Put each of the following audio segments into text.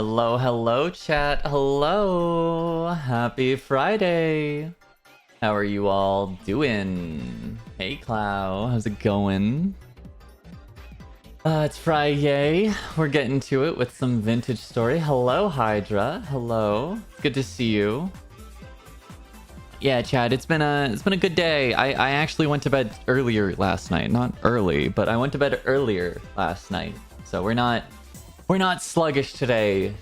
Hello, hello, chat. Hello. Happy Friday. How are you all doing? Hey, Clow. How's it going? It's Friday. We're getting to it with some vintage story. Hello, Hydra. Hello. Good to see you. Yeah, Chad, it's been a good day. I actually went to bed earlier last night. Not early, but I went to bed earlier last night. So we're not sluggish today,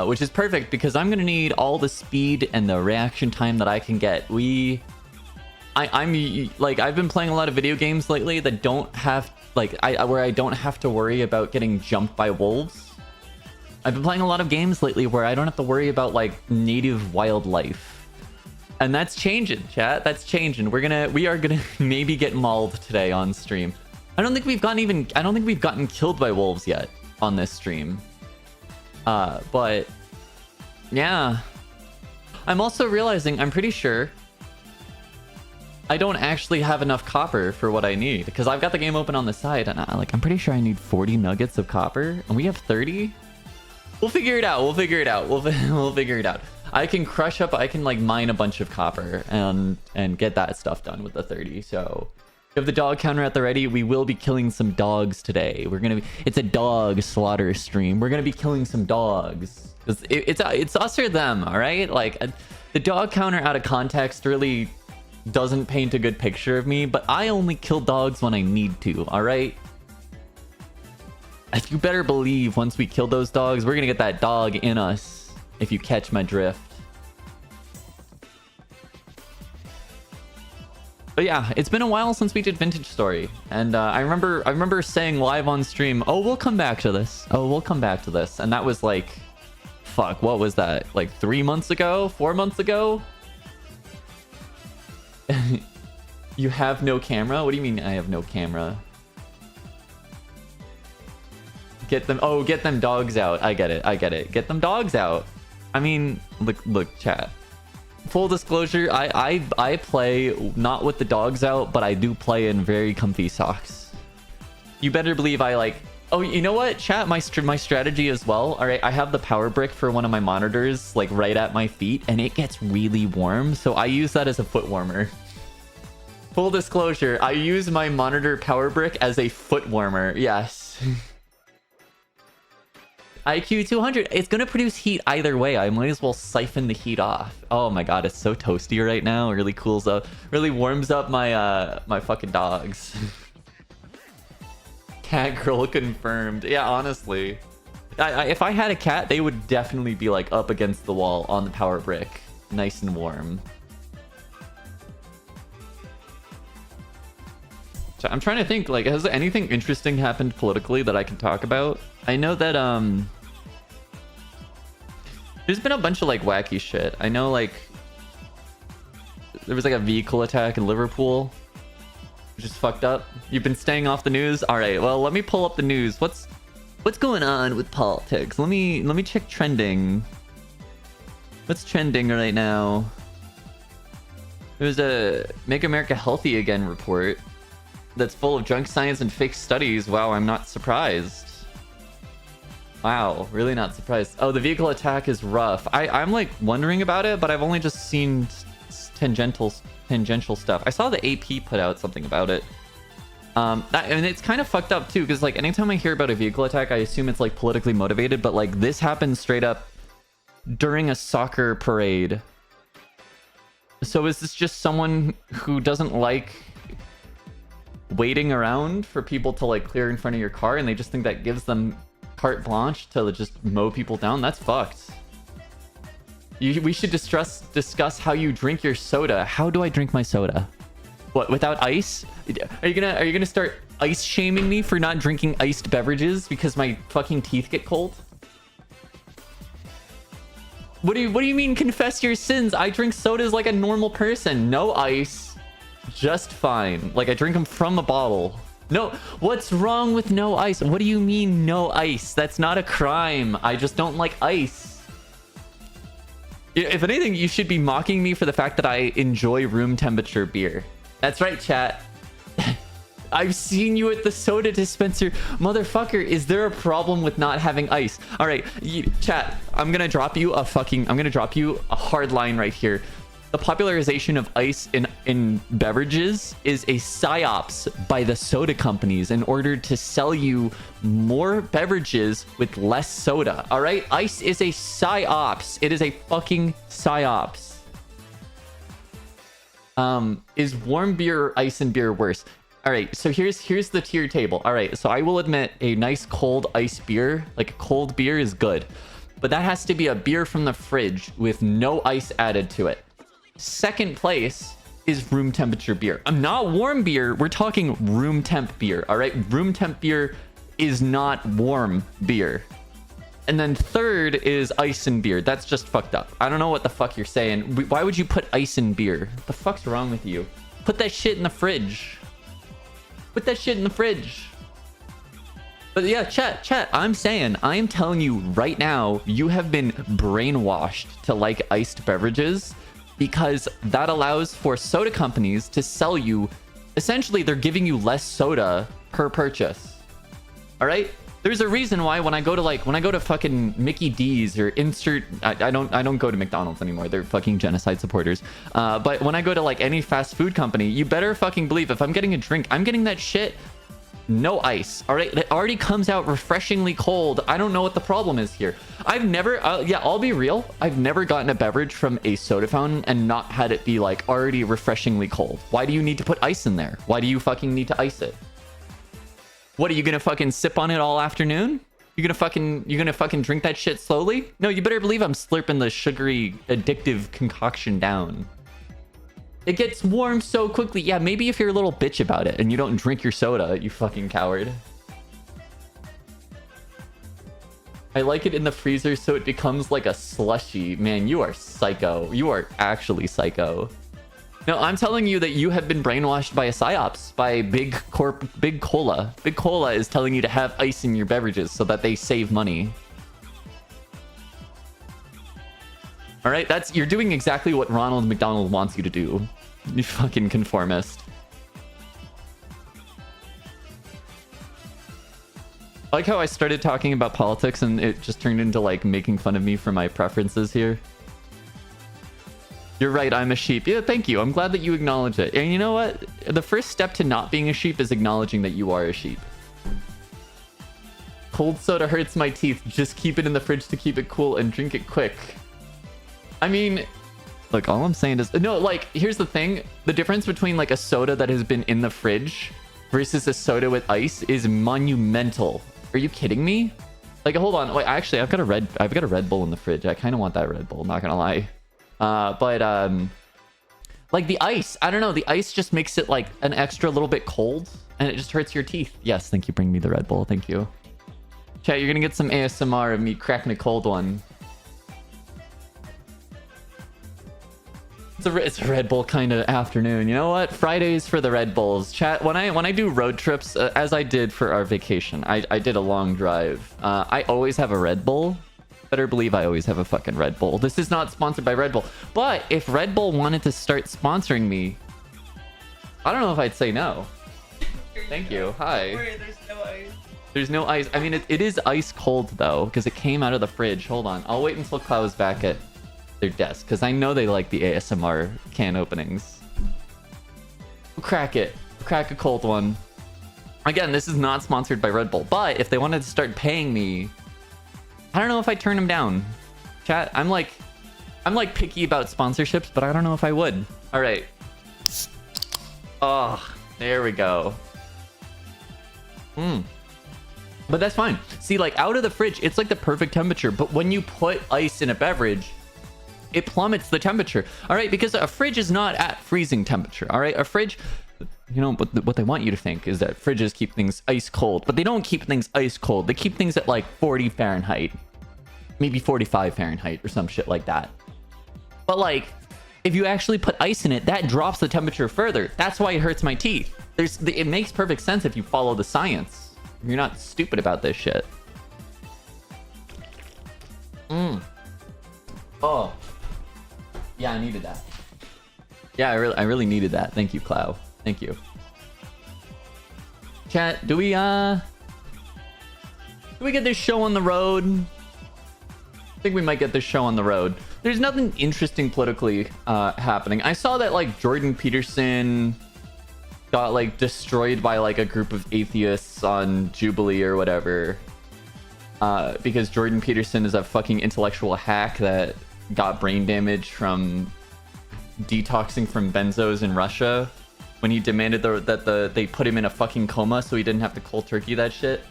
which is perfect because I'm gonna need all the speed and the reaction time that I can get. I'm like, I've been playing a lot of video games lately that don't have where I don't have to worry about getting jumped by wolves. I've been playing a lot of games lately where I don't have to worry about like native wildlife. And that's changing, chat. That's changing. We are gonna maybe get mauled today on stream. I don't think we've gotten killed by wolves yet on this stream. But yeah. I'm also realizing I'm pretty sure I don't actually have enough copper for what I need because I've got the game open on the side and I'm pretty sure I need 40 nuggets of copper and we have 30. We'll figure it out. We'll figure it out. We'll figure it out. I can like mine a bunch of copper and get that stuff done with the 30. So we have the dog counter at the ready. We will be killing some dogs today. It's a dog slaughter stream. We're gonna be killing some dogs. It's us or them, all right? Like the dog counter out of context really doesn't paint a good picture of me, but I only kill dogs when I need to, all right? You better believe once we kill those dogs, we're gonna get that dog in us, if you catch my drift. But yeah, it's been a while since we did Vintage Story, and I remember saying live on stream, "Oh, we'll come back to this. Oh, we'll come back to this," and that was like, fuck, what was that? Like 3 months ago? 4 months ago? You have no camera? What do you mean I have no camera? Get them dogs out. I get it. Get them dogs out. I mean, look, chat. Full disclosure, I play not with the dogs out, but I do play in very comfy socks. You better believe I like... Oh, you know what, chat? My strategy as well. All right, I have the power brick for one of my monitors like right at my feet, and it gets really warm, so I use that as a foot warmer. Full disclosure, I use my monitor power brick as a foot warmer. Yes. IQ 200. It's gonna produce heat either way. I might as well siphon the heat off. Oh my god, it's so toasty right now. It really cools up, really warms up my my fucking dogs. Cat girl confirmed. Yeah, honestly, if I had a cat, they would definitely be like up against the wall on the power brick, nice and warm. So I'm trying to think, like, has anything interesting happened politically that I can talk about? I know that there's been a bunch of like wacky shit. I know like there was like a vehicle attack in Liverpool, which is fucked up. You've been staying off the news? All right, well, let me pull up the news. What's going on with politics? Let me check trending. What's trending right now? There's a Make America Healthy Again report that's full of junk science and fake studies. Wow, I'm not surprised. Wow, really not surprised. Oh, the vehicle attack is rough. I'm like wondering about it, but I've only just seen tangential stuff. I saw the AP put out something about it. And it's kind of fucked up too, because like anytime I hear about a vehicle attack, I assume it's like politically motivated, but like this happened straight up during a soccer parade. So is this just someone who doesn't like waiting around for people to like clear in front of your car and they just think that gives them carte blanche to just mow people down? That's fucked. We should discuss how you drink your soda. How do I drink my soda? What, without ice? Are you gonna start ice shaming me for not drinking iced beverages because my fucking teeth get cold? What do you mean confess your sins? I drink sodas like a normal person. No ice. Just fine. Like I drink them from a bottle. No, what's wrong with no ice? What do you mean no ice? That's not a crime. I just don't like ice. If anything, you should be mocking me for the fact that I enjoy room temperature beer. That's right, chat. I've seen you at the soda dispenser. Motherfucker, is there a problem with not having ice? All right, chat, I'm gonna drop you a hard line right here. The popularization of ice in beverages is a psyops by the soda companies in order to sell you more beverages with less soda. All right, ice is a psyops. It is a fucking psyops. Is warm beer or ice and beer worse? All right, so here's the tier table. All right, so I will admit a nice cold ice beer, like a cold beer, is good, but that has to be a beer from the fridge with no ice added to it. Second place is room temperature beer. I'm not warm beer. We're talking room temp beer. All right, room temp beer is not warm beer. And then third is ice and beer. That's just fucked up. I don't know what the fuck you're saying. Why would you put ice in beer? What the fuck's wrong with you? Put that shit in the fridge. Put that shit in the fridge. But yeah, chat, I'm telling you right now, you have been brainwashed to like iced beverages because that allows for soda companies to sell you. Essentially, they're giving you less soda per purchase. All right? There's a reason why when I go to fucking Mickey D's or I don't go to McDonald's anymore. They're fucking genocide supporters. But when I go to like any fast food company, you better fucking believe if I'm getting a drink, I'm getting that shit no ice. All right, it already comes out refreshingly cold. I don't know what the problem is here. I've never yeah, I'll be real, I've never gotten a beverage from a soda fountain and not had it be like already refreshingly cold. Why do you need to put ice in there? Why do you fucking need to ice it? What, are you gonna fucking sip on it all afternoon? You're gonna fucking drink that shit slowly? No, you better believe I'm slurping the sugary addictive concoction down. It gets warm so quickly. Yeah, maybe if you're a little bitch about it and you don't drink your soda, you fucking coward. I like it in the freezer so it becomes like a slushy. Man, you are psycho. You are actually psycho. No, I'm telling you that you have been brainwashed by a psyops, by Big Cola. Big Cola is telling you to have ice in your beverages so that they save money. All right, you're doing exactly what Ronald McDonald wants you to do. You fucking conformist. I like how I started talking about politics and it just turned into like making fun of me for my preferences here. You're right, I'm a sheep. Yeah, thank you. I'm glad that you acknowledge it. And you know what? The first step to not being a sheep is acknowledging that you are a sheep. Cold soda hurts my teeth. Just keep it in the fridge to keep it cool and drink it quick. I mean, look, all I'm saying is... No, like, here's the thing. The difference between, like, a soda that has been in the fridge versus a soda with ice is monumental. Are you kidding me? Like, hold on. Wait, actually, I've got a Red Bull in the fridge. I kind of want that Red Bull, not gonna lie. Like, the ice. I don't know. The ice just makes it, like, an extra little bit cold, and it just hurts your teeth. Yes, thank you. Bring me the Red Bull. Thank you. Chat, you're gonna get some ASMR of me cracking a cold one. It's a Red Bull kind of afternoon. You know what? Fridays for the Red Bulls. Chat, when I do road trips, as I did for our vacation, I did a long drive. I always have a Red Bull. Better believe I always have a fucking Red Bull. This is not sponsored by Red Bull. But if Red Bull wanted to start sponsoring me, I don't know if I'd say no. Thank you. Hi. There's no ice. There's no ice. I mean, it is ice cold, though, because it came out of the fridge. Hold on. I'll wait until Cloud's back at their desk, because I know they like the ASMR can openings. Crack it. Crack a cold one. Again, this is not sponsored by Red Bull, but if they wanted to start paying me, I don't know if I'd turn them down. Chat, I'm like picky about sponsorships, but I don't know if I would. All right. Oh, there we go. But that's fine. See, like, out of the fridge, it's like the perfect temperature, but when you put ice in a beverage, it plummets the temperature. All right, because a fridge is not at freezing temperature. All right, a fridge, you know, what they want you to think is that fridges keep things ice cold, but they don't keep things ice cold. They keep things at like 40 Fahrenheit, maybe 45 Fahrenheit or some shit like that. But like, if you actually put ice in it, that drops the temperature further. That's why it hurts my teeth. It makes perfect sense if you follow the science. You're not stupid about this shit. Oh. Yeah, I needed that. Yeah, I really needed that. Thank you, Clow. Thank you. Chat, do we get this show on the road? I think we might get this show on the road. There's nothing interesting politically happening. I saw that like Jordan Peterson got like destroyed by like a group of atheists on Jubilee or whatever. Because Jordan Peterson is a fucking intellectual hack that got brain damage from detoxing from benzos in Russia when he demanded that they put him in a fucking coma so he didn't have to cold turkey that shit.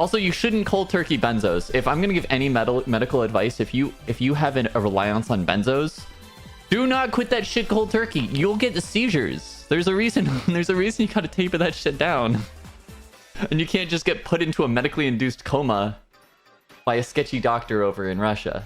Also, you shouldn't cold turkey benzos. If I'm gonna give any medical advice, if you have a reliance on benzos, do not quit that shit cold turkey. You'll get the seizures. There's a reason. There's a reason you gotta taper that shit down. And you can't just get put into a medically induced coma by a sketchy doctor over in Russia.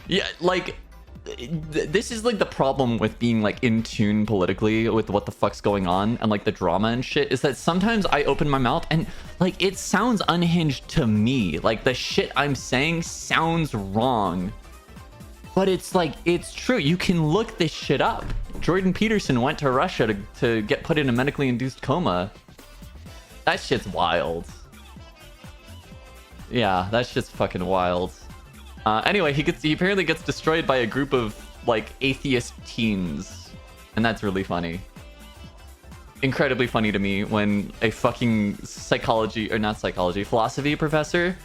Yeah, like, this is like the problem with being like in tune politically with what the fuck's going on and like the drama and shit, is that sometimes I open my mouth and like it sounds unhinged to me. Like the shit I'm saying sounds wrong. But it's like, it's true. You can look this shit up. Jordan Peterson went to Russia to get put in a medically induced coma. That shit's wild. Yeah, that shit's fucking wild. Anyway, he apparently gets destroyed by a group of like atheist teens, and that's really funny. Incredibly funny to me when a fucking philosophy professor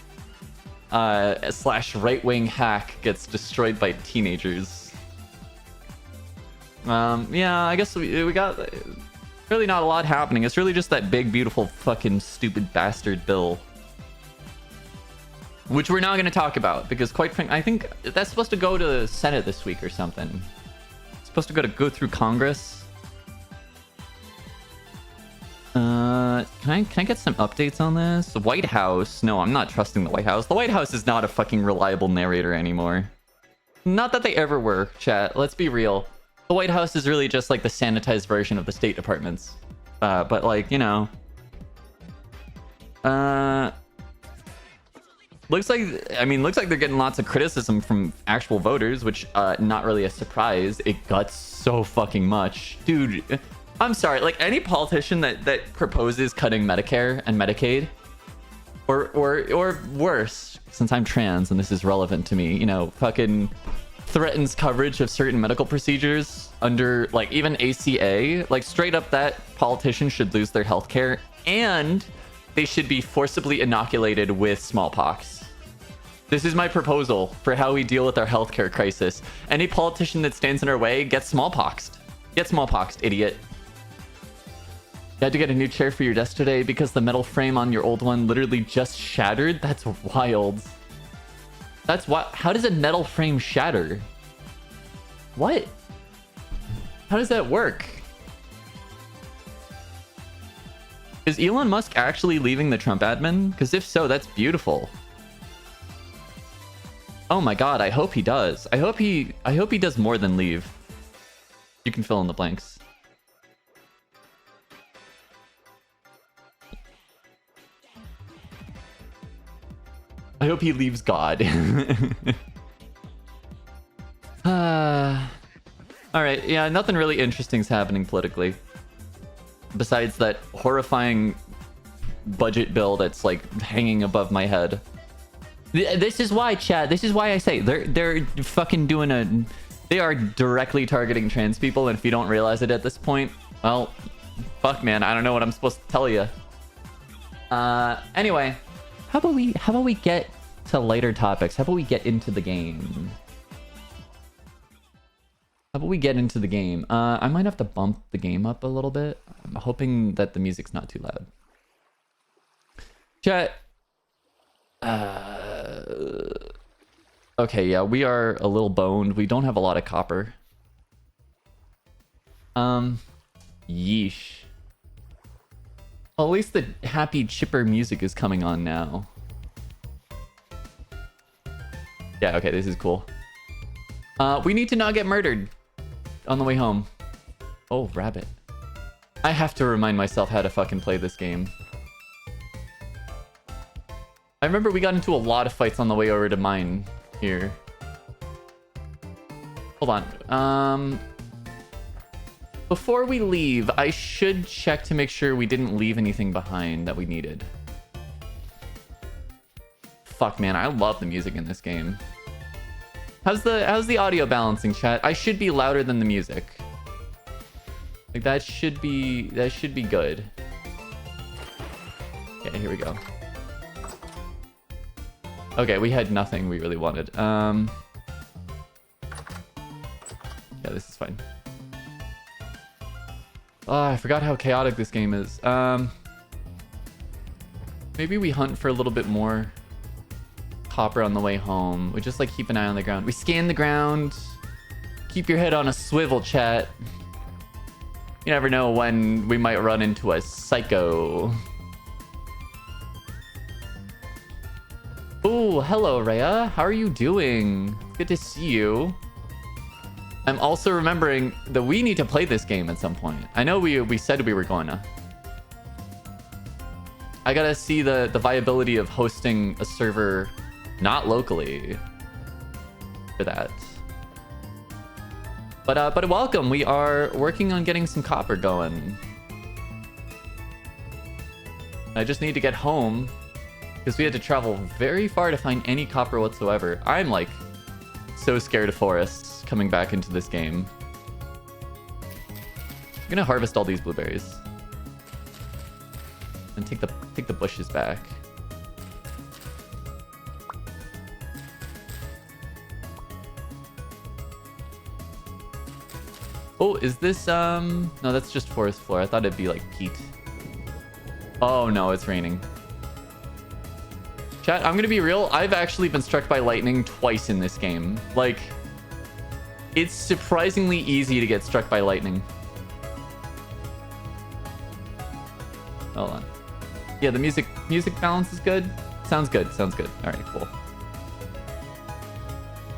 slash right-wing hack gets destroyed by teenagers. Yeah, I guess we got really not a lot happening. It's really just that big, beautiful, fucking stupid bastard bill, which we're not going to talk about because, quite frankly, I think that's supposed to go to the Senate this week or something. It's supposed to go through Congress. Can I get some updates on this? The White House. No, I'm not trusting the White House. The White House is not a fucking reliable narrator anymore. Not that they ever were, chat. Let's be real. The White House is really just like the sanitized version of the State Departments. But like, you know. Looks like they're getting lots of criticism from actual voters, which not really a surprise. It guts so fucking much. Dude, I'm sorry, like any politician that proposes cutting Medicare and Medicaid, or worse, since I'm trans and this is relevant to me, you know, fucking threatens coverage of certain medical procedures under like even ACA, like straight up that politician should lose their healthcare and they should be forcibly inoculated with smallpox. This is my proposal for how we deal with our healthcare crisis. Any politician that stands in our way gets smallpoxed. Get smallpoxed, idiot. You had to get a new chair for your desk today because the metal frame on your old one literally just shattered? That's wild. That's what? How does a metal frame shatter? What? How does that work? Is Elon Musk actually leaving the Trump admin? Because if so, that's beautiful. Oh my god, I hope he does. I hope he does more than leave. You can fill in the blanks. I hope he leaves God. Alright, yeah, nothing really interesting is happening politically. Besides that horrifying budget bill that's like hanging above my head. This is why, chat. This is why I say they're fucking doing they are directly targeting trans people, and if you don't realize it at this point, well, fuck, man, I don't know what I'm supposed to tell you. Anyway, how about we get to lighter topics? How about we get into the game? How about we get into the game? I might have to bump the game up a little bit. I'm hoping that the music's not too loud. Chat. Okay, yeah, we are a little boned. We don't have a lot of copper. Yeesh. Well, at least the happy, chipper music is coming on now. Yeah, okay, this is cool. We need to not get murdered on the way home. Oh, rabbit. I have to remind myself how to fucking play this game. I remember we got into a lot of fights on the way over to mine here. Hold on. Before we leave, I should check to make sure we didn't leave anything behind that we needed. Fuck, man, I love the music in this game. How's the audio balancing, chat? I should be louder than the music. Like that should be good. Okay, here we go. Okay, we had nothing we really wanted. Yeah, this is fine. Oh, I forgot how chaotic this game is. Maybe we hunt for a little bit more copper on the way home. We just like keep an eye on the ground. We scan the ground. Keep your head on a swivel, chat. You never know when we might run into a psycho. Oh, hello, Rhea. How are you doing? Good to see you. I'm also remembering that we need to play this game at some point. I know we said we were going to. I gotta see the viability of hosting a server not locally for that. But welcome. We are working on getting some copper going. I just need to get home because we had to travel very far to find any copper whatsoever. I'm like so scared of forests coming back into this game. I'm gonna harvest all these blueberries and take the bushes back. Oh, is this no, that's just forest floor. I thought it'd be like peat. Oh no, it's raining. Chat, I'm gonna be real. I've actually been struck by lightning twice in this game. Like, it's surprisingly easy to get struck by lightning. Hold on. Yeah, the music balance is good. Sounds good. Sounds good. All right,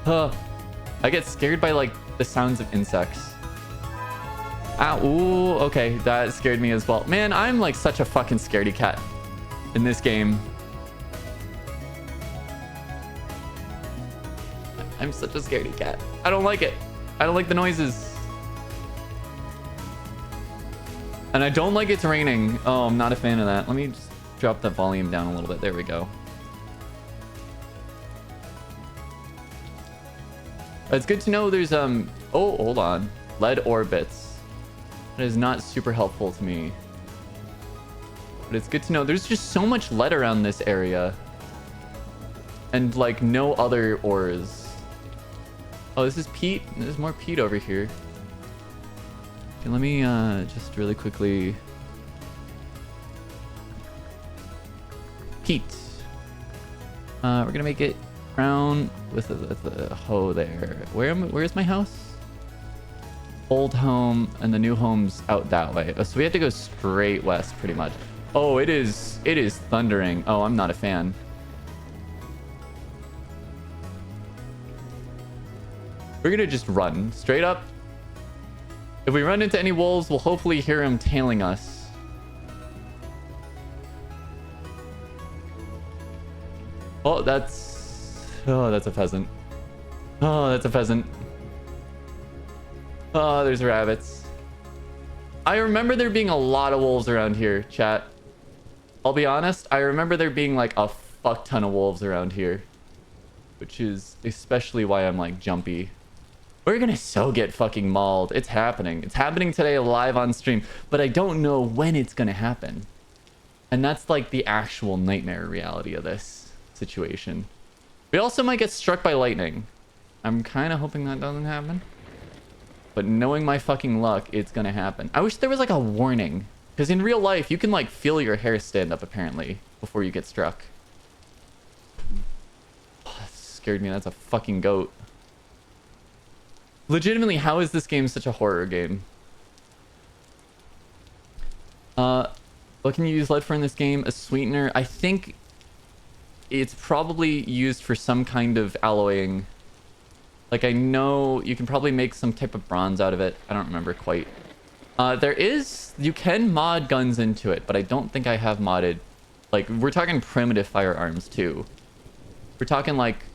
cool. I get scared by like the sounds of insects. Ah, ooh, okay, that scared me as well. Man, I'm like such a fucking scaredy cat in this game. I'm such a scaredy cat. I don't like it. I don't like the noises. And I don't like it's raining. Oh, I'm not a fan of that. Let me just drop the volume down a little bit. There we go. It's good to know there's oh, hold on. Lead orbits. That is not super helpful to me. But it's good to know there's just so much lead around this area. And like no other ores. Oh, this is peat. There's more peat over here. Okay, let me just really quickly. Peat. We're gonna make it brown with the hoe there. Where's my house? Old home, and the new home's out that way. Oh, so we have to go straight west pretty much. Oh, it is thundering. Oh, I'm not a fan. We're gonna just run straight up. If we run into any wolves, we'll hopefully hear them tailing us. Oh, that's a pheasant. Oh, that's a pheasant. Oh, there's rabbits. I remember there being a lot of wolves around here, chat. I'll be honest, I remember there being like a fuck ton of wolves around here. Which is especially why I'm like jumpy. We're gonna so get fucking mauled. It's happening. It's happening today live on stream. But I don't know when it's gonna happen. And that's like the actual nightmare reality of this situation. We also might get struck by lightning. I'm kind of hoping that doesn't happen. But knowing my fucking luck, it's gonna happen. I wish there was like a warning. Because in real life, you can like feel your hair stand up apparently before you get struck. Oh, that scared me. That's a fucking goat. Legitimately, how is this game such a horror game? What can you use lead for in this game? A sweetener. I think it's probably used for some kind of alloying. Like, I know you can probably make some type of bronze out of it. I don't remember quite. You can mod guns into it, but I don't think I have modded. Like, we're talking primitive firearms, too. We're talking, like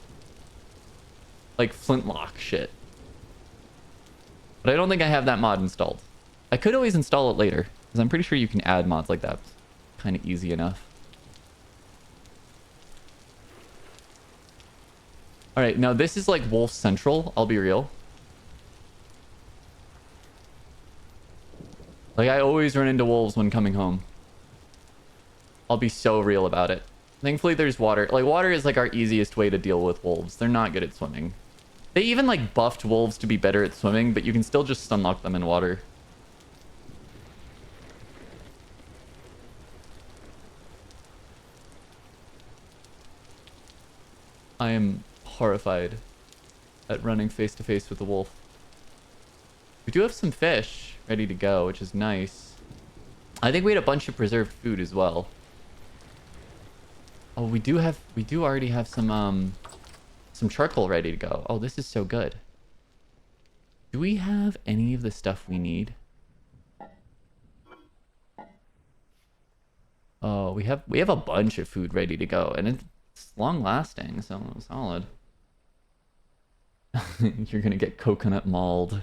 flintlock shit. But I don't think I have that mod installed. I could always install it later, because I'm pretty sure you can add mods like that. Kind of easy enough. All right, now this is like Wolf Central, I'll be real. Like, I always run into wolves when coming home. I'll be so real about it. Thankfully, there's water. Like, water is like our easiest way to deal with wolves. They're not good at swimming. They even like buffed wolves to be better at swimming, but you can still just stunlock them in water. I am horrified at running face to face with the wolf. We do have some fish ready to go, which is nice. I think we had a bunch of preserved food as well. Oh, we do already have some charcoal ready to go. Oh, this is so good. Do we have any of the stuff we need? Oh, we have a bunch of food ready to go, and it's long lasting, so solid. You're gonna get coconut mauled.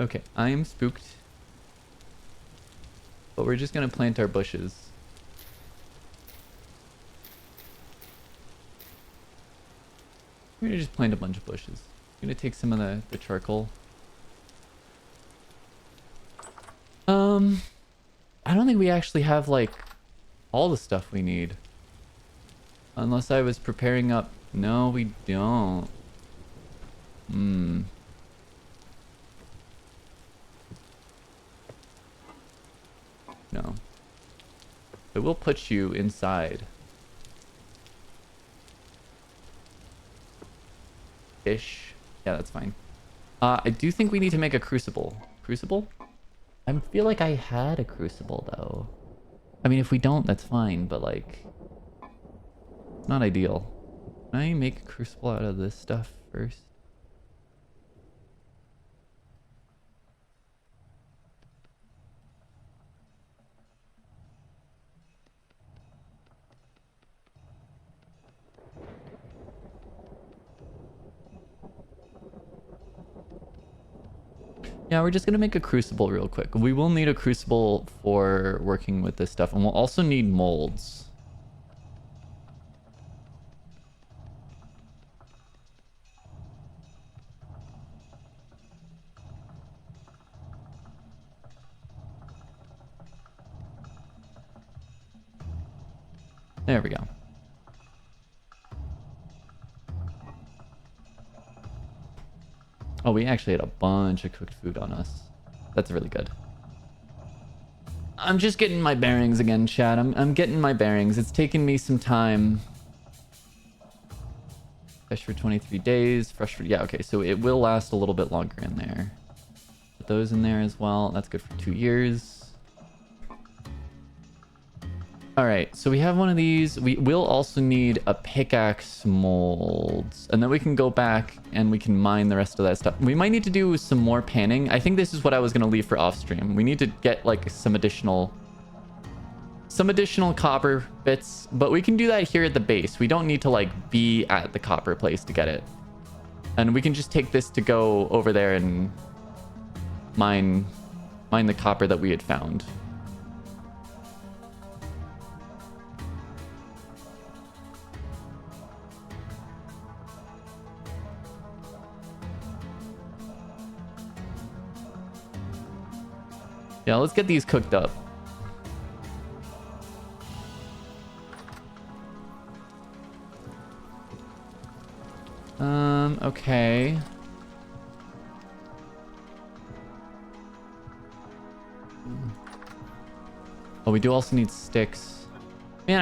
Okay, I am spooked. But we're just gonna plant our bushes. We're gonna just plant a bunch of bushes. I'm gonna take some of the charcoal. I don't think we actually have like all the stuff we need. Unless I was preparing up. No, we don't. No. But we'll put you inside. Ish. Yeah, that's fine. I do think we need to make a crucible. Crucible? I feel like I had a crucible though. I mean, if we don't, that's fine, but like, it's not ideal. Can I make a crucible out of this stuff first? Yeah, we're just gonna make a crucible real quick. We will need a crucible for working with this stuff, and we'll also need molds. There we go. Oh, we actually had a bunch of cooked food on us. That's really good. I'm just getting my bearings again, chat. I'm getting my bearings. It's taken me some time. Fresh for 23 days. Fresh for... Yeah, okay. So it will last a little bit longer in there. Put those in there as well. That's good for 2 years. All right, so we have one of these. We will also need a pickaxe molds, and then we can go back and we can mine the rest of that stuff. We might need to do some more panning. I think this is what I was going to leave for off stream. We need to get like some additional copper bits, but we can do that here at the base. We don't need to like be at the copper place to get it. And we can just take this to go over there and mine the copper that we had found. Yeah, let's get these cooked up. Okay. Oh, we do also need sticks. Man,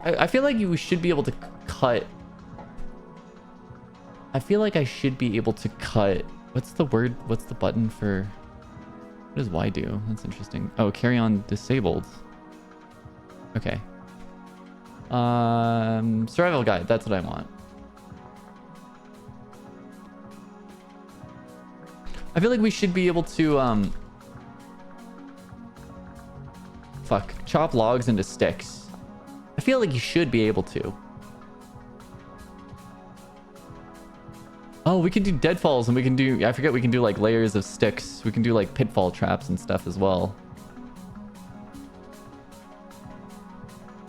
I feel like you should be able to cut. I feel like I should be able to cut. What's the word? What's the button for? What does Y do? That's interesting. Oh, carry on disabled. Okay. Survival guide. That's what I want. I feel like we should be able to, chop logs into sticks. I feel like you should be able to. Oh, we can do deadfalls, and we can do... I forget we can do, like, layers of sticks. We can do, like, pitfall traps and stuff as well.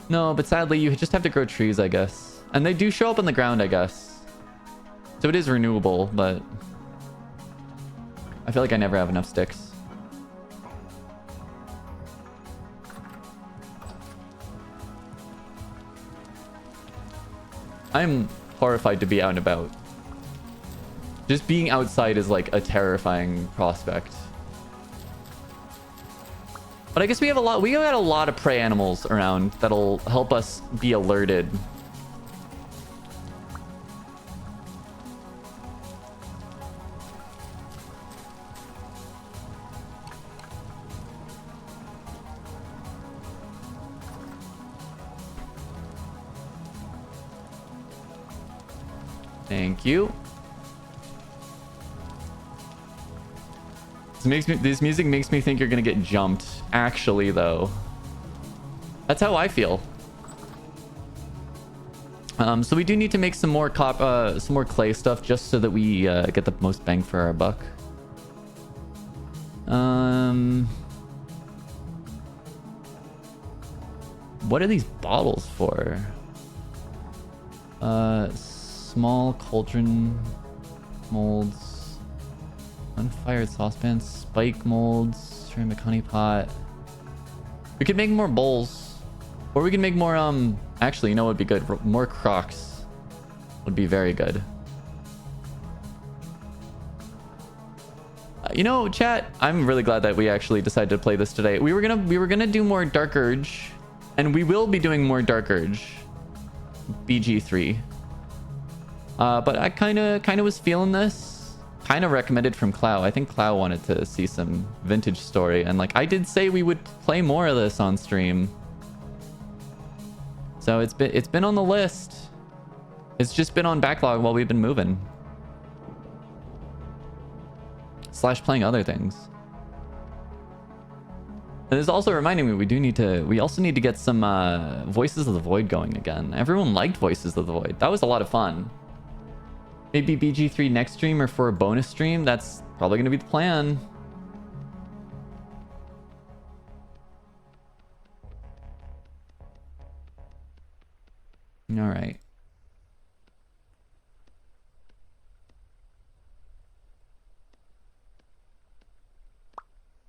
No, but sadly, you just have to grow trees, I guess. And they do show up on the ground, I guess. So it is renewable, but... I feel like I never have enough sticks. I'm horrified to be out and about. Just being outside is like a terrifying prospect. But I guess we got a lot of prey animals around that'll help us be alerted. Thank you. This music makes me think you're gonna get jumped. Actually, though, that's how I feel. So we do need to make some more clay stuff just so that we get the most bang for our buck. What are these bottles for? Small cauldron molds, unfired saucepan, spike molds, ceramic honey pot. We could make more bowls, or we can make more. Actually, you know what would be good? More crocs would be very good. You know, chat, I'm really glad that we actually decided to play this today. We were gonna do more Dark Urge, and we will be doing more Dark Urge. BG3. But I kind of was feeling this. Kind of recommended from Clow. I think Clow wanted to see some vintage story, and like I did say we would play more of this on stream. So it's been on the list. It's just been on backlog while we've been moving. / playing other things. And it's also reminding me we also need to get some Voices of the Void going again. Everyone liked Voices of the Void. That was a lot of fun. Maybe BG3 next stream or for a bonus stream. That's probably going to be the plan. All right.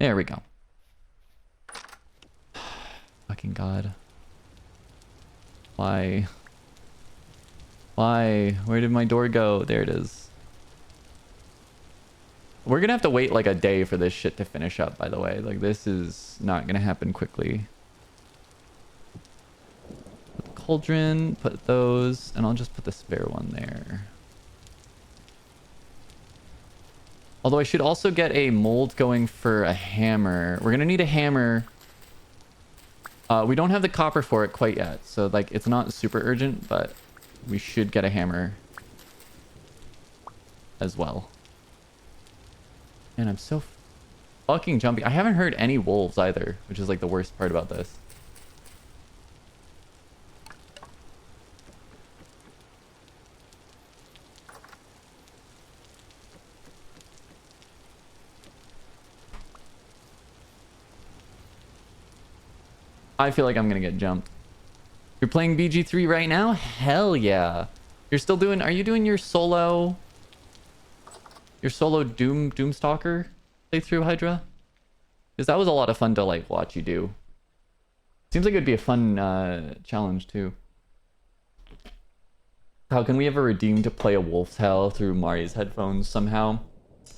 There we go. Fucking God. Why? Why? Where did my door go? There it is. We're gonna have to wait like a day for this shit to finish up, by the way. Like, this is not gonna happen quickly. Put the cauldron, put those, and I'll just put the spare one there. Although I should also get a mold going for a hammer. We're gonna need a hammer. We don't have the copper for it quite yet, so like it's not super urgent, but we should get a hammer as well. And I'm so fucking jumpy. I haven't heard any wolves either, which is like the worst part about this. I feel like I'm gonna get jumped. You're playing BG3 right now? Hell yeah. You're still doing... Are you doing your solo... Your solo Doomstalker playthrough, Hydra? Because that was a lot of fun to, like, watch you do. Seems like it would be a fun challenge, too. How can we ever redeem to play a Wolf's Hell through Mari's headphones somehow?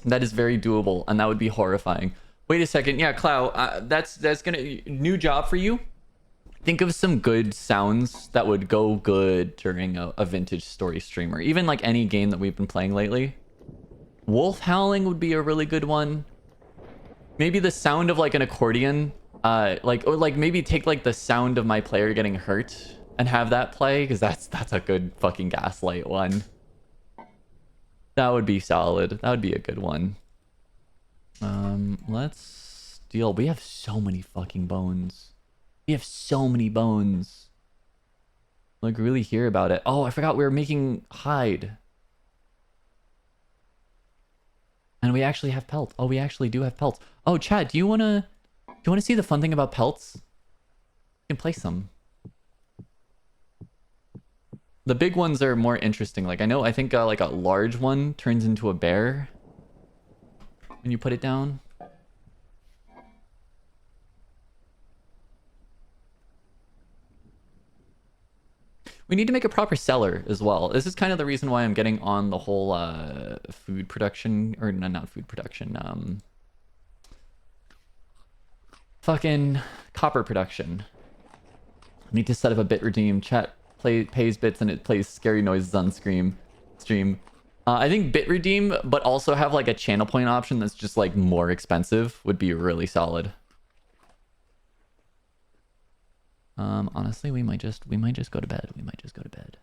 That is very doable, and that would be horrifying. Wait a second. Yeah, Clow, that's gonna... New job for you? Think of some good sounds that would go good during a vintage story stream, or even like any game that we've been playing lately. Wolf howling would be a really good one. Maybe the sound of like an accordion, or maybe take like the sound of my player getting hurt and have that play, because that's a good fucking gaslight one. That would be solid. That would be a good one. Let's deal. We have so many fucking bones. We have so many bones. Like, really hear about it. Oh, I forgot we were making hide. we actually have pelts. Oh, we actually do have pelts. Oh, Chad, do you wanna see the fun thing about pelts? You can place some. The big ones are more interesting. Like I think like a large one turns into a bear when you put it down. We need to make a proper cellar as well. This is kind of the reason why I'm getting on the whole food production, or no, not food production, fucking copper production. I need to set up a bit redeem. Chat pays bits and it plays scary noises on stream. I think bit redeem, but also have like a channel point option that's just like more expensive would be really solid. Honestly, we might just go to bed. We might just go to bed.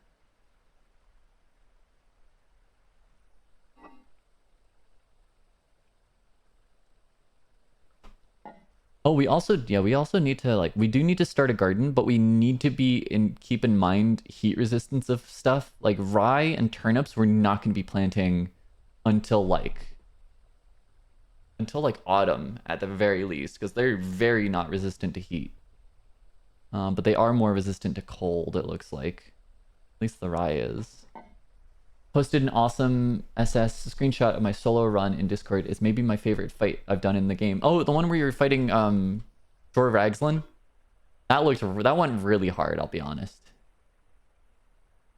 Oh, we also need to like, we do need to start a garden, but we need to keep in mind heat resistance of stuff. Like rye and turnips, we're not going to be planting until like autumn at the very least, because they're very not resistant to heat. But they are more resistant to cold, it looks like. At least the rye is. Posted an awesome SS screenshot of my solo run in Discord. It's maybe my favorite fight I've done in the game. Oh, the one where you're fighting Jor Ragzlin? That went really hard, I'll be honest.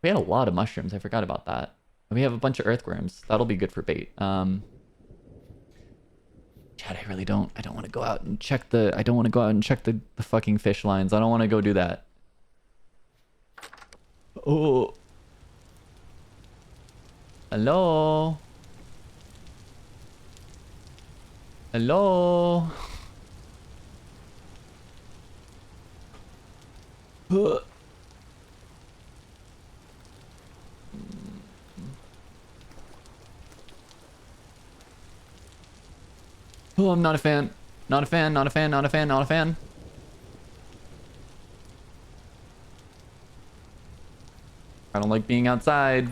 We had a lot of mushrooms, I forgot about that. We have a bunch of earthworms. That'll be good for bait. Chad, I don't want to go out and check the fucking fish lines. I don't want to go do that. Oh. Hello? Hello? Oh, I'm not a fan. Not a fan, not a fan, not a fan, not a fan. I don't like being outside.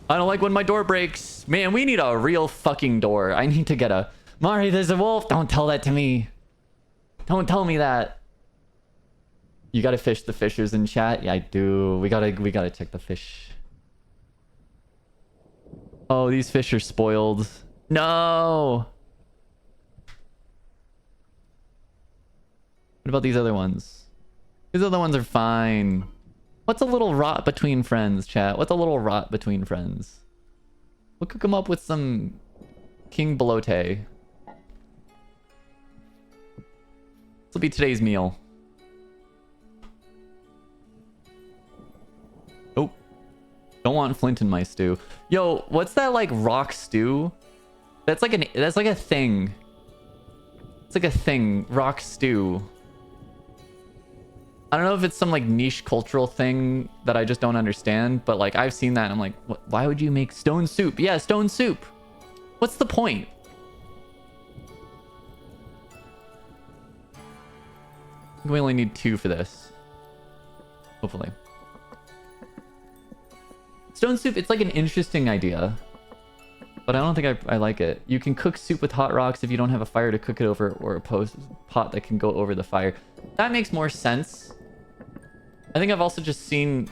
I don't like when my door breaks. Man, we need a real fucking door. I need to get a... Mari, there's a wolf. Don't tell that to me. Don't tell me that. You gotta fish the fishers in chat? Yeah, I do. We gotta check the fish. Oh, these fish are spoiled. No! What about these other ones? These other ones are fine. What's a little rot between friends, chat? What's a little rot between friends? We'll cook them up with some king belote. This will be today's meal. Oh. Don't want flint in my stew. Yo, what's that like rock stew? That's like a thing. It's like a thing. Rock stew. I don't know if it's some like niche cultural thing that I just don't understand, but like I've seen that and I'm like, what, why would you make stone soup? Yeah, stone soup. What's the point? I think we only need 2 for this. Hopefully. Stone soup, it's like an interesting idea, but I don't think I like it. You can cook soup with hot rocks if you don't have a fire to cook it over, or a pot that can go over the fire. That makes more sense. I think I've also just seen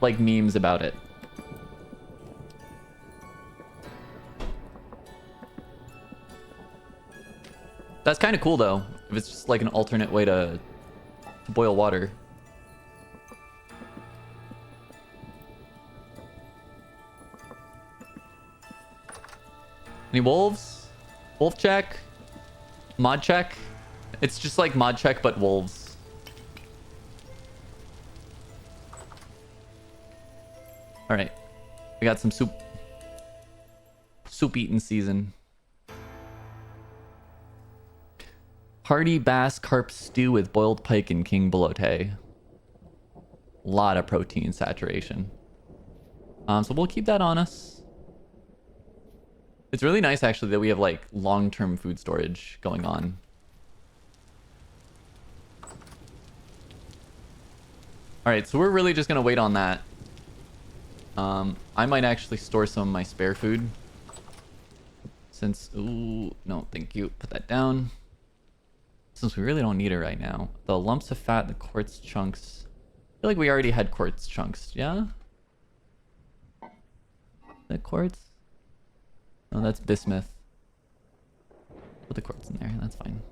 like memes about it. That's kind of cool though, if it's just like an alternate way to boil water. Any wolves? Wolf check? Mod check? It's just like mod check but wolves. All right, we got some soup. Soup eating season. Hearty bass carp stew with boiled pike and king belote. Lot of protein saturation. So we'll keep that on us. It's really nice actually that we have like long-term food storage going on. All right, so we're really just gonna wait on that. I might actually store some of my spare food, Since... Ooh, no, thank you. Put that down. Since we really don't need it right now. The lumps of fat, the quartz chunks. I feel like we already had quartz chunks, yeah? That quartz? Oh, that's bismuth. Put the quartz in there, that's fine.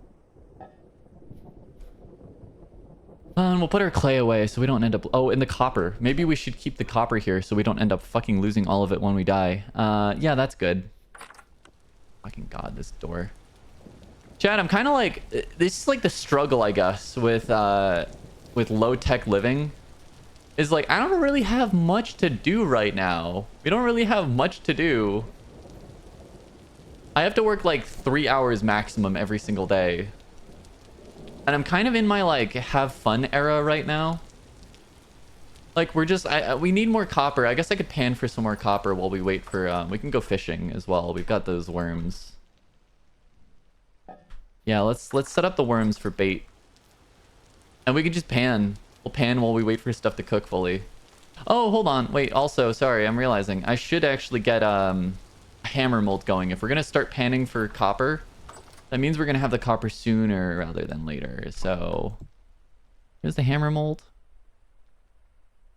And we'll put our clay away so we don't end up... Oh, and the copper. Maybe we should keep the copper here so we don't end up fucking losing all of it when we die. Yeah, that's good. Fucking god, this door. Chad, I'm kind of like... This is like the struggle, I guess, with low-tech living. Is like, I don't really have much to do right now. We don't really have much to do. I have to work like 3 hours maximum every single day. And I'm kind of in my like have fun era right now. Like we're just, we need more copper. I guess I could pan for some more copper while we wait for, we can go fishing as well. We've got those worms. Yeah, let's set up the worms for bait. And we can just pan. We'll pan while we wait for stuff to cook fully. Oh, hold on. Wait, also, sorry, I'm realizing I should actually get a hammer mold going. If we're going to start panning for copper, that means we're going to have the copper sooner rather than later. So, here's the hammer mold.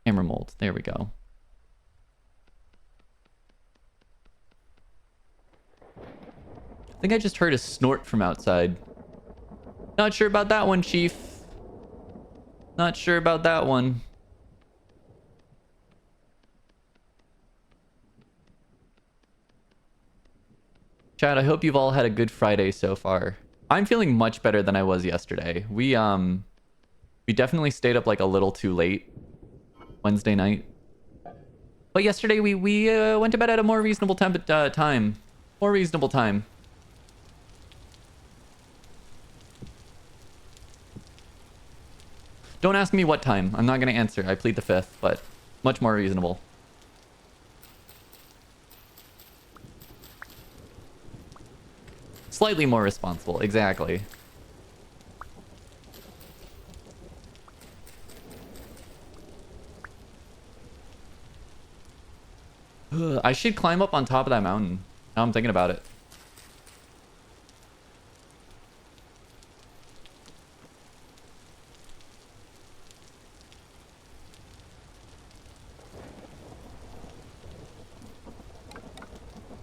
Hammer mold. There we go. I think I just heard a snort from outside. Not sure about that one, Chief. Not sure about that one. Chad, I hope you've all had a good Friday so far. I'm feeling much better than I was yesterday. We definitely stayed up like a little too late Wednesday night. But yesterday we went to bed at a more reasonable time. More reasonable time. Don't ask me what time. I'm not going to answer. I plead the fifth, but much more reasonable. Slightly more responsible. Exactly. I should climb up on top of that mountain. Now I'm thinking about it.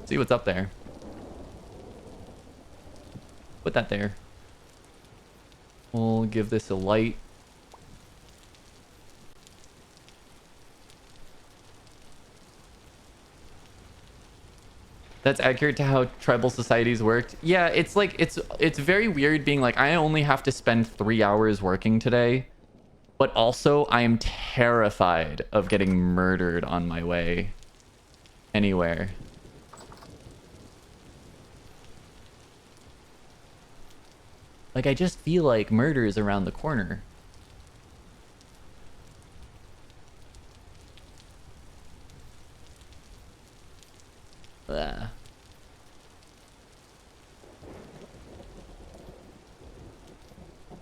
See what's up there. Put that there. We'll give this a light. That's accurate to how tribal societies worked. Yeah, it's like it's very weird being like I only have to spend 3 hours working today, but also I am terrified of getting murdered on my way anywhere. Like, I just feel like murder is around the corner. Ugh.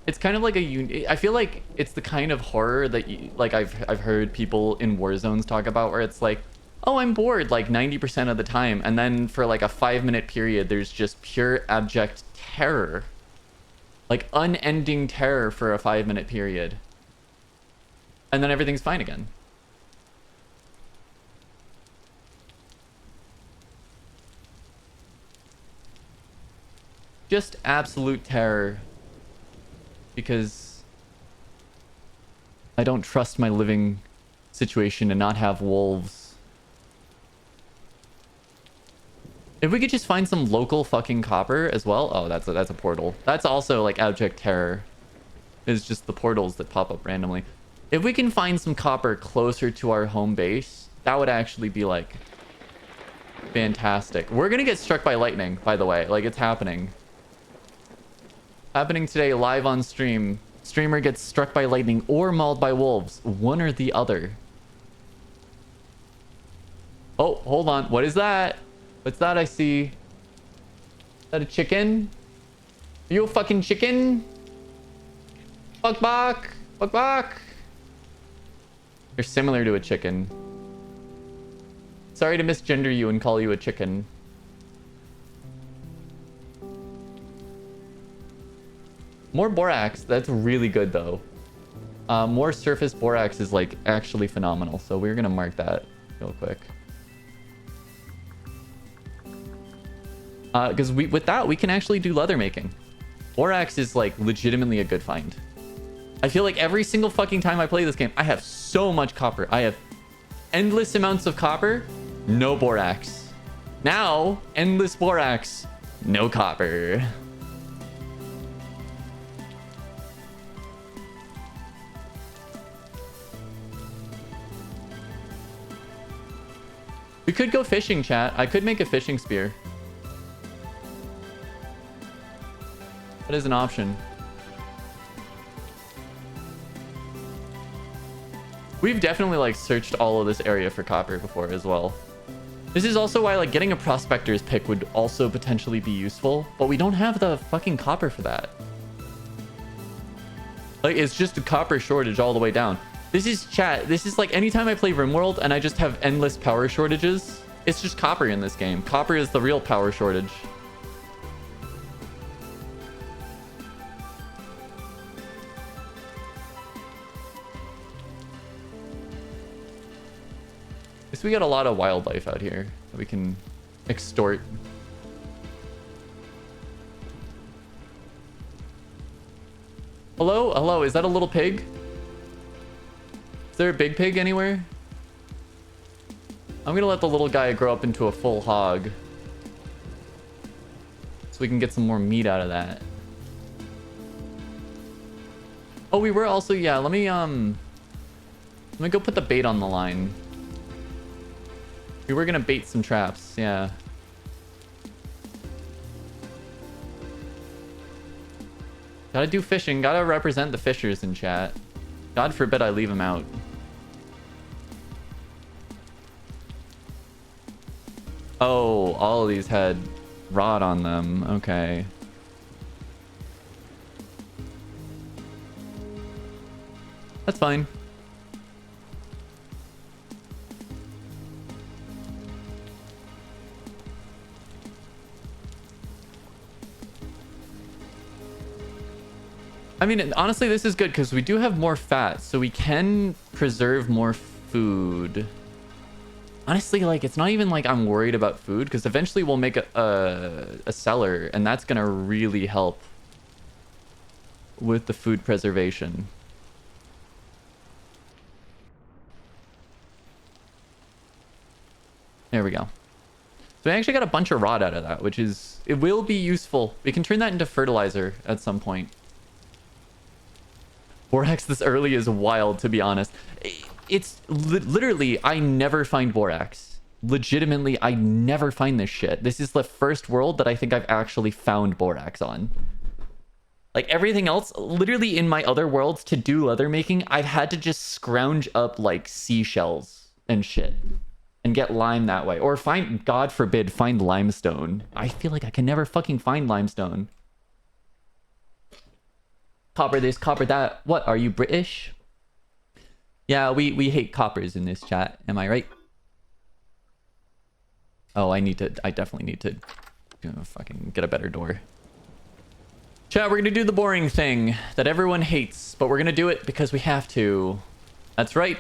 It's kind of like I feel like it's the kind of horror that like I've heard people in war zones talk about where it's like, oh, I'm bored like 90% of the time. And then for like a 5-minute period, there's just pure abject terror. Like unending terror for a 5-minute period. And then everything's fine again. Just absolute terror. Because I don't trust my living situation to not have wolves. If we could just find some local fucking copper as well. Oh, that's a portal. That's also like abject terror. It's just the portals that pop up randomly. If we can find some copper closer to our home base, that would actually be like fantastic. We're gonna get struck by lightning, by the way. Like, it's happening. Happening today live on stream. Streamer gets struck by lightning or mauled by wolves. One or the other. Oh, hold on. What is that? What's that I see? Is that a chicken? Are you a fucking chicken? Fuck back. Fuck back. You're similar to a chicken. Sorry to misgender you and call you a chicken. More borax. That's really good, though. More surface borax is, like, actually phenomenal. So we're going to mark that real quick. Because with that, we can actually do leather making. Borax is, like, legitimately a good find. I feel like every single fucking time I play this game, I have so much copper. I have endless amounts of copper, no borax. Now, endless borax, no copper. We could go fishing, chat. I could make a fishing spear. That is an option. We've definitely, like, searched all of this area for copper before as well. This is also why, like, getting a prospector's pick would also potentially be useful, but we don't have the fucking copper for that. Like, it's just a copper shortage all the way down. This is, chat, this is like anytime I play RimWorld and I just have endless power shortages, it's just copper in this game. Copper is the real power shortage. We got a lot of wildlife out here that we can extort. Hello? Hello, is that a little pig? Is there a big pig anywhere? I'm gonna let the little guy grow up into a full hog. So we can get some more meat out of that. Oh, we were also, yeah, let me go put the bait on the line. We were gonna bait some traps, yeah. Gotta do fishing, gotta represent the fishers in chat. God forbid I leave them out. Oh, all of these had rod on them, okay. That's fine. I mean, honestly, this is good because we do have more fat, so we can preserve more food. Honestly, like, it's not even like I'm worried about food because eventually we'll make a cellar, and that's going to really help with the food preservation. There we go. So we actually got a bunch of rod out of that, which is... It will be useful. We can turn that into fertilizer at some point. Borax this early is wild, to be honest. It's literally, I never find borax. Legitimately, I never find this shit. This is the first world that I think I've actually found borax on. Like, everything else, literally in my other worlds, to do leather making, I've had to just scrounge up, like, seashells and shit. And get lime that way. Or find, God forbid, find limestone. I feel like I can never fucking find limestone. Copper this, copper that. What, are you British? Yeah, we hate coppers in this chat. Am I right? Oh, I definitely need to fucking get a better door. Chat, we're gonna do the boring thing that everyone hates, but we're gonna do it because we have to. That's right.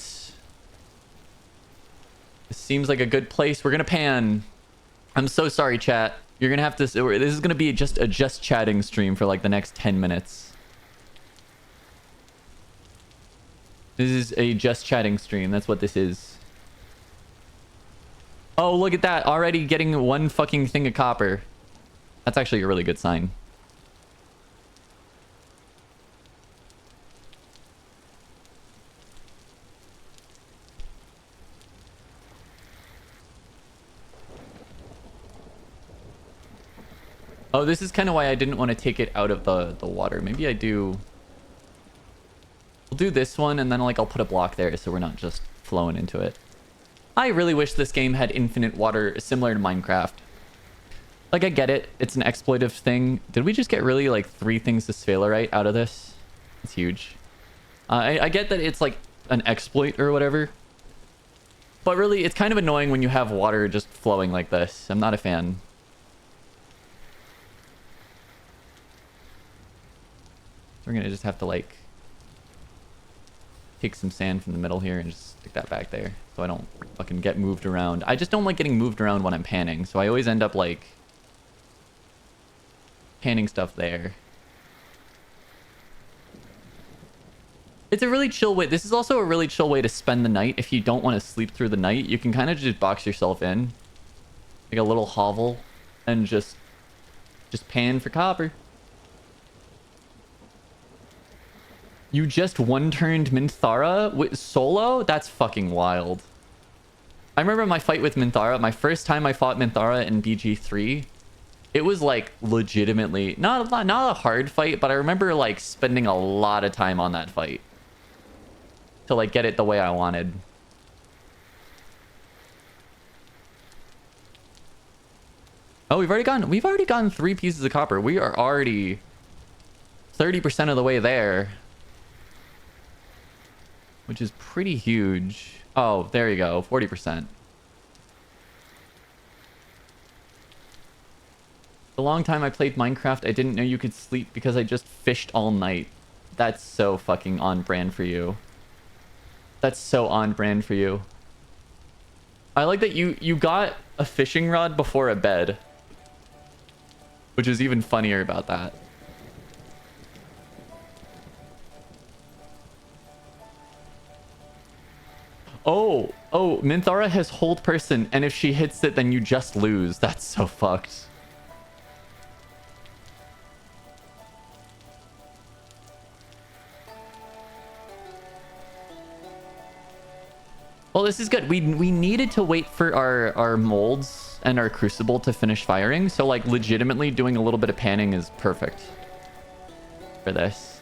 This seems like a good place. We're gonna pan. I'm so sorry, chat. You're gonna have to... This is gonna be just a just chatting stream for like the next 10 minutes. This is a just chatting stream. That's what this is. Oh, look at that. Already getting one fucking thing of copper. That's actually a really good sign. Oh, this is kind of why I didn't want to take it out of the water. Maybe I do... We'll do this one, and then like I'll put a block there so we're not just flowing into it. I really wish this game had infinite water similar to Minecraft. Like, I get it. It's an exploitive thing. Did we just get really like 3 things to sphalerite out of this? It's huge. I get that it's like an exploit or whatever. But really, it's kind of annoying when you have water just flowing like this. I'm not a fan. We're gonna just have to like take some sand from the middle here and just stick that back there so I don't fucking get moved around. I just don't like getting moved around when I'm panning, so I always end up like panning stuff there. It's a really chill way. This is also a really chill way to spend the night. If you don't want to sleep through the night, you can kind of just box yourself in like a little hovel and just pan for copper. You just one-turned Minthara with solo? That's fucking wild. I remember my fight with Minthara. My first time I fought Minthara in BG3. It was like legitimately not a hard fight, but I remember like spending a lot of time on that fight to like get it the way I wanted. Oh, we've already gotten 3 pieces of copper. We are already 30% of the way there, which is pretty huge. Oh, there you go. 40%. The long time I played Minecraft, I didn't know you could sleep because I just fished all night. That's so fucking on brand for you. That's so on brand for you. I like that you got a fishing rod before a bed, which is even funnier about that. Oh, Minthara has hold person, and if she hits it, then you just lose. That's so fucked. Well, this is good. We needed to wait for our molds and our crucible to finish firing, so like legitimately doing a little bit of panning is perfect for this.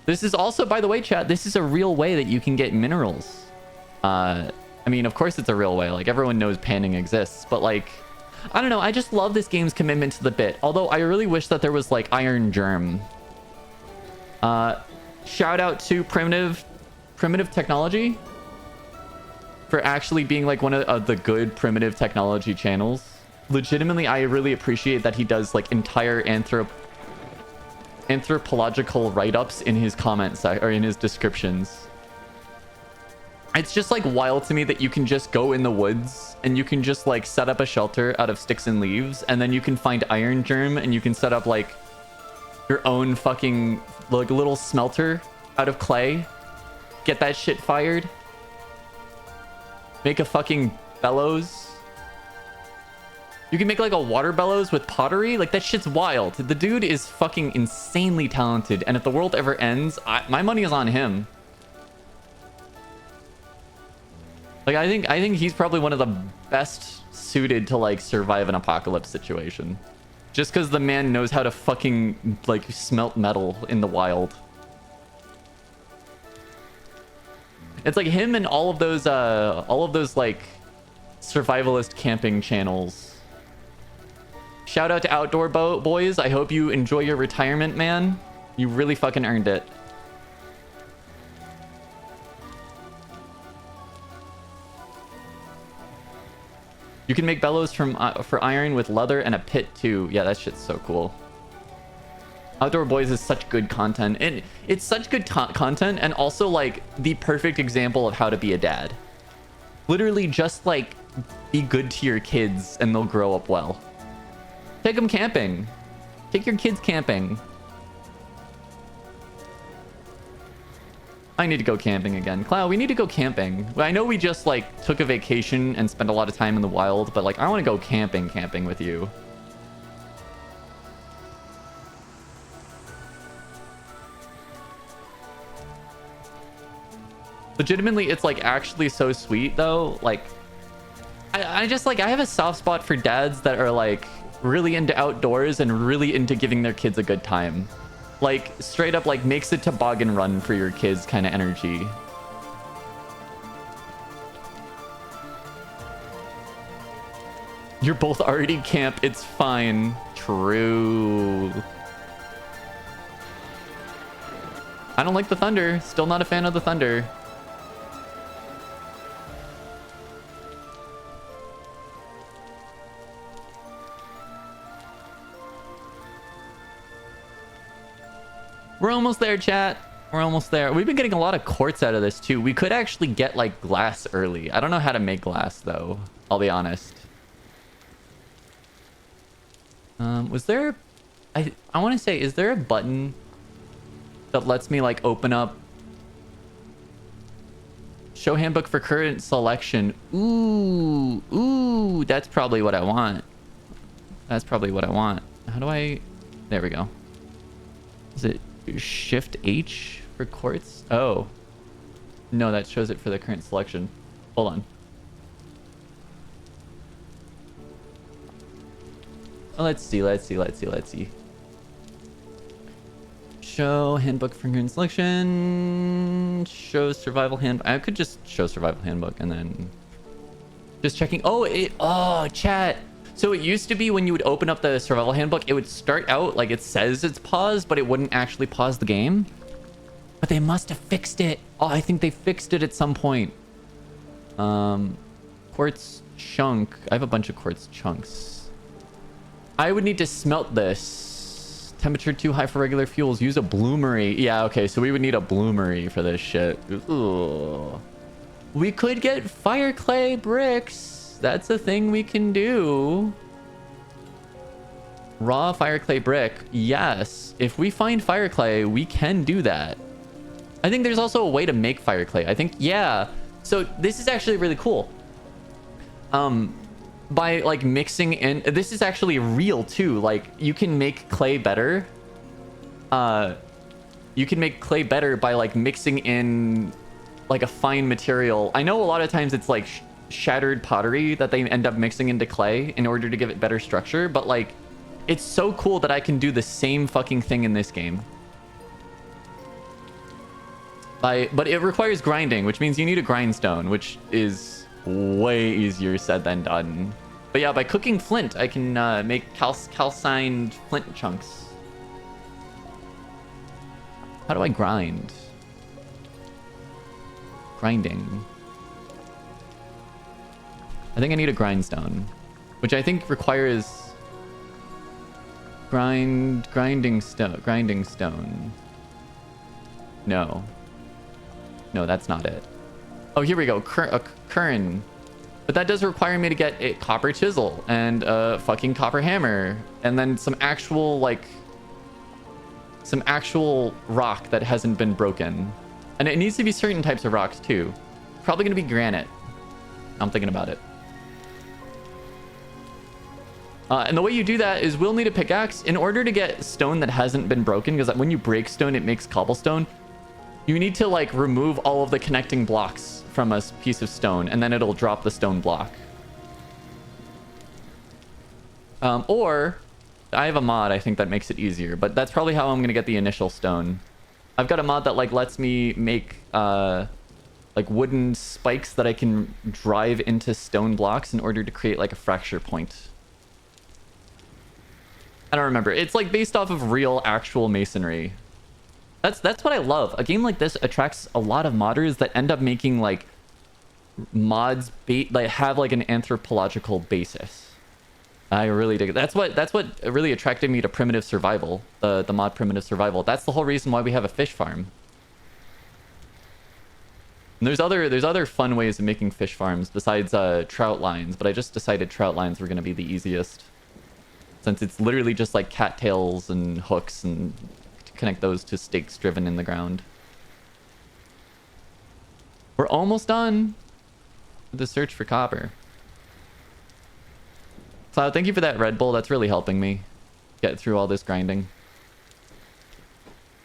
This is also, by the way, chat, this is a real way that you can get minerals. I mean, of course it's a real way. Like, everyone knows panning exists, but like, I don't know. I just love this game's commitment to the bit. Although I really wish that there was like iron germ. Shout out to primitive technology for actually being like one of the good primitive technology channels. Legitimately, I really appreciate that he does like entire anthropological write-ups in his comments or in his descriptions. It's just like wild to me that you can just go in the woods and you can just like set up a shelter out of sticks and leaves, and then you can find iron germ and you can set up like your own fucking like little smelter out of clay, get that shit fired, make a fucking bellows. You can make like a water bellows with pottery. Like, that shit's wild. The dude is fucking insanely talented, and if the world ever ends, my money is on him. Like, I think he's probably one of the best suited to like survive an apocalypse situation, just because the man knows how to fucking like smelt metal in the wild. It's like him and all of those like survivalist camping channels. Shout out to Outdoor Boys. I hope you enjoy your retirement, man. You really fucking earned it. You can make bellows for iron with leather and a pit too. Yeah, that shit's so cool. Outdoor Boys is such good content, and it's such good content, and also like the perfect example of how to be a dad. Literally just like be good to your kids and they'll grow up well. Take them camping. Take your kids camping. I need to go camping again. Cloud, we need to go camping. I know we just like took a vacation and spent a lot of time in the wild, but like I want to go camping with you. Legitimately, it's like actually so sweet though. Like I just like, I have a soft spot for dads that are like really into outdoors and really into giving their kids a good time. Like straight up like makes a toboggan run for your kids kind of energy. You're both already camp, it's fine. True. I don't like the thunder. Still not a fan of the thunder. We're almost there, chat. We're almost there. We've been getting a lot of quartz out of this too. We could actually get like glass early. I don't know how to make glass though. I'll be honest. Was there... I want to say, is there a button that lets me like open up... Show handbook for current selection. Ooh, that's probably what I want. That's probably what I want. How do I... There we go. Is it Shift H for quartz? Oh. No, that shows it for the current selection. Hold on. Oh, let's see. Show handbook for current selection. Show survival handbook. I could just show survival handbook and then just checking. Oh, chat. So it used to be when you would open up the survival handbook, it would start out like it says it's paused, but it wouldn't actually pause the game. But they must have fixed it. Oh, I think they fixed it at some point. Quartz chunk. I have a bunch of quartz chunks. I would need to smelt this. Temperature too high for regular fuels. Use a bloomery. Yeah, okay. So we would need a bloomery for this shit. Ooh. We could get fire clay bricks. That's a thing we can do. Raw fire clay brick. Yes. If we find fire clay, we can do that. I think there's also a way to make fire clay. I think, yeah. So this is actually really cool. By like mixing in, this is actually real too. Like you can make clay better. You can make clay better by like mixing in like a fine material. I know a lot of times it's like shattered pottery that they end up mixing into clay in order to give it better structure, but like it's so cool that I can do the same fucking thing in this game. But it requires grinding, which means you need a grindstone, which is way easier said than done. But yeah, by cooking flint, I can make calcined flint chunks. How do I grind? Grinding. I think I need a grindstone, which I think requires grinding stone. No, that's not it. Oh, here we go. Curran. But that does require me to get a copper chisel and a fucking copper hammer, and then some actual rock that hasn't been broken. And it needs to be certain types of rocks too. Probably gonna be granite. I'm thinking about it. And the way you do that is we'll need a pickaxe in order to get stone that hasn't been broken, because when you break stone, it makes cobblestone. You need to like remove all of the connecting blocks from a piece of stone, and then it'll drop the stone block. Or I have a mod, I think, that makes it easier, but that's probably how I'm gonna get the initial stone. I've got a mod that like lets me make like wooden spikes that I can drive into stone blocks in order to create like a fracture point. I don't remember. It's like based off of real actual masonry. That's what I love. A game like this attracts a lot of modders that end up making like mods that have like an anthropological basis. I really dig it. That's what really attracted me to primitive survival, the mod primitive survival. That's the whole reason why we have a fish farm. And there's other fun ways of making fish farms besides trout lines, but I just decided trout lines were going to be the easiest, since it's literally just like cattails and hooks and connect those to stakes driven in the ground. We're almost done with the search for copper. Cloud, thank you for that Red Bull. That's really helping me get through all this grinding.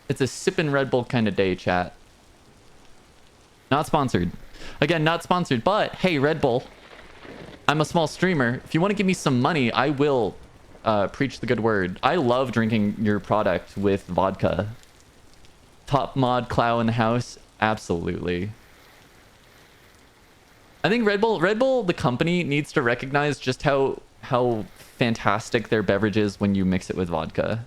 It's a sippin' Red Bull kind of day, chat. Not sponsored. Again, not sponsored, but hey, Red Bull, I'm a small streamer. If you want to give me some money, I will preach the good word. I love drinking your product with vodka. Top mod Clow in the house. Absolutely. I think Red Bull, the company, needs to recognize just how fantastic their beverage is when you mix it with vodka.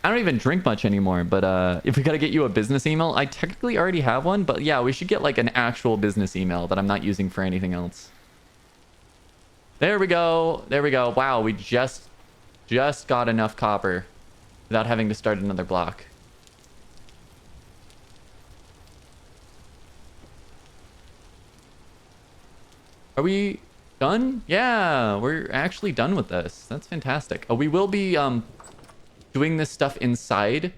I don't even drink much anymore, but if we gotta get you a business email, I technically already have one, but yeah, we should get like an actual business email that I'm not using for anything else. There we go. There we go. Wow, we just got enough copper. without having to start another block. Are we done? Yeah, we're actually done with this. That's fantastic. Oh, we will be doing this stuff inside.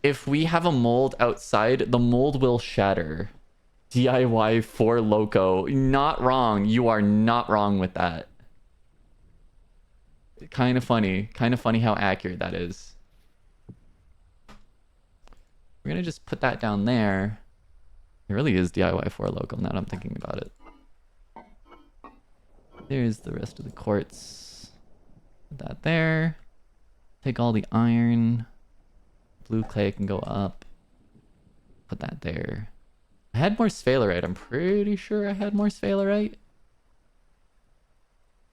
If we have a mold outside, the mold will shatter. DIY for Loco. Not wrong. You are not wrong with that. Kind of funny. Kind of funny how accurate that is. We're going to just put that down there. It really is DIY for Loco now that I'm thinking about it. There's the rest of the quartz. Put that there. Take all the iron. Blue clay can go up. Put that there. I had more sphalerite. I'm pretty sure I had more sphalerite.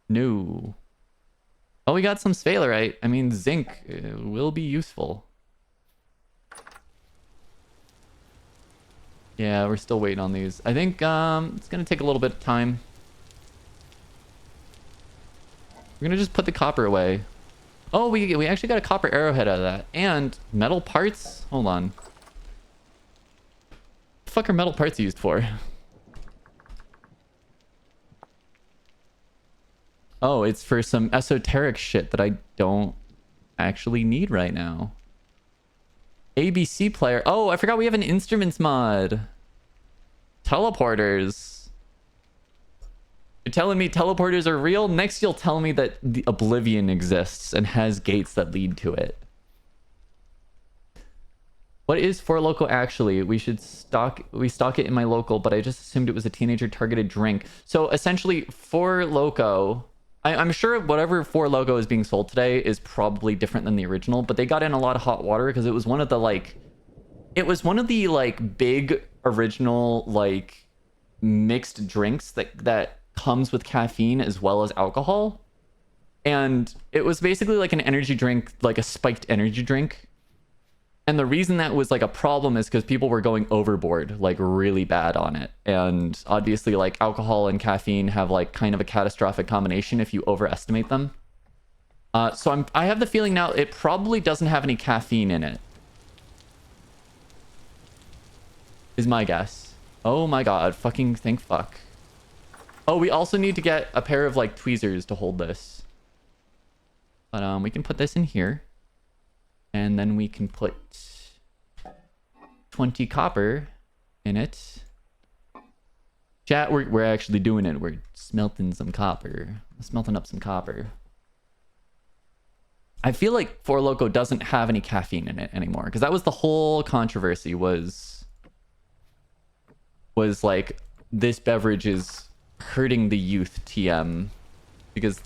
No. Oh, we got some sphalerite. I mean, zinc will be useful. Yeah, we're still waiting on these. I think it's going to take a little bit of time. We're going to just put the copper away. Oh, we actually got a copper arrowhead out of that. And metal parts? Hold on. What the fuck are metal parts used for? Oh, it's for some esoteric shit that I don't actually need right now. ABC player. Oh, I forgot we have an instruments mod. Teleporters. You're telling me teleporters are real? Next, you'll tell me that the Oblivion exists and has gates that lead to it. What is For Loco actually? We stock it in my local, but I just assumed it was a teenager targeted drink. So essentially, For Loco, I'm sure whatever For Loco is being sold today is probably different than the original, but they got in a lot of hot water because it was one of the big original mixed drinks that comes with caffeine as well as alcohol. And it was basically like an energy drink, like a spiked energy drink. And the reason that was like a problem is because people were going overboard, like really bad on it. And obviously like alcohol and caffeine have like kind of a catastrophic combination if you overestimate them. So I have the feeling now it probably doesn't have any caffeine in it. Is my guess. Oh my god, fucking thank fuck. Oh, we also need to get a pair of like tweezers to hold this. But we can put this in here. And then we can put 20 copper in it. Chat, we're actually doing it. We're smelting some copper. Smelting up some copper. I feel like For Loco doesn't have any caffeine in it anymore. Because that was the whole controversy was like, this beverage is hurting the youth TM. Because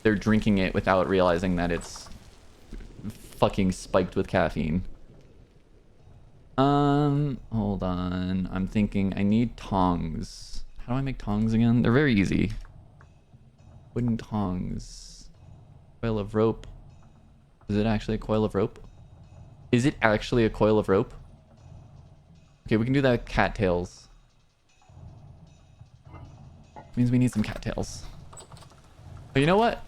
they're drinking it without realizing that it's fucking spiked with caffeine. Hold on. I'm thinking I need tongs. How do I make tongs again? They're very easy. Wooden tongs. Coil of rope. Is it actually a coil of rope? Is it actually a coil of rope? Okay, we can do that with cattails. Means we need some cattails. But you know what?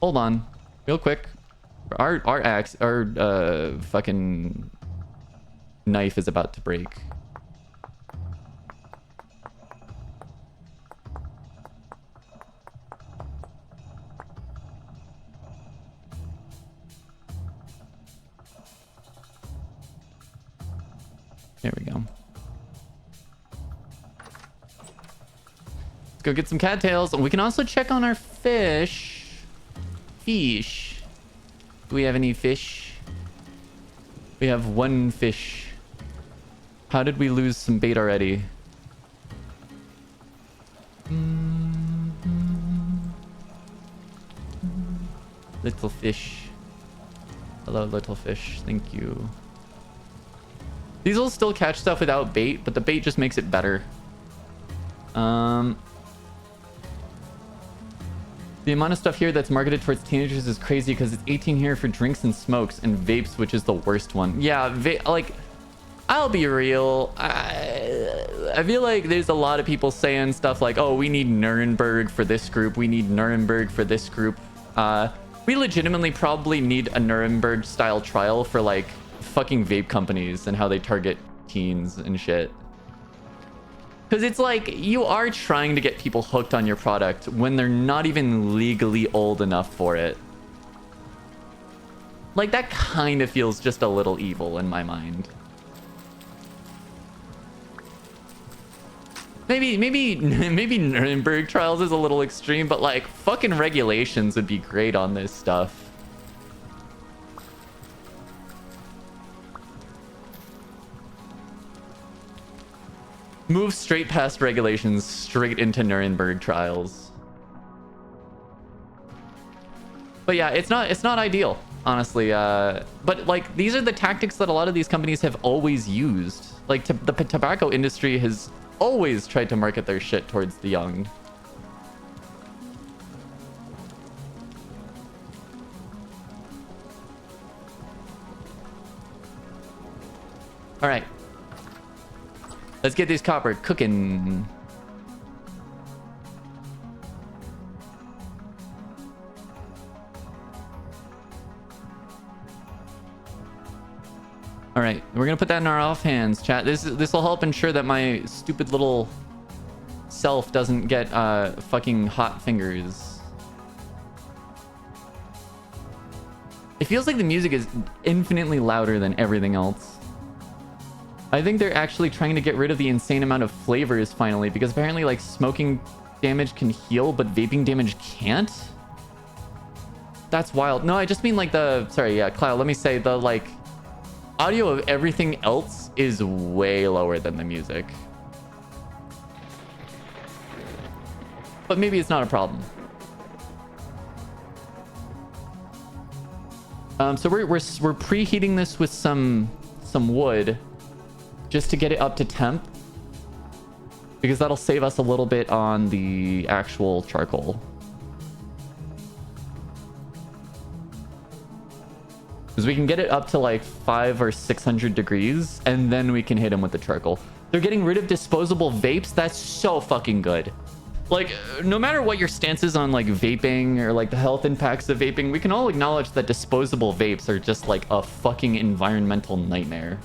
Hold on. Real quick. Our fucking knife is about to break. There we go. Let's go get some cattails. And we can also check on our fish. Fish. Do we have any fish? We have one fish. How did we lose some bait already? Little fish. Hello, little fish. Thank you. These will still catch stuff without bait, but the bait just makes it better. The amount of stuff here that's marketed towards teenagers is crazy because it's 18 here for drinks and smokes and vapes, which is the worst one. Yeah, like, I'll be real. I feel like there's a lot of people saying stuff like, oh, we need Nuremberg for this group. We need Nuremberg for this group. We legitimately probably need a Nuremberg style trial for like fucking vape companies and how they target teens and shit. Because it's like you are trying to get people hooked on your product when they're not even legally old enough for it. Like that kind of feels just a little evil in my mind. Maybe Nuremberg trials is a little extreme, but like fucking regulations would be great on this stuff. Move straight past regulations, straight into Nuremberg trials. But yeah, it's not ideal, honestly. But like these are the tactics that a lot of these companies have always used. Like the tobacco industry has always tried to market their shit towards the young. All right. Let's get this copper cooking. All right, we're gonna put that in our offhands, chat. This will help ensure that my stupid little self doesn't get fucking hot fingers. It feels like the music is infinitely louder than everything else. I think they're actually trying to get rid of the insane amount of flavors finally, because apparently like smoking damage can heal, but vaping damage can't. That's wild. No, I just mean like the, sorry, yeah, Cloud, let me say the like audio of everything else is way lower than the music. But maybe it's not a problem. So we're preheating this with some wood just to get it up to temp, because that'll save us a little bit on the actual charcoal. Because we can get it up to like 500 or 600 degrees, and then we can hit them with the charcoal. They're getting rid of disposable vapes. That's so fucking good. Like, no matter what your stance is on like vaping or like the health impacts of vaping, we can all acknowledge that disposable vapes are just like a fucking environmental nightmare.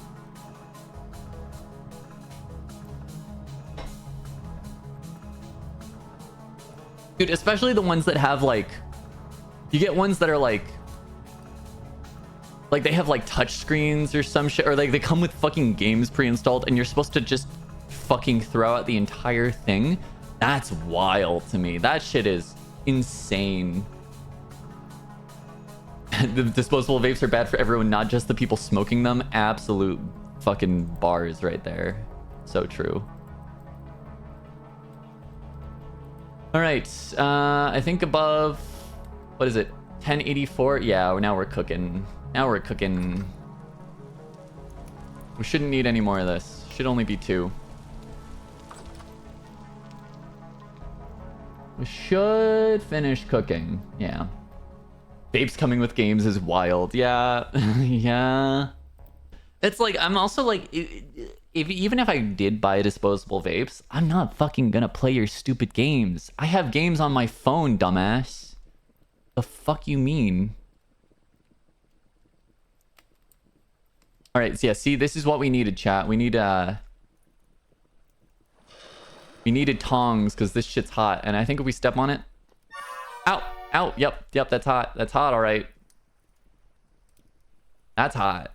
Dude, especially the ones that have like, you get ones that are like they have like touch screens or some shit, or like they come with fucking games pre-installed and you're supposed to just fucking throw out the entire thing. That's wild to me. That shit is insane. The disposable vapes are bad for everyone, not just the people smoking them. Absolute fucking bars right there. So true. All right, I think above, what is it, 1084? Yeah, now we're cooking. Now we're cooking. We shouldn't need any more of this. Should only be 2. We should finish cooking. Yeah. Vapes coming with games is wild. Yeah. Yeah. It's like, I'm also like, even if I did buy disposable vapes, I'm not fucking gonna play your stupid games. I have games on my phone, dumbass. The fuck you mean? All right, so yeah, see, this is what we needed, chat. We needed tongs because this shit's hot, and I think if we step on it, ow, ow, yep, that's hot. That's hot, all right. That's hot.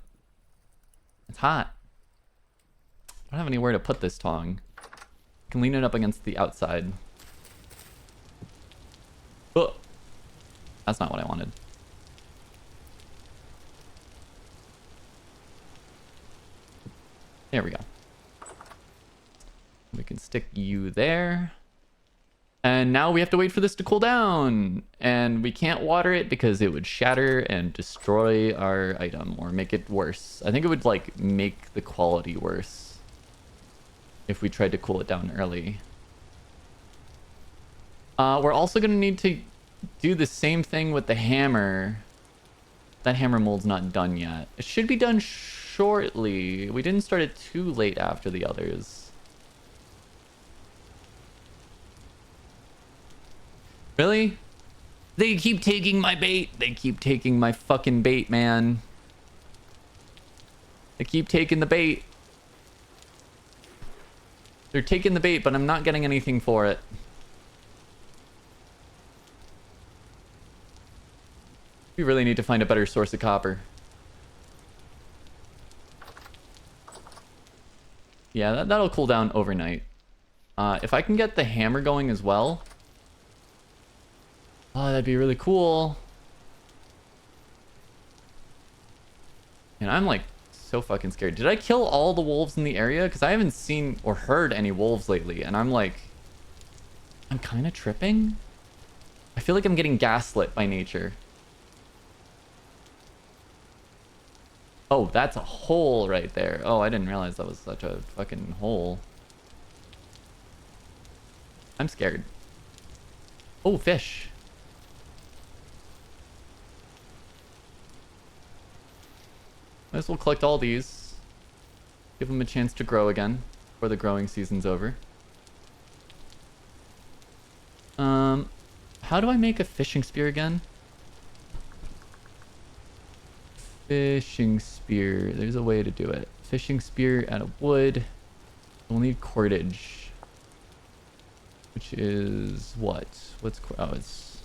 It's hot. I don't have anywhere to put this tong. I can lean it up against the outside. Oh, that's not what I wanted. There we go. We can stick you there. And now we have to wait for this to cool down. And we can't water it because it would shatter and destroy our item or make it worse. I think it would like make the quality worse if we tried to cool it down early. We're also going to need to do the same thing with the hammer. That hammer mold's not done yet. It should be done shortly. We didn't start it too late after the others. Really? They keep taking my bait. They keep taking my fucking bait, man. They keep taking the bait. They're taking the bait, but I'm not getting anything for it. We really need to find a better source of copper. Yeah, that'll cool down overnight. If I can get the hammer going as well. Oh, that'd be really cool. And I'm like so fucking scared. Did I kill all the wolves in the area? Because I haven't seen or heard any wolves lately. And I'm like, I'm kind of tripping. I feel like I'm getting gaslit by nature. Oh, that's a hole right there. Oh, I didn't realize that was such a fucking hole. I'm scared. Oh, fish. Might as well collect all these. Give them a chance to grow again before the growing season's over. How do I make a fishing spear again? Fishing spear. There's a way to do it. Fishing spear out of wood. We'll need cordage. Which is what? Oh, it's...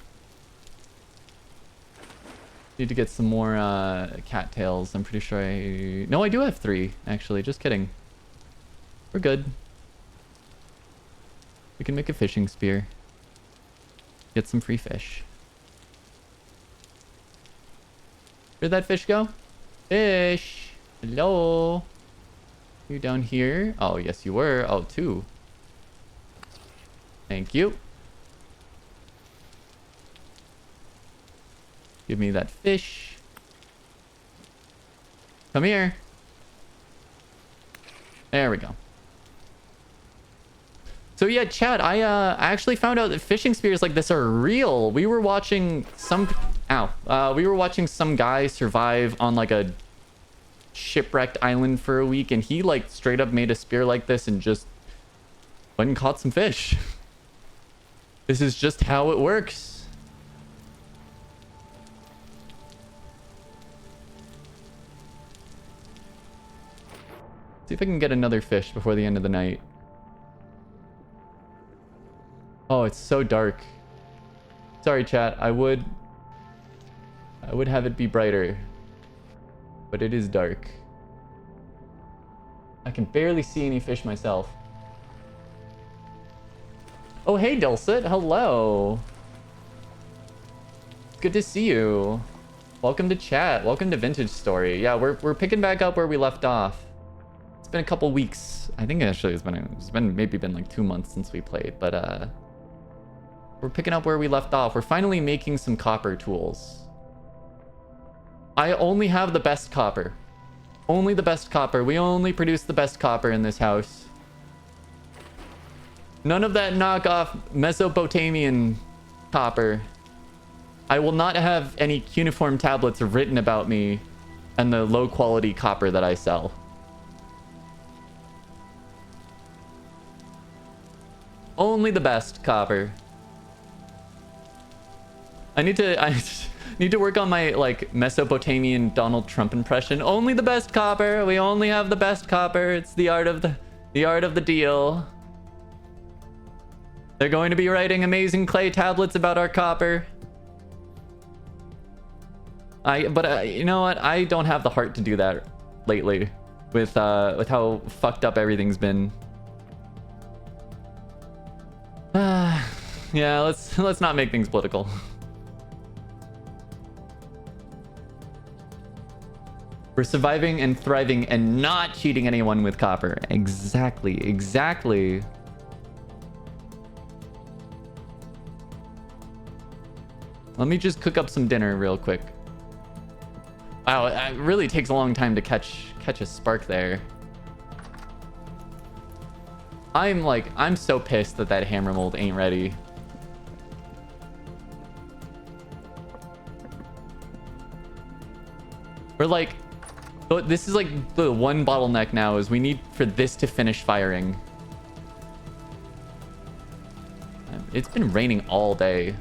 Need to get some more cattails. I'm pretty sure I... No, I do have 3, actually. Just kidding. We're good. We can make a fishing spear. Get some free fish. Where'd that fish go? Fish! Hello? You down here? Oh, yes you were. Oh, 2. Thank you. Give me that fish. Come here. There we go. So yeah, chat, I actually found out that fishing spears like this are real. We were watching some... Ow. We were watching some guy survive on like a shipwrecked island for a week, and he like straight up made a spear like this and just went and caught some fish. This is just how it works. See if I can get another fish before the end of the night. Oh, it's so dark. Sorry, chat. I would have it be brighter, but it is dark. I can barely see any fish myself. Oh, hey, Dulcet. Hello. Good to see you. Welcome to chat. Welcome to Vintage Story. Yeah, we're picking back up where we left off. It's been a couple weeks. I think actually it's been maybe like 2 months since we played, but we're picking up where we left off. We're finally making some copper tools. I only have the best copper. Only the best copper. We only produce the best copper in this house. None of that knockoff Mesopotamian copper. I will not have any cuneiform tablets written about me and the low quality copper that I sell. Only the best copper. I need to work on my like Mesopotamian Donald Trump impression. Only the best copper. We only have the best copper. It's the art of the deal. They're going to be writing amazing clay tablets about our copper. But you know what? I don't have the heart to do that lately with how fucked up everything's been. Yeah, let's not make things political. We're surviving and thriving and not cheating anyone with copper. Exactly. Let me just cook up some dinner real quick. Wow, it really takes a long time to catch a spark there. I'm so pissed that hammer mold ain't ready. We're like, this is like the one bottleneck now is we need for this to finish firing. It's been raining all day.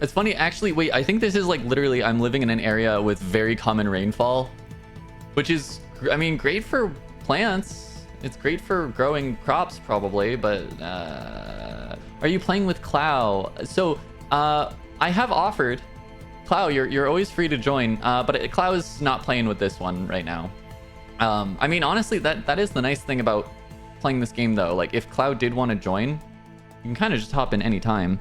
It's funny, actually, wait, I think this is like literally, I'm living in an area with very common rainfall, which is, I mean, great for plants. It's great for growing crops probably, but are you playing with Clow? So I have offered Clow, you're always free to join, but Clow is not playing with this one right now. I mean, honestly, that is the nice thing about playing this game though. Like if Clow did want to join, you can kind of just hop in anytime.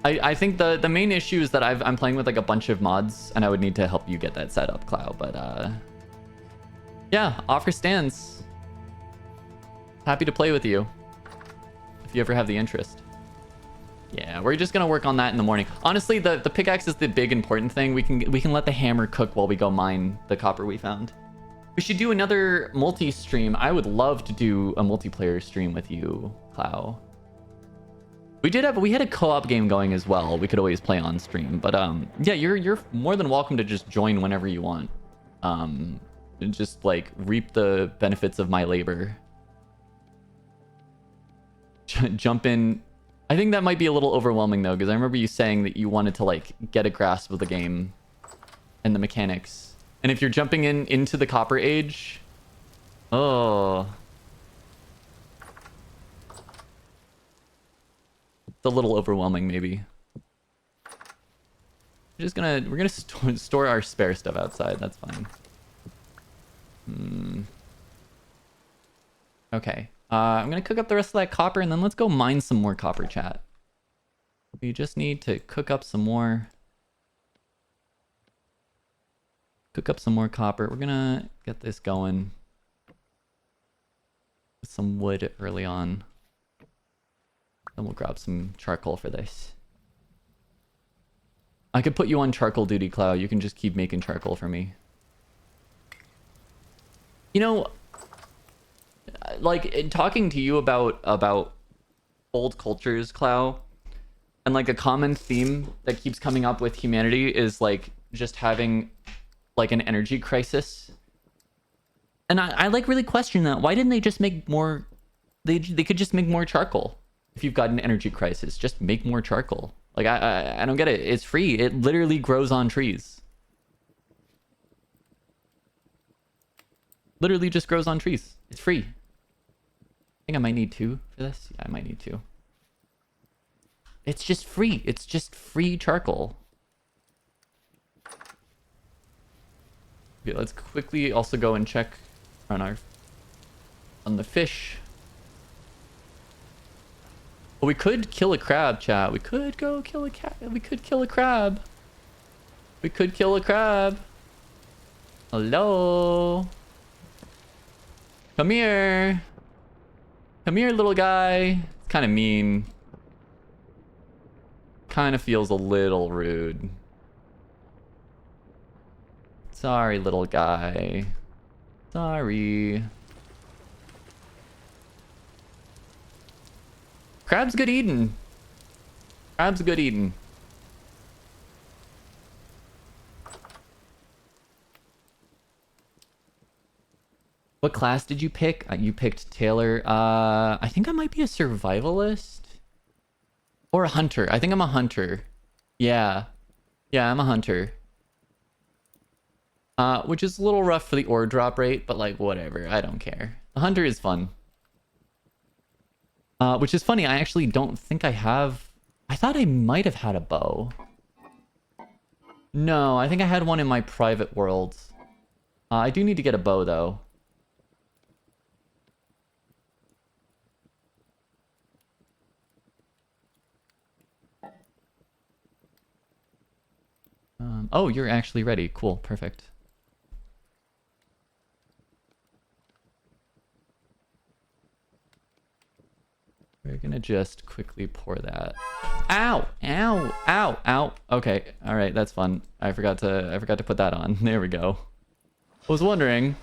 I think the main issue is that I'm playing with like a bunch of mods and I would need to help you get that set up, Clow, but yeah, offer stands. Happy to play with you if you ever have the interest. Yeah, we're just gonna work on that in the morning. Honestly, the pickaxe is the big important thing. We can let the hammer cook while we go mine the copper we found. We should do another multi-stream. I would love to do a multiplayer stream with you, Clow. We had a co-op game going as well. We could always play on stream, but yeah, you're more than welcome to just join whenever you want. And just like reap the benefits of my labor. Jump in. I think that might be a little overwhelming though, because I remember you saying that you wanted to like get a grasp of the game and the mechanics. And if you're jumping into the Copper Age, oh, it's a little overwhelming maybe. We're gonna store our spare stuff outside. That's fine. Okay. I'm gonna cook up the rest of that copper and then let's go mine some more copper, chat. We just need to cook up some more. Cook up some more copper. We're gonna get this going with some wood early on. Then we'll grab some charcoal for this. I could put you on charcoal duty, Cloud. You can just keep making charcoal for me. You know, like in talking to you about old cultures, Clow, and like a common theme that keeps coming up with humanity is like just having like an energy crisis. And I like really question that. Why didn't they just make more? They could just make more charcoal. If you've got an energy crisis, just make more charcoal. Like I don't get it. It's free. It literally grows on trees. Literally just grows on trees. It's free. I think I might need 2 for this. Yeah, I might need 2. It's just free. It's just free charcoal. Okay, let's quickly also go and check on the fish. Well, we could kill a crab, chat. We could go kill a cat. We could kill a crab. We could kill a crab. Hello. Come here. Come here, little guy. It's kind of mean. Kind of feels a little rude. Sorry, little guy. Sorry. Crab's good eating. Crab's good eating. What class did you pick? You picked Taylor. I think I might be a survivalist. Or a hunter. I think I'm a hunter. Yeah. Yeah, I'm a hunter. Which is a little rough for the ore drop rate, but like, whatever. I don't care. The hunter is fun. Which is funny, I actually don't think I have... I thought I might have had a bow. No, I think I had one in my private world. I do need to get a bow, though. Oh, you're actually ready. Cool, perfect. We're gonna just quickly pour that. Ow! Ow! Ow! Ow! Okay, all right, that's fun. I forgot to put that on. There we go. I was wondering.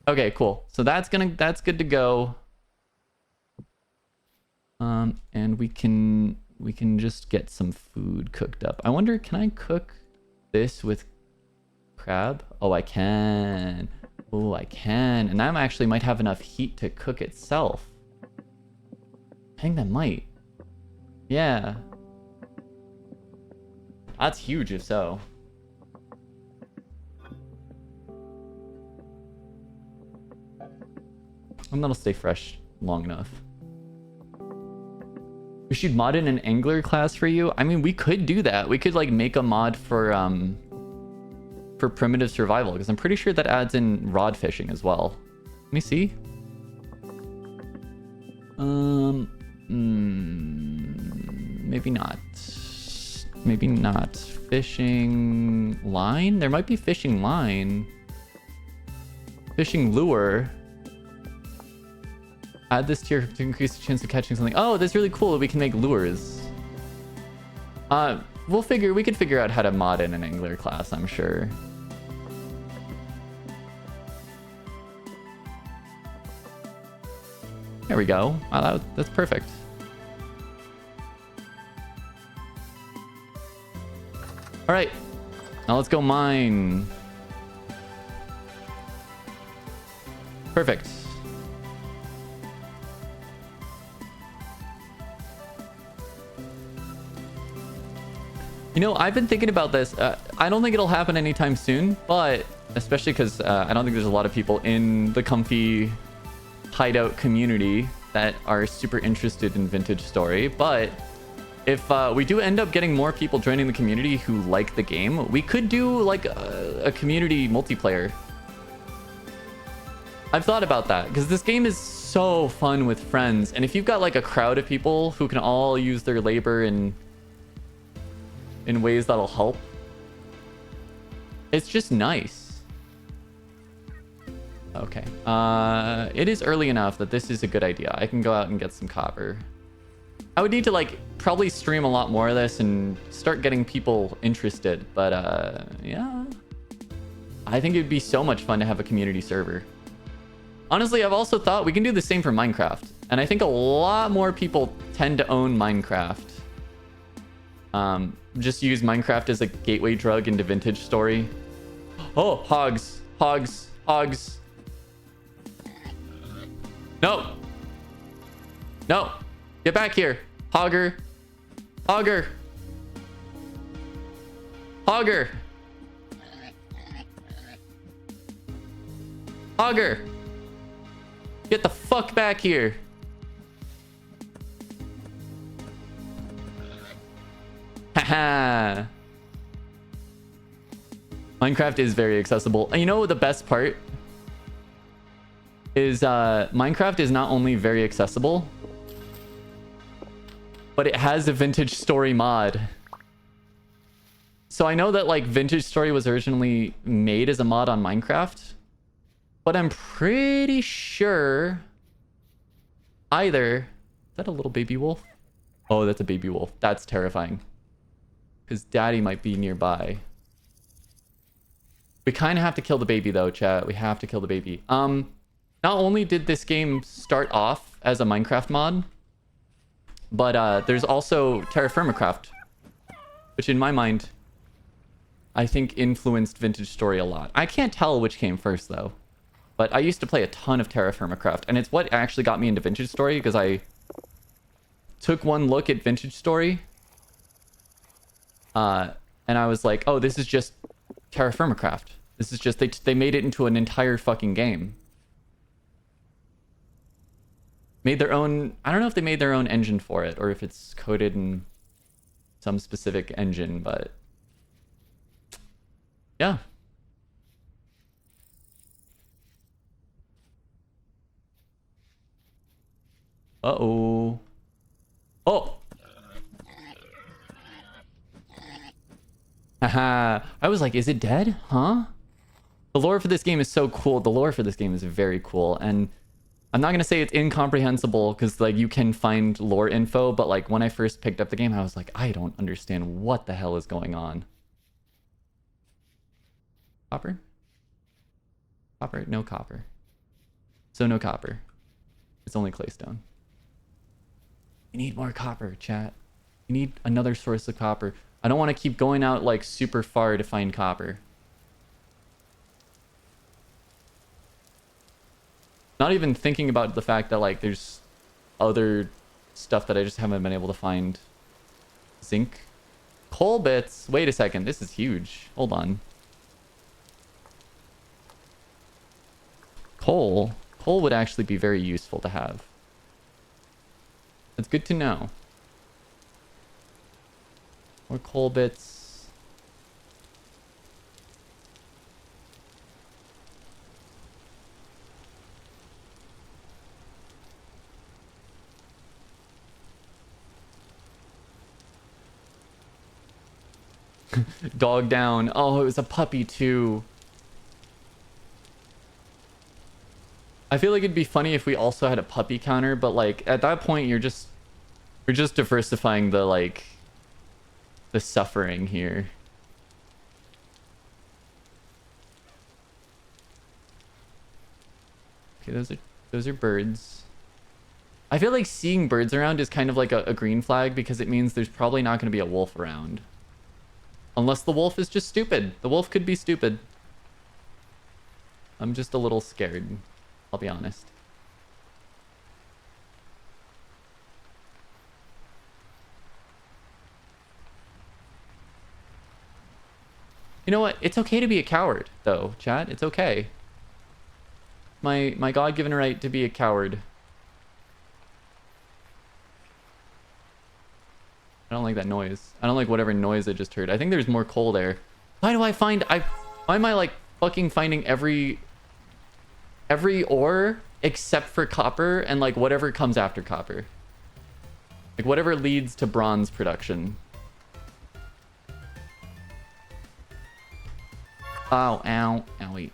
Okay, cool. So that's good to go. And we can just get some food cooked up. I wonder, can I cook this with crab? Oh, I can. Oh, I can. And that actually might have enough heat to cook itself. I think that might. Yeah. That's huge if so. And that'll stay fresh long enough. We should mod in an angler class for you. I mean, we could do that. We could like make a mod for primitive survival, because I'm pretty sure that adds in rod fishing as well. Let me see. Maybe not. Maybe not. Fishing line? There might be fishing line. Fishing lure. Add this tier to increase the chance of catching something. Oh, that's really cool. We can make lures. We could figure out how to mod in an angler class, I'm sure. There we go. Wow, that's perfect. All right, now let's go mine. Perfect. You know, I've been thinking about this. I don't think it'll happen anytime soon, but especially because I don't think there's a lot of people in the comfy hideout community that are super interested in vintage story. But if we do end up getting more people joining the community who like the game, we could do like a community multiplayer. I've thought about that because this game is so fun with friends, and if you've got like a crowd of people who can all use their labor in ways that'll help, it's just nice. Okay, it is early enough that this is a good idea. I can go out and get some copper. I would need to like probably stream a lot more of this and start getting people interested, but yeah, I think it'd be so much fun to have a community server. Honestly, I've also thought we can do the same for Minecraft, and I think a lot more people tend to own Minecraft. Just use Minecraft as a gateway drug into vintage story. Oh, hogs, hogs, hogs. No. No. Get back here. Hogger. Hogger. Hogger. Hogger. Get the fuck back here. Haha. Minecraft is very accessible. And you know what the best part is? Minecraft is not only very accessible, but it has a vintage story mod. So I know that like vintage story was originally made as a mod on Minecraft, but I'm pretty sure either... Is that a little baby wolf? Oh, that's a baby wolf. That's terrifying. Because daddy might be nearby. We kind of have to kill the baby though, chat. We have to kill the baby. Not only did this game start off as a Minecraft mod, but there's also Terra Firma Craft, which in my mind, I think influenced Vintage Story a lot. I can't tell which came first though, but I used to play a ton of Terra Firma Craft, and it's what actually got me into Vintage Story, because I took one look at Vintage Story, and I was like, oh, this is just Terra Firma Craft. This is just, they made it into an entire fucking game. Made their own... I don't know if they made their own engine for it, or if it's coded in some specific engine, but... yeah. Uh-oh. Oh! Haha. I was like, is it dead? Huh? The lore for this game is so cool. The lore for this game is very cool, and... I'm not going to say it's incomprehensible, because like you can find lore info, but like when I first picked up the game, I was like, I don't understand what the hell is going on. Copper? Copper? No copper. So no copper. It's only claystone. You need more copper, chat. You need another source of copper. I don't want to keep going out like super far to find copper. Not even thinking about the fact that like there's other stuff that I just haven't been able to find. Zinc. Coal bits. Wait a second. This is huge. Hold on. Coal. Coal would actually be very useful to have. That's good to know. More coal bits. Dog down. Oh, it was a puppy too. I feel like it'd be funny if we also had a puppy counter, but like at that point we're just diversifying the like the suffering here. Okay, those are birds. I feel like seeing birds around is kind of like a green flag because it means there's probably not going to be a wolf around. Unless the wolf is just stupid. The wolf could be stupid. I'm just a little scared. I'll be honest. You know what? It's okay to be a coward, though, chat. It's okay. My God-given right to be a coward. I don't like that noise. I don't like whatever noise I just heard. I think there's more coal there. Why do I find... Why am I, like, fucking finding every ore except for copper and, like, whatever comes after copper? Like, whatever leads to bronze production. Oh, ow. Owie.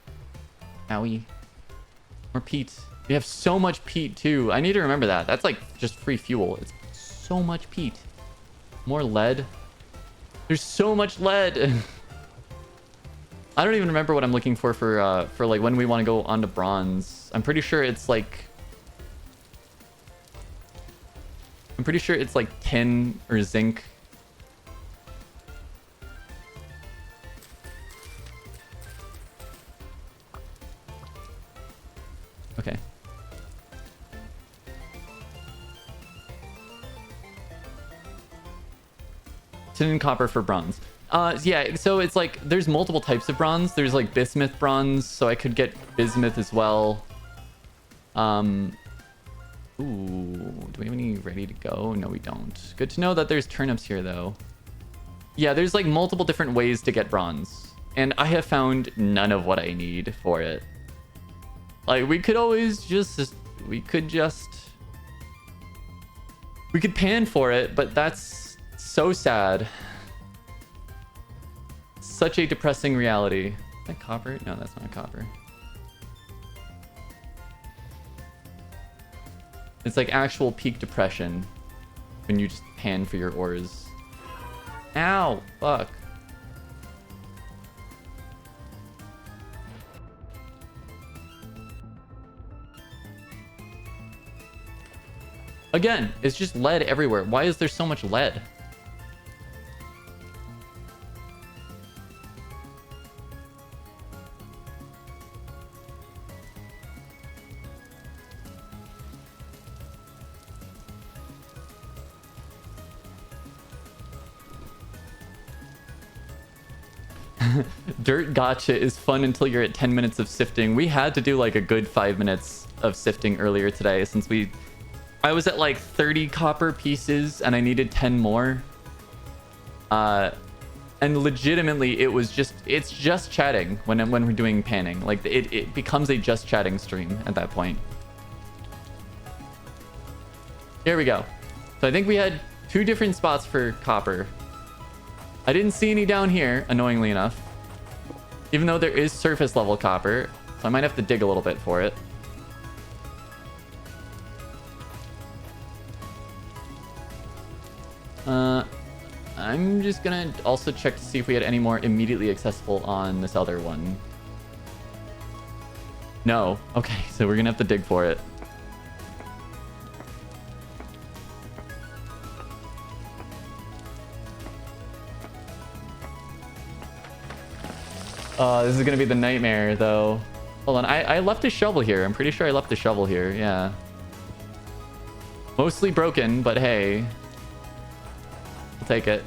Owie. More peat. We have so much peat, too. I need to remember that. That's, like, just free fuel. It's so much peat. More lead. There's so much lead. I don't even remember what I'm looking for like when we want to go on to bronze. I'm pretty sure it's like tin or zinc. Okay. Tin and copper for bronze. Yeah, so it's like there's multiple types of bronze. There's like bismuth bronze, so I could get bismuth as well. Ooh, do we have any ready to go? No, we don't. Good to know that there's turnips here, though. Yeah, there's like multiple different ways to get bronze, and I have found none of what I need for it. Like, we could always just... We could pan for it, but that's so sad. Such a depressing reality. Is that copper? No, that's not copper. It's like actual peak depression when you just pan for your ores. Ow! Fuck. Again, it's just lead everywhere. Why is there so much lead? Dirt gotcha is fun until you're at 10 minutes of sifting. We had to do like a good 5 minutes of sifting earlier today since I was at like 30 copper pieces and I needed 10 more. And legitimately it's just chatting when we're doing panning. Like it becomes a just chatting stream at that point. Here we go. So I think we had 2 different spots for copper. I didn't see any down here, annoyingly enough. Even though there is surface level copper. So I might have to dig a little bit for it. I'm just gonna also check to see if we had any more immediately accessible on this other one. No. Okay, so we're gonna have to dig for it. This is gonna be the nightmare, though. Hold on, I left a shovel here. I'm pretty sure I left a shovel here, yeah. Mostly broken, but hey. I'll take it.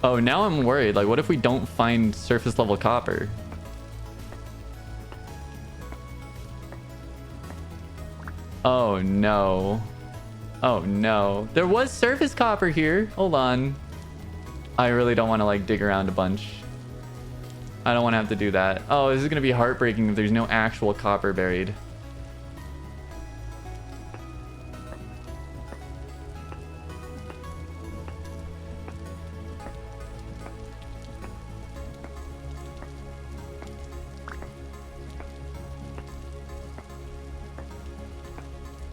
Oh, now I'm worried. Like, what if we don't find surface level copper? Oh, no. Oh, no. There was surface copper here. Hold on. I really don't want to, like, dig around a bunch. I don't want to have to do that. Oh, this is going to be heartbreaking if there's no actual copper buried.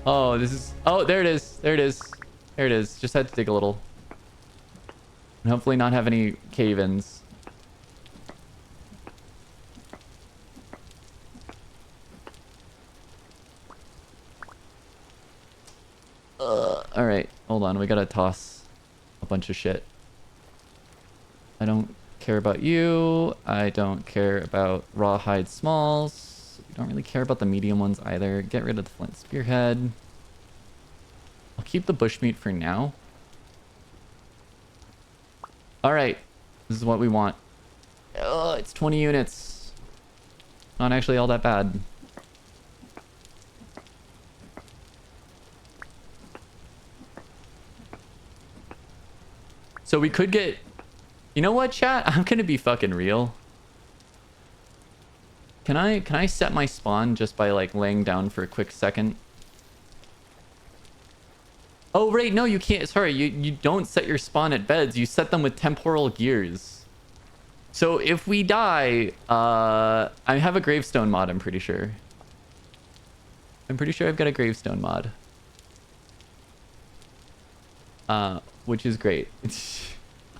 Oh, this is... Oh, there it is. There it is. There it is. Just had to dig a little. And hopefully not have any cave-ins. Alright. Hold on. We gotta toss a bunch of shit. I don't care about you. I don't care about rawhide smalls. We don't really care about the medium ones either. Get rid of the flint spearhead. I'll keep the bushmeat for now. Alright. This is what we want. Oh, it's 20 units. Not actually all that bad. So we could get... You know what, chat? I'm gonna be fucking real. Can I set my spawn just by, like, laying down for a quick second? Oh, right. No, you can't. Sorry, you don't set your spawn at beds. You set them with temporal gears. So if we die... I have a gravestone mod, I'm pretty sure. I'm pretty sure I've got a gravestone mod. Which is great.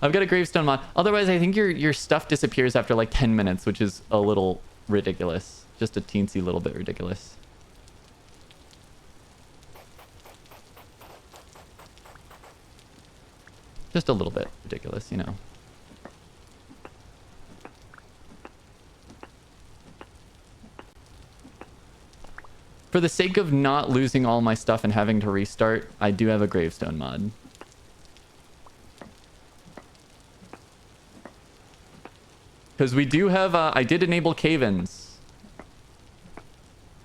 I've got a gravestone mod. Otherwise, I think your stuff disappears after like 10 minutes, which is a little ridiculous. Just a teensy little bit ridiculous. Just a little bit ridiculous, you know. For the sake of not losing all my stuff and having to restart, I do have a gravestone mod. Because we do have... I did enable cave-ins.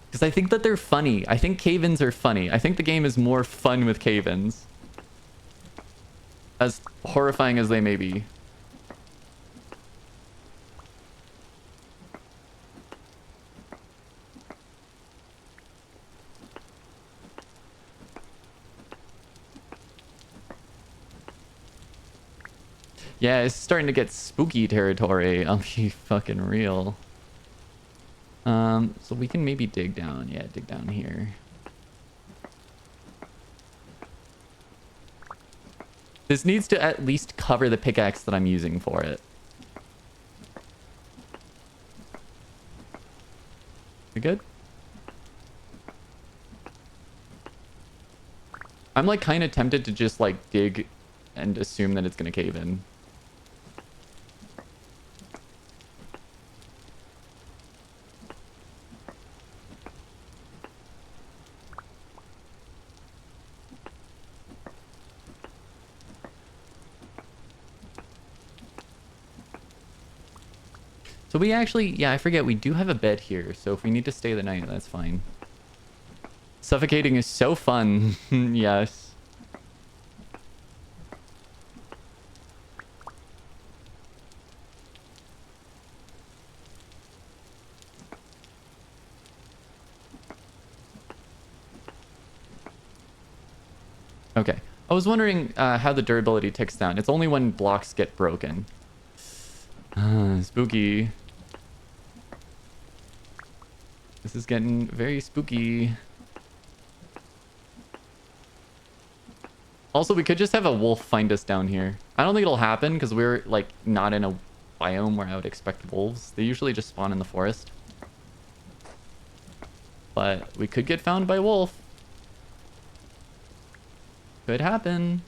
Because I think that they're funny. I think cave-ins are funny. I think the game is more fun with cave-ins. As horrifying as they may be. Yeah, it's starting to get spooky territory. I'll be fucking real. So we can maybe dig down. Yeah, dig down here. This needs to at least cover the pickaxe that I'm using for it. We good? I'm like kind of tempted to just like dig and assume that it's gonna cave in. So we actually, yeah, I forget, we do have a bed here. So if we need to stay the night, that's fine. Suffocating is so fun. Yes. Okay. I was wondering how the durability ticks down. It's only when blocks get broken. Spooky. This is getting very spooky. Also, we could just have a wolf find us down here. I don't think it'll happen because we're like not in a biome where I would expect wolves. They usually just spawn in the forest. But we could get found by a wolf. Could happen.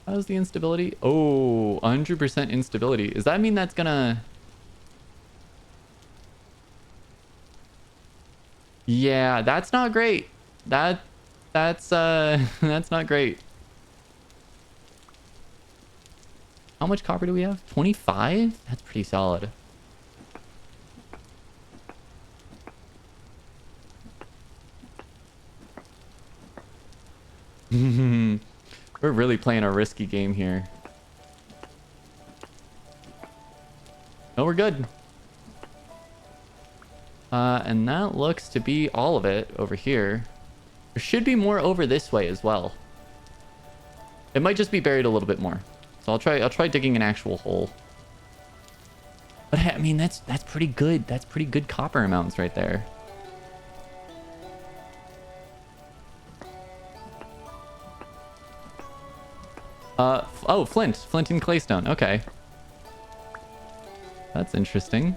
How's the instability? Oh, 100% instability. Does that mean that's gonna... Yeah, that's not great. That's that's not great. How much copper do we have? 25? That's pretty solid. We're really playing a risky game here. No, we're good. And that looks to be all of it over here. There should be more over this way as well. It might just be buried a little bit more. So I'll try digging an actual hole. But I mean, that's pretty good. That's pretty good copper amounts right there. Oh, flint. Flint and claystone. Okay. That's interesting.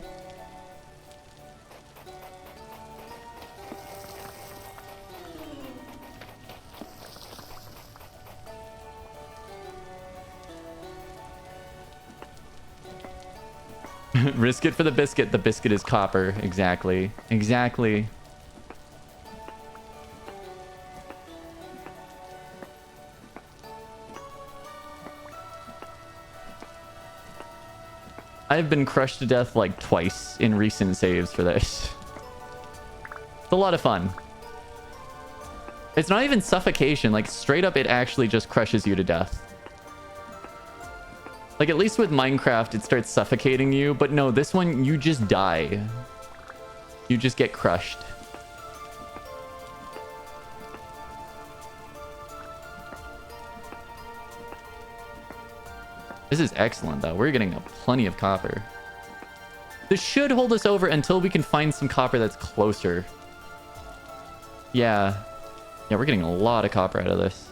Risk it for the biscuit. The biscuit is copper. Exactly. Exactly. I've been crushed to death like twice in recent saves for this. It's a lot of fun. It's not even suffocation. Like, straight up, it actually just crushes you to death. Like, at least with Minecraft, it starts suffocating you. But no, this one, you just die. You just get crushed. This is excellent, though. We're getting plenty of copper. This should hold us over until we can find some copper that's closer. Yeah. Yeah, we're getting a lot of copper out of this.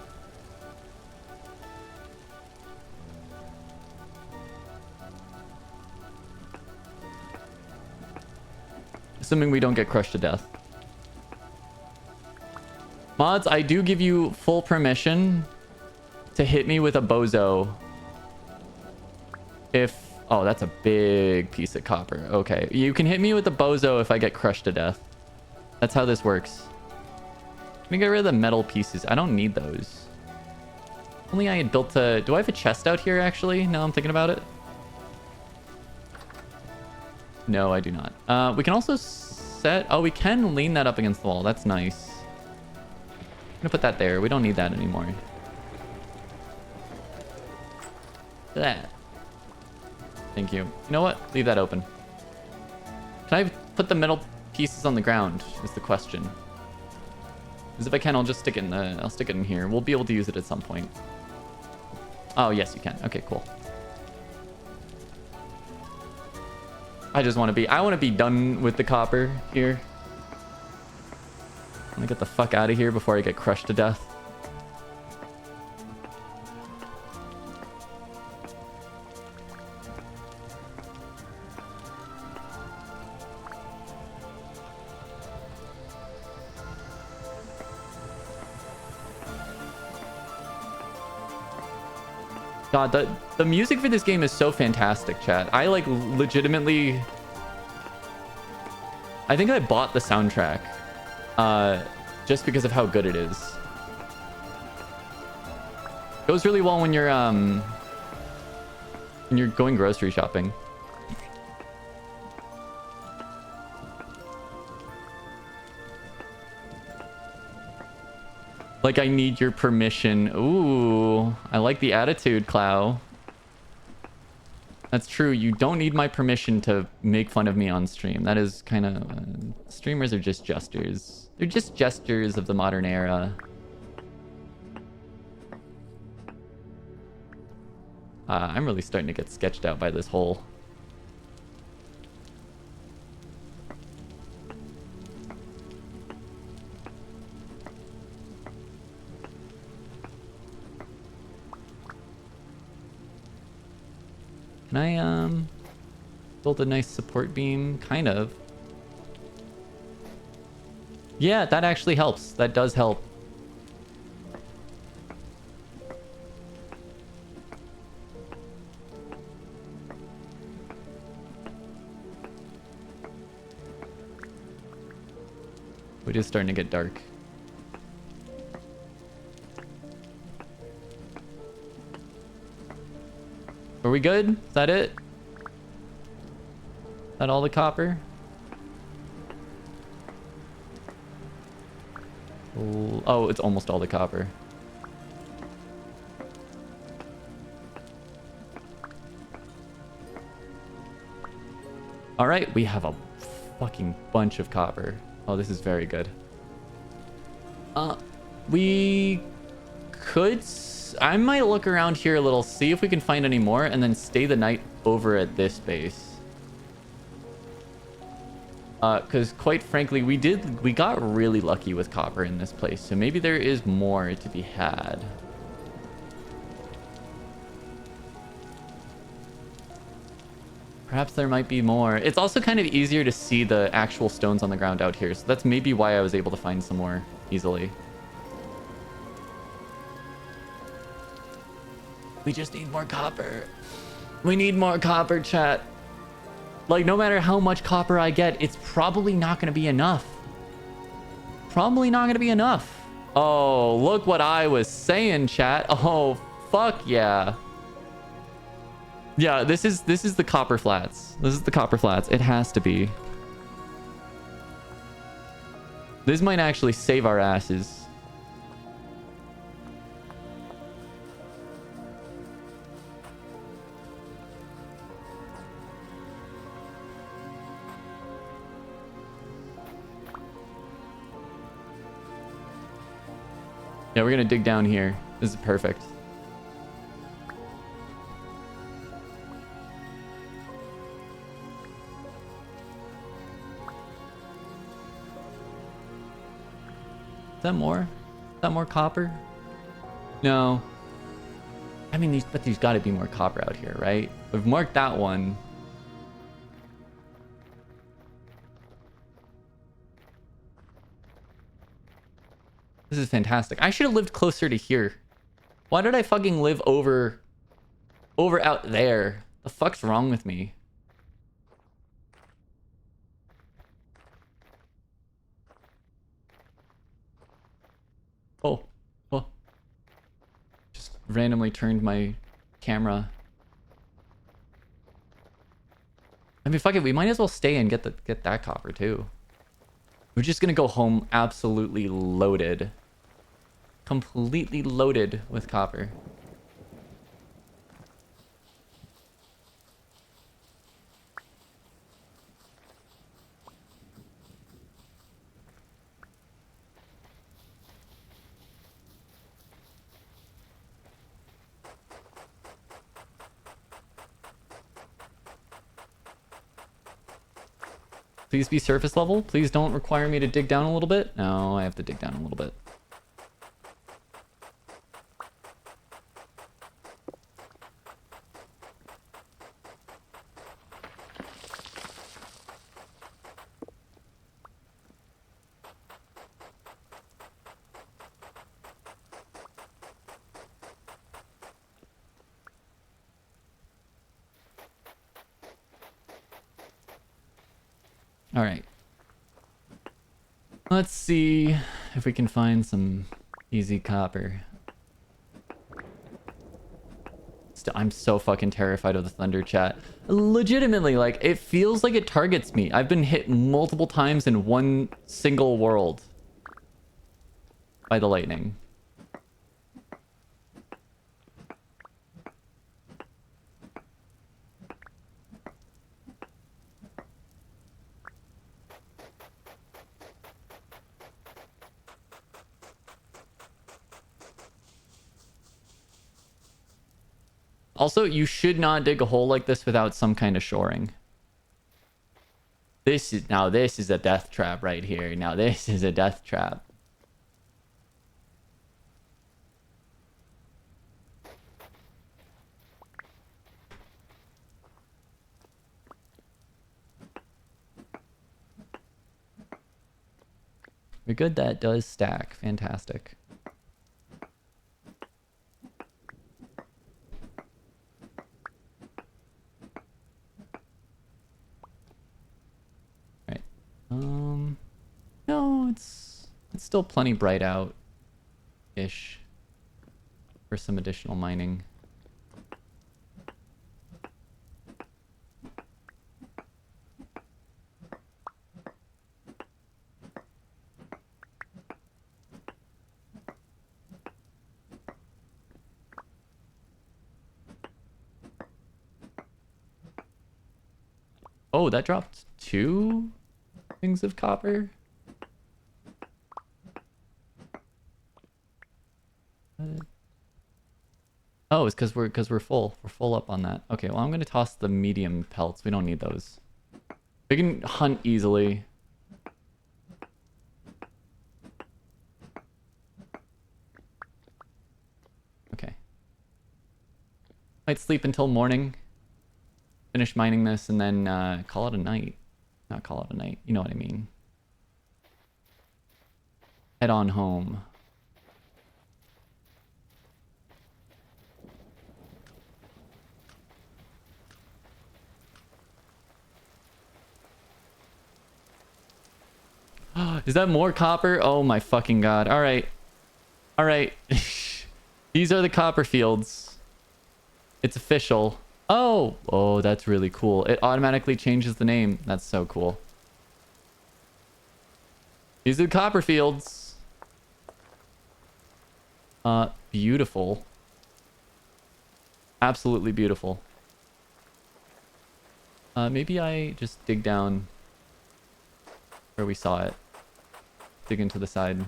Assuming we don't get crushed to death. Mods, I do give you full permission to hit me with a bozo. If... Oh, that's a big piece of copper. Okay. You can hit me with a bozo if I get crushed to death. That's how this works. Let me get rid of the metal pieces. I don't need those. Only I had built a... Do I have a chest out here, actually? Now I'm thinking about it. No, I do not. We can also set... Oh, we can lean that up against the wall. That's nice. I'm gonna put that there. We don't need that anymore. That. Thank you. You know what? Leave that open. Can I put the metal pieces on the ground? Is the question. Because if I can, I'll just stick it in the... I'll stick it in here. We'll be able to use it at some point. Oh, yes, you can. Okay, cool. I just want to be... I want to be done with the copper here. I want to get the fuck out of here before I get crushed to death. God, the music for this game is so fantastic, chat. I, like, legitimately... I think I bought the soundtrack. Just because of how good it is. Goes really well when you're going grocery shopping. Like, I need your permission. Ooh, I like the attitude, Clow. That's true. You don't need my permission to make fun of me on stream. That is kind of... streamers are just jesters. They're just jesters of the modern era. I'm really starting to get sketched out by this hole. Can I, build a nice support beam? Kind of. Yeah, that actually helps. That does help. It is starting to get dark. Are we good? Is that it? Is that all the copper? Oh, it's almost all the copper. All right, we have a fucking bunch of copper. Oh, this is very good. We could... I might look around here a little, see if we can find any more, and then stay the night over at this base. Because quite frankly, we got really lucky with copper in this place, so maybe there is more to be had. Perhaps there might be more. It's also kind of easier to see the actual stones on the ground out here, so that's maybe why I was able to find some more easily. We just need more copper. We need more copper, chat. Like, no matter how much copper I get, it's probably not going to be enough. Probably not going to be enough. Oh, look what I was saying, chat. Oh, fuck yeah. Yeah, this is the copper flats. This is the copper flats. It has to be. This might actually save our asses. Yeah, we're gonna dig down here. This is perfect. Is that more? Is that more copper? No. I mean, there's got to be more copper out here, right? We've marked that one. This is fantastic. I should have lived closer to here. Why did I fucking live over out there? The fuck's wrong with me? Oh. Just randomly turned my camera. I mean, fuck it. We might as well stay and get that copper too. We're just gonna go home absolutely loaded. Completely loaded with copper. Please be surface level. Please don't require me to dig down a little bit. No, I have to dig down a little bit. All right. Let's see if we can find some easy copper. I'm so fucking terrified of the thunder, chat. Legitimately, like, it feels like it targets me. I've been hit multiple times in one single world by the lightning. Also, you should not dig a hole like this without some kind of shoring. This is a death trap right here. Now this is a death trap. We're good. That does stack. Fantastic. No, it's It's still plenty bright out-ish for some additional mining. Oh, that dropped 2 things of copper. Oh, it's because we're full. We're full up on that. Okay, well I'm gonna toss the medium pelts. We don't need those. We can hunt easily. Okay. Might sleep until morning. Finish mining this and then call it a night. Not call it a night. You know what I mean. Head on home. Is that more copper? Oh my fucking god. All right. All right. These are the copper fields. It's official. Oh. Oh, that's really cool. It automatically changes the name. That's so cool. These are the copper fields. Beautiful. Absolutely beautiful. Maybe I just dig down where we saw it. Dig into the side.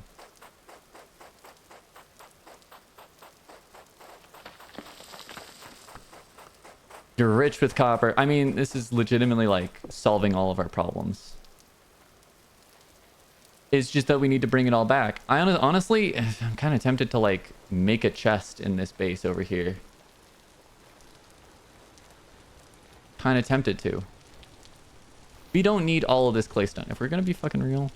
You're rich with copper. I mean, this is legitimately like solving all of our problems. It's just that we need to bring it all back. I honestly, I'm kind of tempted to like make a chest in this base over here. Kind of tempted to. We don't need all of this claystone. If we're gonna be fucking real,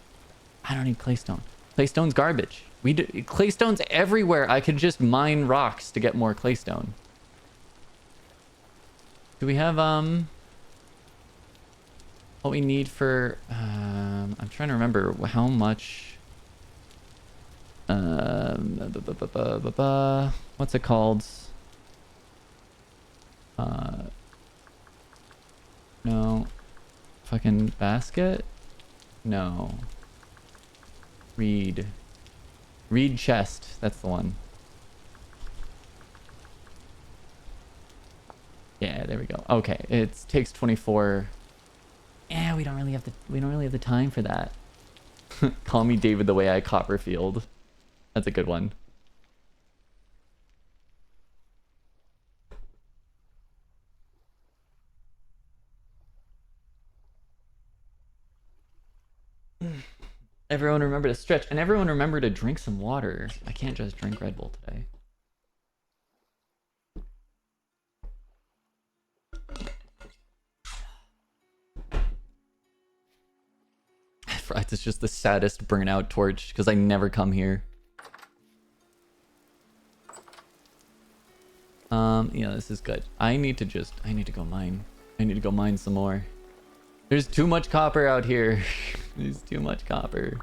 I don't need claystone. Claystone's garbage. Claystone's everywhere. I could just mine rocks to get more claystone. Do we have what we need for I'm trying to remember how much what's it called? No. Fucking basket? No. Reed chest. That's the one. Yeah, there we go. Okay, it takes 24. Yeah, we don't really have the time for that. Call me David the way I Copperfield. That's a good one. Everyone remember to stretch, and everyone remember to drink some water. I can't just drink Red Bull today. It's just the saddest burnout torch because I never come here. Yeah, this is good. I need to go mine. I need to go mine some more. There's too much copper out here. There's too much copper.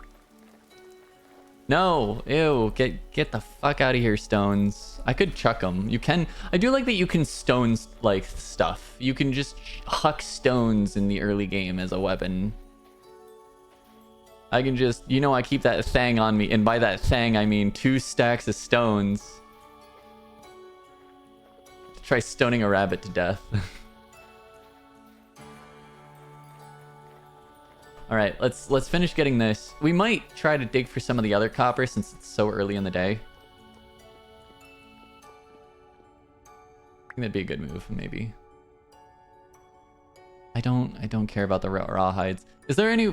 No, ew, get the fuck out of here, stones. I could chuck them. You can. I do like that you can stone like stuff. You can just huck stones in the early game as a weapon. I can just, you know, I keep that thang on me, and by that thang I mean 2 stacks of stones. Try stoning a rabbit to death. All right, let's finish getting this. We might try to dig for some of the other copper since it's so early in the day. I think that'd be a good move, maybe. I don't care about the raw hides. Is there any?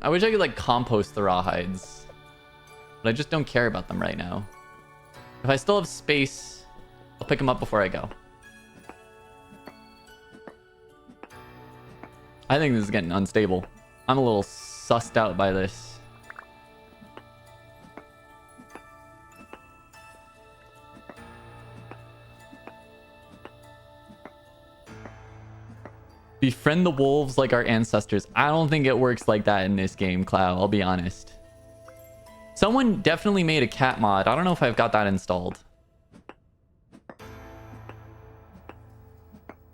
I wish I could like compost the raw hides, but I just don't care about them right now. If I still have space, I'll pick them up before I go. I think this is getting unstable. I'm a little sussed out by this. Befriend the wolves like our ancestors. I don't think it works like that in this game, Clow. I'll be honest. Someone definitely made a cat mod. I don't know if I've got that installed. I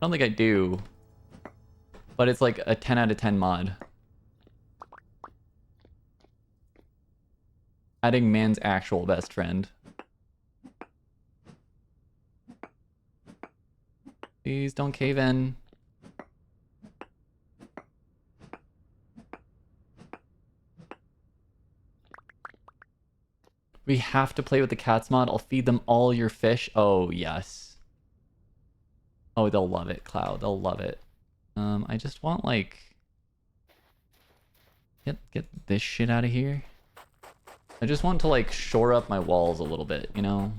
don't think I do. But it's like a 10 out of 10 mod. Adding man's actual best friend. Please don't cave in. We have to play with the cats mod. I'll feed them all your fish. Oh, yes. Oh, they'll love it, Cloud. They'll love it. I just want, like... Get this shit out of here. I just want to, like, shore up my walls a little bit, you know?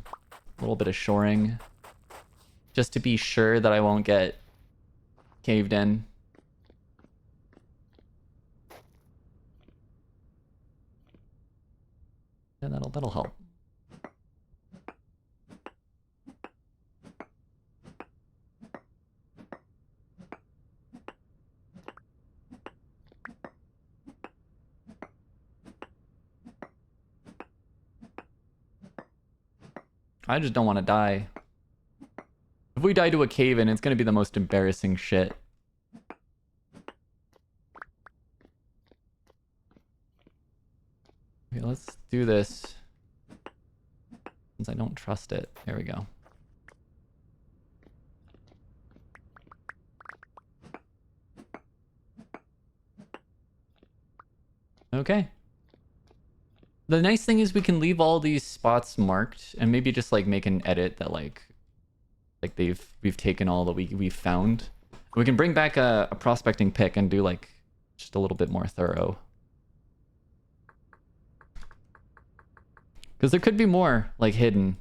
A little bit of shoring. Just to be sure that I won't get caved in. Yeah, that'll help. I just don't want to die. If we die to a cave-in, it's going to be the most embarrassing shit. Okay, let's do this. Since I don't trust it. There we go. Okay. The nice thing is we can leave all these spots marked and maybe just like make an edit that like we've taken all that we've found. We can bring back a prospecting pick and do like just a little bit more thorough. Because there could be more like hidden.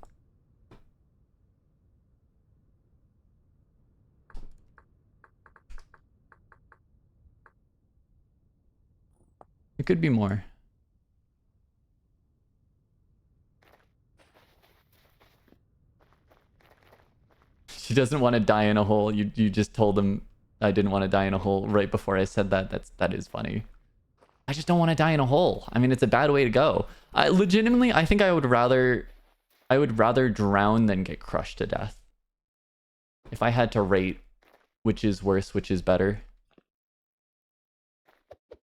There could be more. She doesn't want to die in a hole. You just told them I didn't want to die in a hole right before I said that. That is funny. I just don't want to die in a hole. I mean, it's a bad way to go. Legitimately, I think I would rather drown than get crushed to death. If I had to rate which is worse, which is better,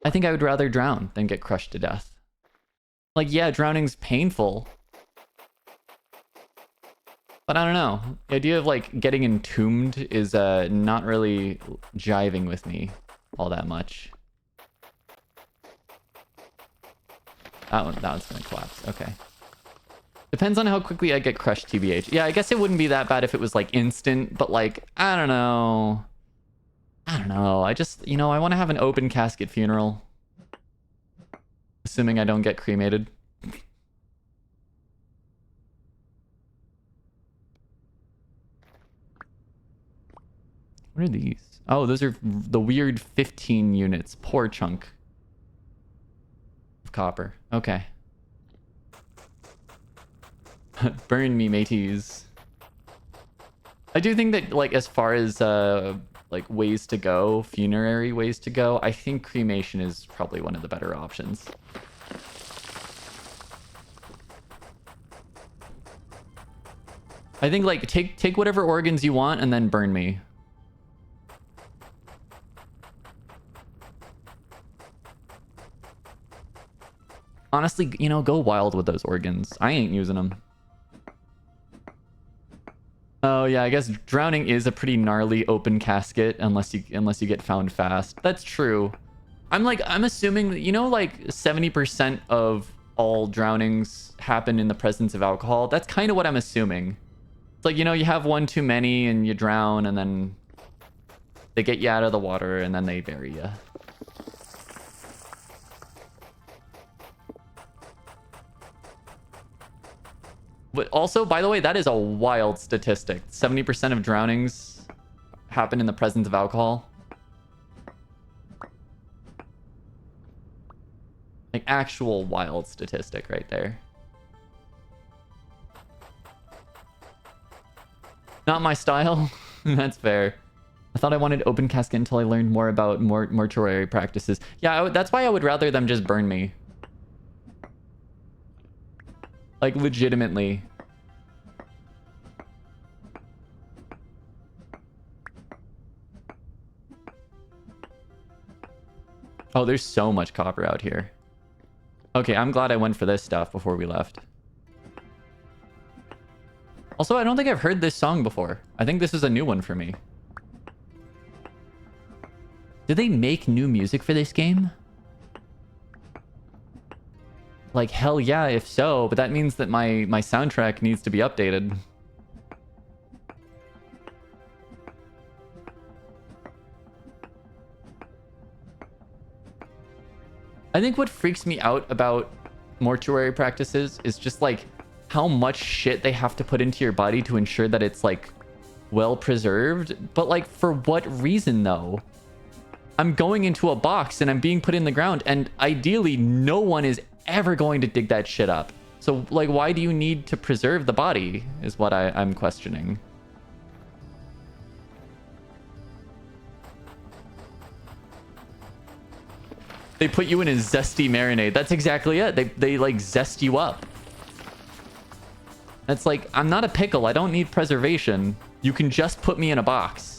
I think I would rather drown than get crushed to death. Like, yeah, drowning's painful. But I don't know. The idea of like getting entombed is not really jiving with me all that much. That one's gonna collapse. Okay. Depends on how quickly I get crushed, TBH. Yeah, I guess it wouldn't be that bad if it was like instant, but like, I don't know. I just, you know, I want to have an open casket funeral. Assuming I don't get cremated. What are these? Oh, those are the weird 15 units. Poor chunk of copper. Okay. Burn me, mateys. I do think that, like, as far as, like, ways to go, funerary ways to go, I think cremation is probably one of the better options. I think, like, take whatever organs you want and then burn me. Honestly, you know, go wild with those organs. I ain't using them. Oh yeah, I guess drowning is a pretty gnarly open casket unless you get found fast. That's true. I'm assuming that, you know, like 70% of all drownings happen in the presence of alcohol. That's kind of what I'm assuming. It's like, you know, you have one too many and you drown and then they get you out of the water and then they bury you. But also, by the way, that is a wild statistic. 70% of drownings happen in the presence of alcohol. Like, actual wild statistic right there. Not my style. That's fair. I thought I wanted open casket until I learned more about mortuary practices. Yeah, that's why I would rather them just burn me. Like, legitimately. Oh, there's so much copper out here. Okay, I'm glad I went for this stuff before we left. Also, I don't think I've heard this song before. I think this is a new one for me. Did they make new music for this game? Like, hell yeah, if so, but that means that my soundtrack needs to be updated. I think what freaks me out about mortuary practices is just like how much shit they have to put into your body to ensure that it's like well preserved. But like, for what reason though? I'm going into a box and I'm being put in the ground, and ideally no one is ever going to dig that shit up. So like, why do you need to preserve the body is what I'm questioning. They put you in a zesty marinade. That's exactly it. They like zest you up. That's like, I'm not a pickle. I don't need preservation. You can just put me in a box.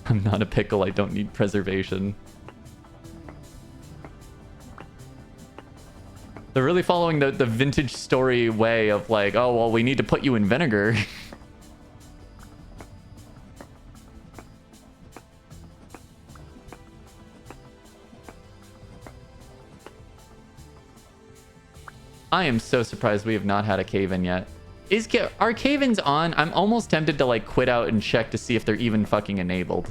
I'm not a pickle. I don't need preservation. They're really following the vintage story way of like, oh, well, we need to put you in vinegar. I am so surprised we have not had a cave-in yet. Are cave-ins on? I'm almost tempted to like quit out and check to see if they're even fucking enabled.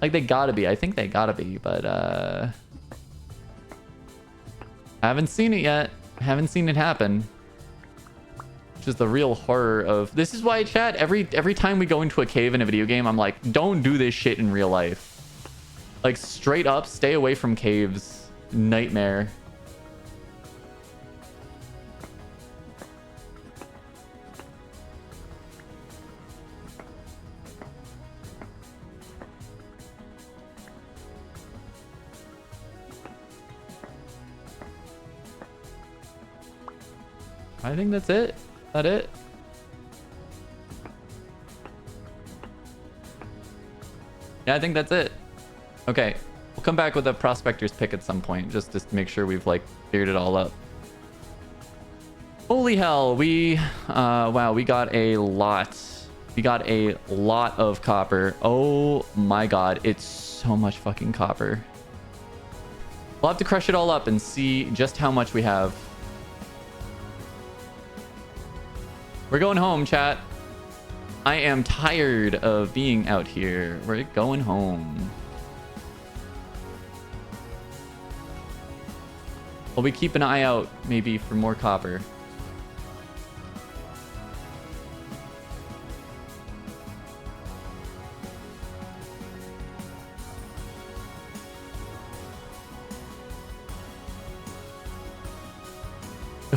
Like, they gotta be. I think they gotta be, but I haven't seen it yet. I haven't seen it happen. Which is the real horror of... This is why, chat, every time we go into a cave in a video game, I'm like, don't do this shit in real life. Like, straight up, stay away from caves. Nightmare. I think that's it. That it? Yeah, I think that's it. Okay. We'll come back with a prospector's pick at some point, just to make sure we've, like, figured it all up. Holy hell, wow, we got a lot. We got a lot of copper. Oh my god, it's so much fucking copper. We'll have to crush it all up and see just how much we have. We're going home, chat. I am tired of being out here. We're going home. Well, we keep an eye out, maybe, for more copper.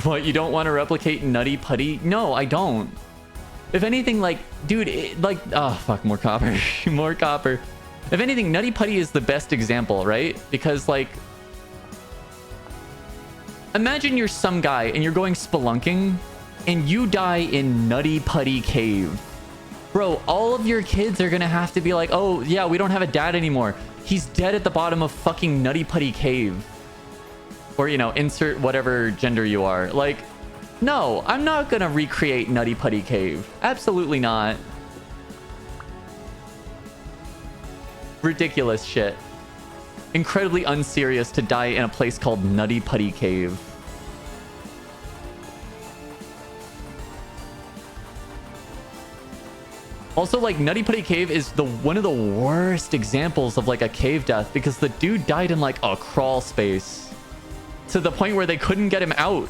What, you don't want to replicate Nutty Putty? No, I don't. If anything, like, dude, oh, fuck, more copper. More copper. If anything, Nutty Putty is the best example, right? Because, like, imagine you're some guy and you're going spelunking and you die in Nutty Putty Cave. Bro, all of your kids are gonna have to be like, oh, yeah, we don't have a dad anymore. He's dead at the bottom of fucking Nutty Putty Cave. Or, you know, insert whatever gender you are. Like, no, I'm not gonna recreate Nutty Putty Cave. Absolutely not. Ridiculous shit. Incredibly unserious to die in a place called Nutty Putty Cave. Also, like, Nutty Putty Cave is one of the worst examples of, like, a cave death because the dude died in, like, a crawl space. To the point where they couldn't get him out.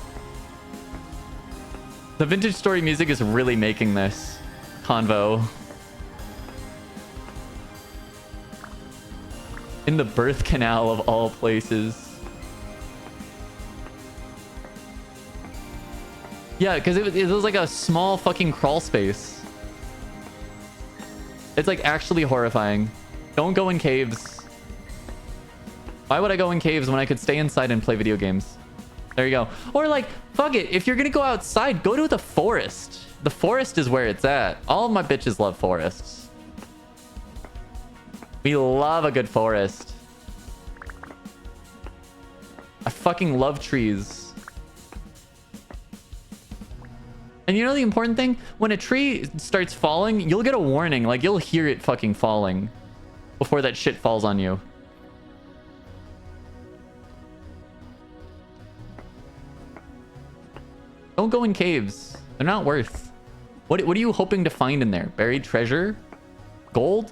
The vintage story music is really making this convo. In the birth canal of all places. Yeah, because it was like a small fucking crawl space. It's like actually horrifying. Don't go in caves. Why would I go in caves when I could stay inside and play video games? There you go. Or like, fuck it. If you're gonna go outside, go to the forest. The forest is where it's at. All of my bitches love forests. We love a good forest. I fucking love trees. And you know the important thing? When a tree starts falling, you'll get a warning. Like, you'll hear it fucking falling before that shit falls on you. Don't go in caves. They're not worth. What are you hoping to find in there? Buried treasure? Gold?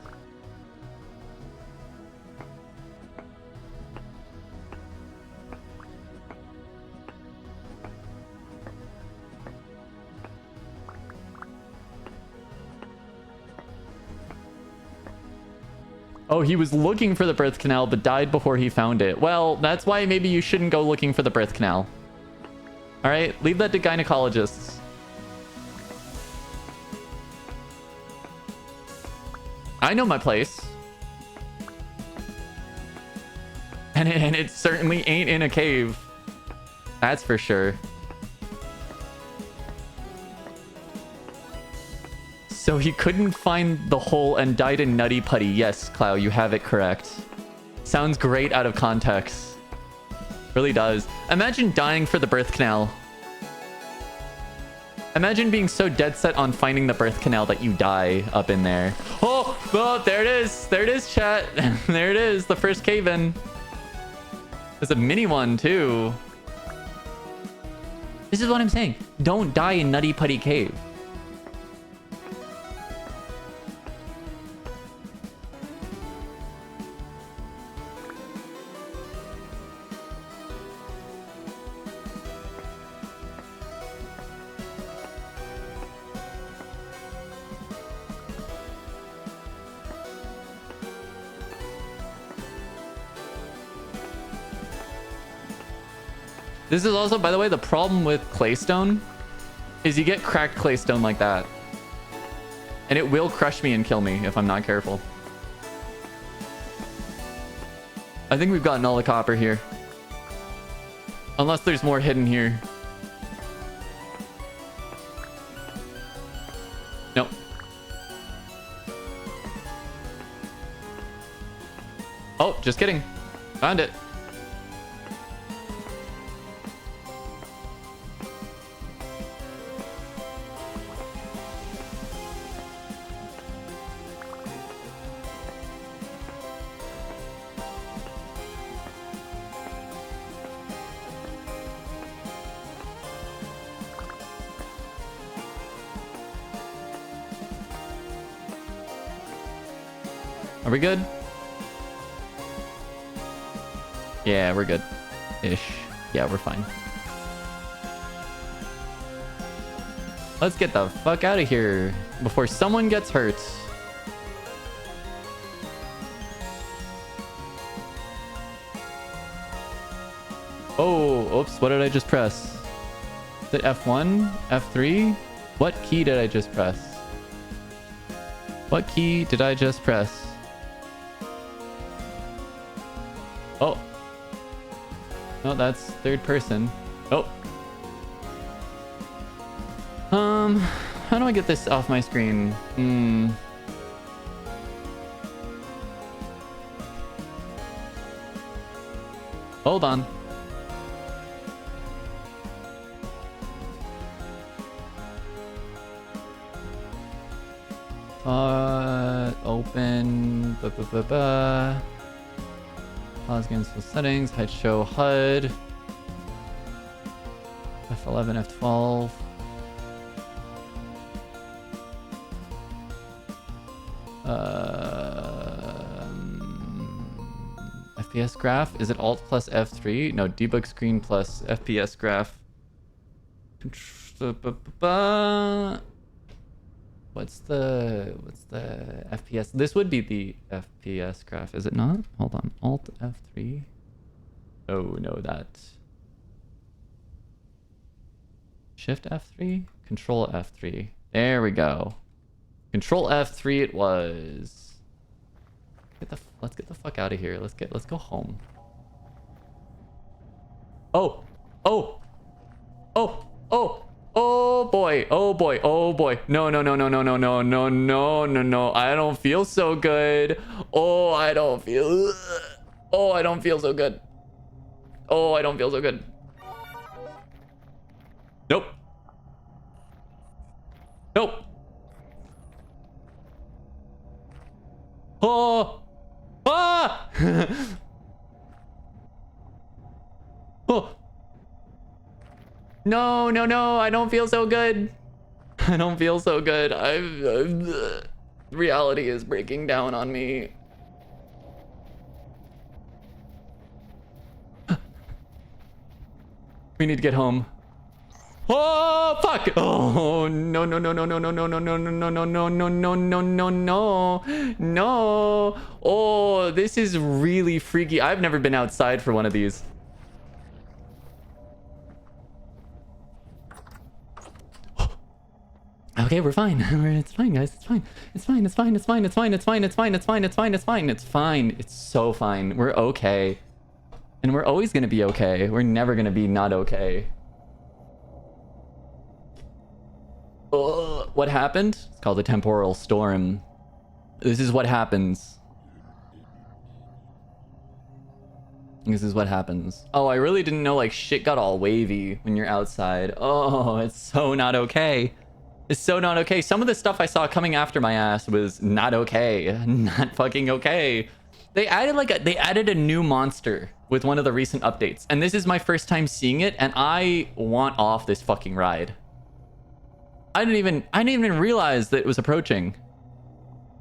Oh, he was looking for the birth canal, but died before he found it. Well, that's why maybe you shouldn't go looking for the birth canal. All right, leave that to gynecologists. I know my place. And it certainly ain't in a cave. That's for sure. So he couldn't find the hole and died in Nutty Putty. Yes, Clow, you have it correct. Sounds great out of context. Really does. Imagine dying for the birth canal. Imagine being so dead set on finding the birth canal that you die up in there. Oh, there it is. There it is, chat. There it is. The first cave in. There's a mini one, too. This is what I'm saying. Don't die in Nutty Putty Cave. This is also, by the way, the problem with claystone is you get cracked claystone like that. And it will crush me and kill me if I'm not careful. I think we've gotten all the copper here. Unless there's more hidden here. Nope. Oh, just kidding. Found it. Are we good? Yeah, we're good. Ish. Yeah, we're fine. Let's get the fuck out of here before someone gets hurt. Oh, oops, what did I just press? Is it F1? F3? What key did I just press? What key did I just press? Oh. No, that's third person. Oh. How do I get this off my screen? Hold on. Open. Pause against full settings. Hide show HUD. F11, F12. FPS graph. Is it Alt plus F3? No, debug screen plus FPS graph. What's the FPS? This would be the FPS graph, is it not? Hold on. Alt F3. Oh no, that. Shift F3? Control F3. There we go. Control F3 it was. Let's get the fuck out of here. Let's go home. Oh. Oh. Oh. Oh. Oh boy. Oh boy. Oh boy. No, no, no, no, no, no, no, no, no, no, no. I don't feel so good. Oh, I don't feel... Oh, I don't feel so good. Oh, I don't feel so good. Nope. Nope. Oh. Ah. Oh. No, no, no. I don't feel so good. I don't feel so good. Reality is breaking down on me. We need to get home. Oh fuck! Oh no no no no no no no no no no no no no no no no no no! Oh, this is really freaky. I've never been outside for one of these. Okay, we're fine. It's fine, guys. It's fine. It's fine. It's fine. It's fine. It's fine. It's fine. It's fine. It's fine. It's fine. It's fine. It's fine. It's so fine. We're okay. And we're always gonna be okay. We're never gonna be not okay. What happened? It's called a temporal storm. This is what happens. This is what happens. Oh, I really didn't know like shit got all wavy when you're outside. Oh, it's so not okay. It's so not okay. Some of the stuff I saw coming after my ass was not okay. Not fucking okay. They added a new monster with one of the recent updates. And this is my first time seeing it, and I want off this fucking ride. I didn't even realize that it was approaching.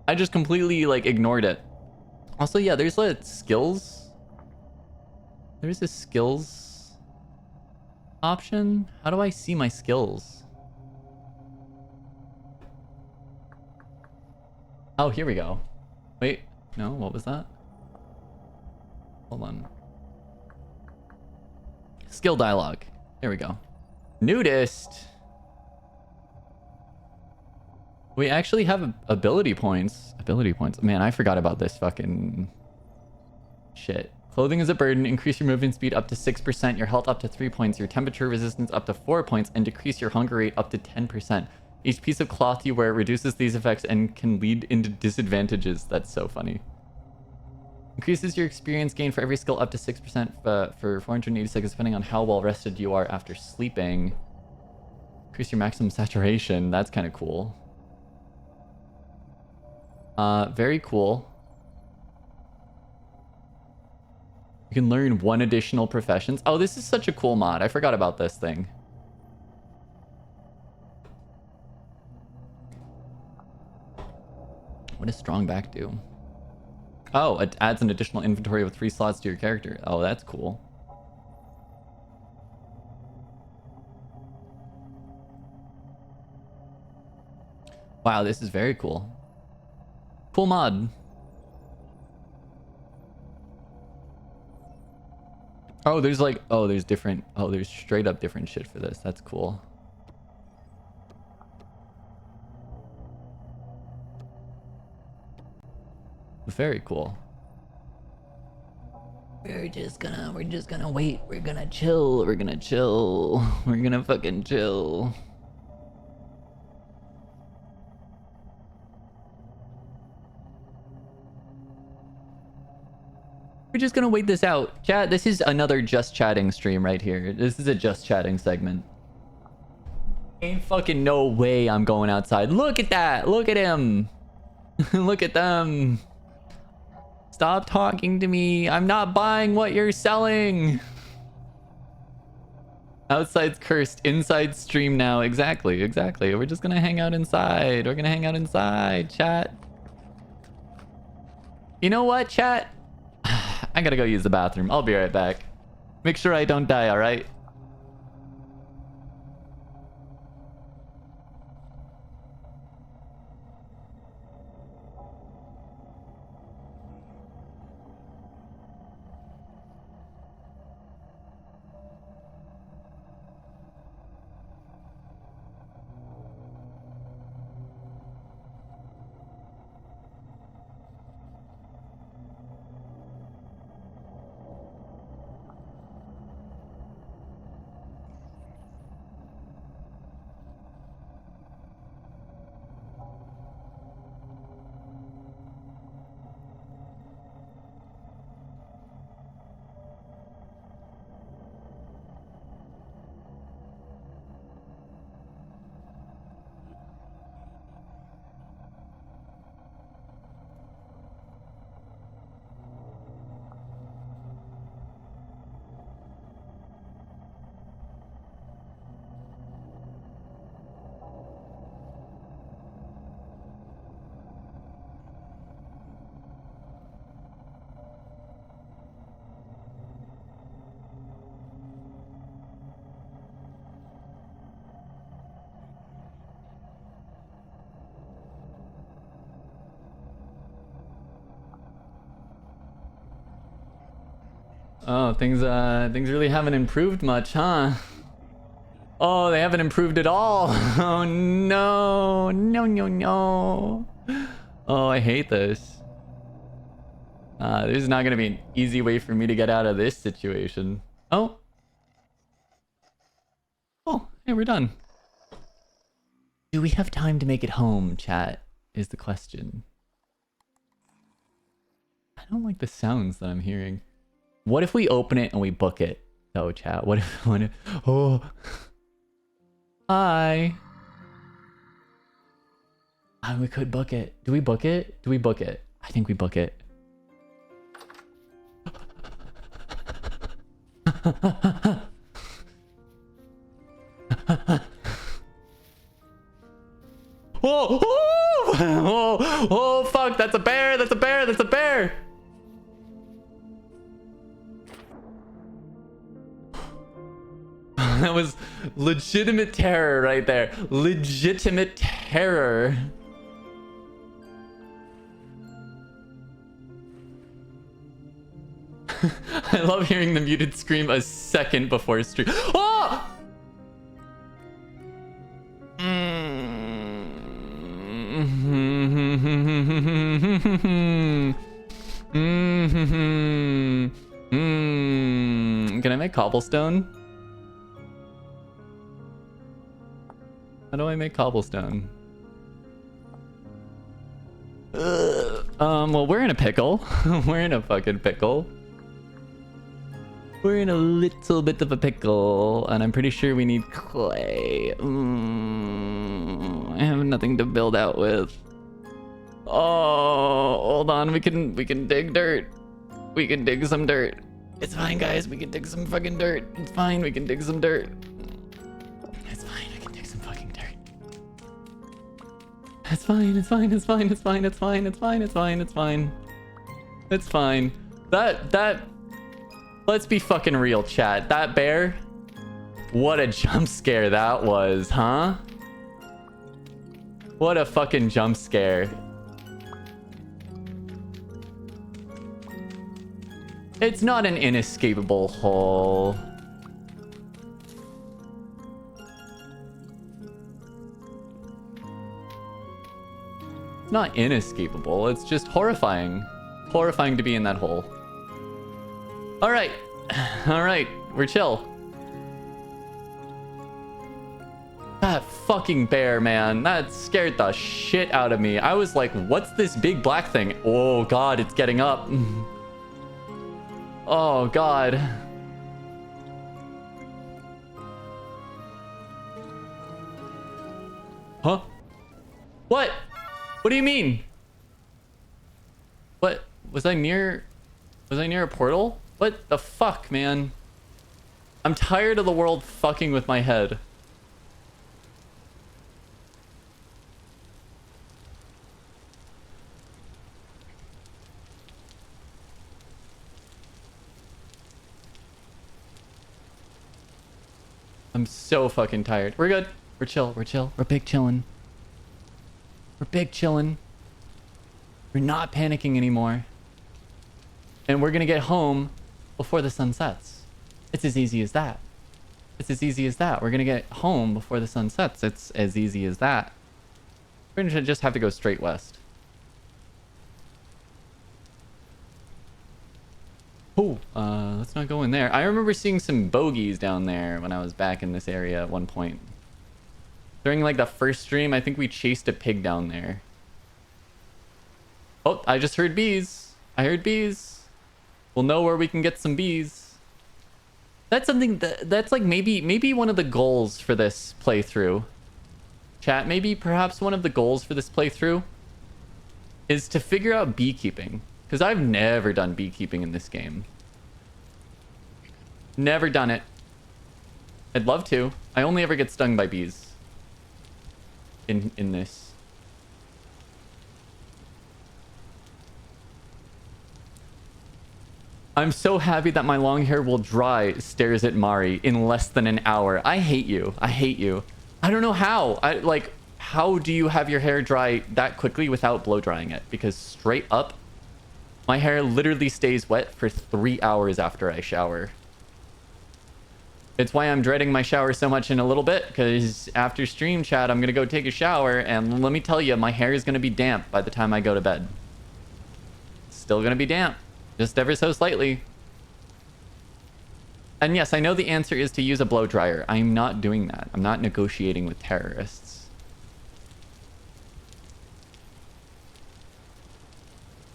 I just completely like ignored it. Also, yeah, there's like skills. There's a skills option. How do I see my skills? Oh, here we go. Wait, no, what was that? Hold on. Skill dialogue. There we go. Nudist. We actually have ability points. Ability points. Man, I forgot about this fucking shit. Clothing is a burden. Increase your movement speed up to 6%, your health up to 3 points, your temperature resistance up to 4 points, and decrease your hunger rate up to 10%. Each piece of cloth you wear reduces these effects and can lead into disadvantages. That's so funny. Increases your experience gain for every skill up to 6% for 480 seconds, depending on how well rested you are after sleeping. Increase your maximum saturation. That's kind of cool. Very cool. You can learn 1 additional professions. Oh, this is such a cool mod. I forgot about this thing. What does strong back do? Oh, it adds an additional inventory with 3 slots to your character. Oh, that's cool. Wow, this is very cool. Cool mod. Oh, there's like, oh, there's different, oh, there's straight up different shit for this. That's cool. Very cool. We're just gonna wait. We're gonna chill. We're gonna chill. We're gonna fucking chill. We're just gonna wait this out. Chat, this is another just chatting stream right here. This is a just chatting segment. Ain't fucking no way I'm going outside. Look at that. Look at him. Look at them. Stop talking to me. I'm not buying what you're selling. Outside's cursed. Inside stream now. Exactly. Exactly. We're just gonna hang out inside. We're gonna hang out inside, chat. You know what, chat? I gotta go use the bathroom. I'll be right back. Make sure I don't die, alright? Oh, things really haven't improved much, huh? Oh, they haven't improved at all. Oh no. No, no, no. Oh, I hate this. This is not gonna be an easy way for me to get out of this situation. Oh. Oh, hey, we're done. Do we have time to make it home, chat? Is the question. I don't like the sounds that I'm hearing. What if we open it and we book it? Oh, chat. What if oh. Hi. We could book it. Do we book it? Do we book it? I think we book it. Whoa! Oh, oh, fuck! That's a bear! That's a bear! That's a bear! That was legitimate terror right there. Legitimate terror. I love hearing the muted scream a second before stream. Oh! Can I make cobblestone? How do I make cobblestone? Well, we're in a pickle. We're in a fucking pickle. We're in a little bit of a pickle, and I'm pretty sure we need clay. I have nothing to build out with. Oh, hold on. We can dig dirt. We can dig some dirt. It's fine, guys. We can dig some fucking dirt. It's fine. We can dig some dirt. It's fine. I can dig some fucking dirt. It's fine. It's fine. It's fine. It's fine. It's fine. It's fine. It's fine. It's fine. It's fine. That. Let's be fucking real, chat. That bear. What a jump scare that was, huh? What a fucking jump scare. It's not an inescapable hole. It's not inescapable. It's just horrifying. Horrifying to be in that hole. Alright. Alright. We're chill. That fucking bear, man. That scared the shit out of me. I was like, what's this big black thing? Oh, God. It's getting up. Oh, God. Huh? What? What do you mean? What? Was I near a portal? What the fuck, man? I'm tired of the world fucking with my head. I'm so fucking tired. We're good. We're chill. We're chill. We're big chillin'. We're big chillin'. We're not panicking anymore. And we're gonna get home before the sun sets. It's as easy as that. It's as easy as that. We're gonna get home before the sun sets. It's as easy as that. We're gonna just have to go straight west. Oh, let's not go in there. I remember seeing some bogeys down there when I was back in this area at one point. During like the first stream, I think we chased a pig down there. Oh, I just heard bees. I heard bees. We'll know where we can get some bees. That's something that's like maybe one of the goals for this playthrough. Chat, maybe perhaps one of the goals for this playthrough is to figure out beekeeping. Because I've never done beekeeping in this game. Never done it. I'd love to. I only ever get stung by bees. In this. I'm so happy that my long hair will dry, stares at Mari, in less than an hour. I hate you. I hate you. I don't know how. How do you have your hair dry that quickly without blow drying it? Because straight up, My hair literally stays wet for 3 hours after I shower. It's why I'm dreading my shower so much in a little bit, because after stream chat, I'm going to go take a shower, and let me tell you, my hair is going to be damp by the time I go to bed. Still going to be damp, just ever so slightly. And yes, I know the answer is to use a blow dryer. I'm not doing that. I'm not negotiating with terrorists.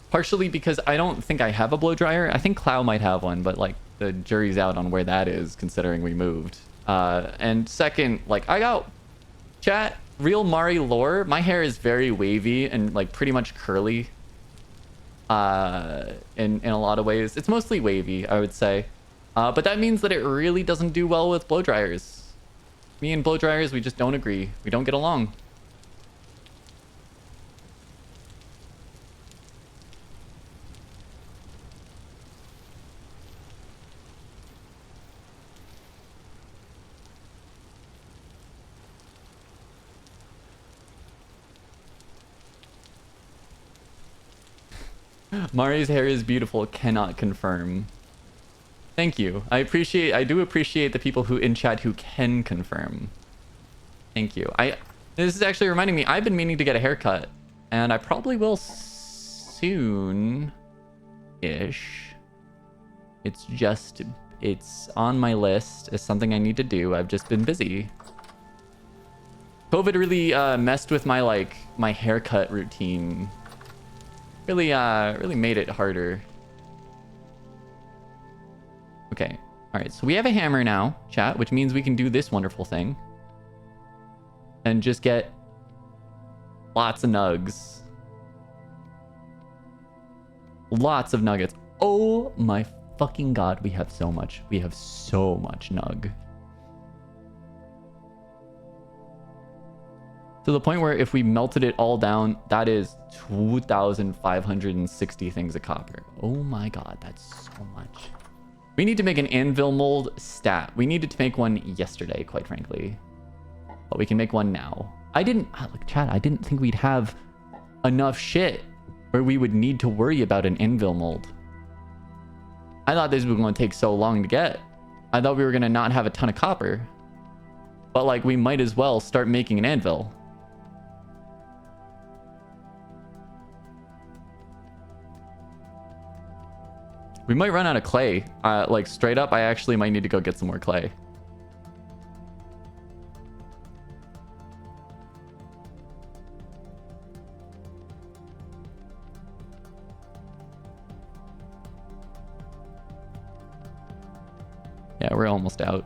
Partially because I don't think I have a blow dryer. I think Clow might have one, but like the jury's out on where that is considering we moved. And second, like I got chat, real Mari lore. My hair is very wavy and like pretty much curly. In a lot of ways. It's mostly wavy, I would say. But that means that it really doesn't do well with blow dryers. Me and blow dryers, we just don't agree. We don't get along. Mari's hair is beautiful, cannot confirm. Thank you. I do appreciate the people who in chat who can confirm. Thank you. This is actually reminding me, I've been meaning to get a haircut, and I probably will soon-ish. It's on my list as something I need to do. I've just been busy. COVID really messed with my haircut routine. Really made it harder. Okay. All right. So we have a hammer now, chat, which means we can do this wonderful thing. And just get lots of nugs. Lots of nuggets. Oh my fucking god, we have so much. We have so much nug. To the point where if we melted it all down, that is 2,560 things of copper. Oh my god, that's so much. We need to make an anvil mold stat. We needed to make one yesterday, quite frankly. But we can make one now. Look, chat, I didn't think we'd have enough shit where we would need to worry about an anvil mold. I thought this was going to take so long to get. I thought we were going to not have a ton of copper. But like, we might as well start making an anvil. We might run out of clay. Like, straight up, I actually might need to go get some more clay. Yeah, we're almost out.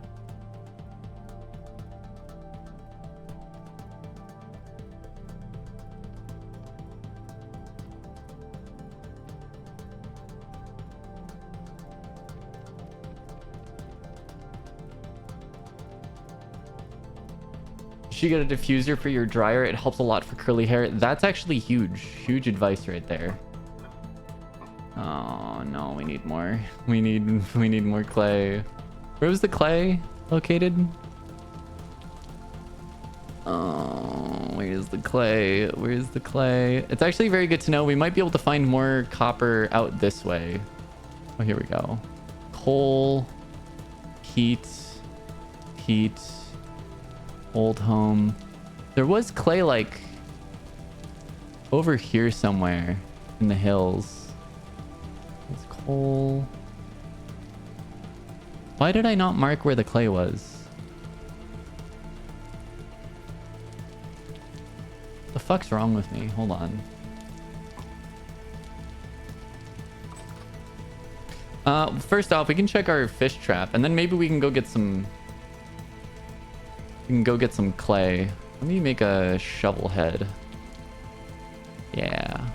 You get a diffuser for your dryer. It helps a lot for curly hair. That's actually huge advice right there. Oh no, we need more. We need more clay. Where was the clay located? Oh, where's the clay? Where's the clay? It's actually very good to know. We might be able to find more copper out this way. Oh, here we go. Coal, heat, old home. There was clay like over here somewhere in the hills. It's coal. Why did I not mark where the clay was? The fuck's wrong with me? Hold on. First off, we can check our fish trap, and then maybe we can go get some... We can go get some clay. Let me make a shovel head. Yeah.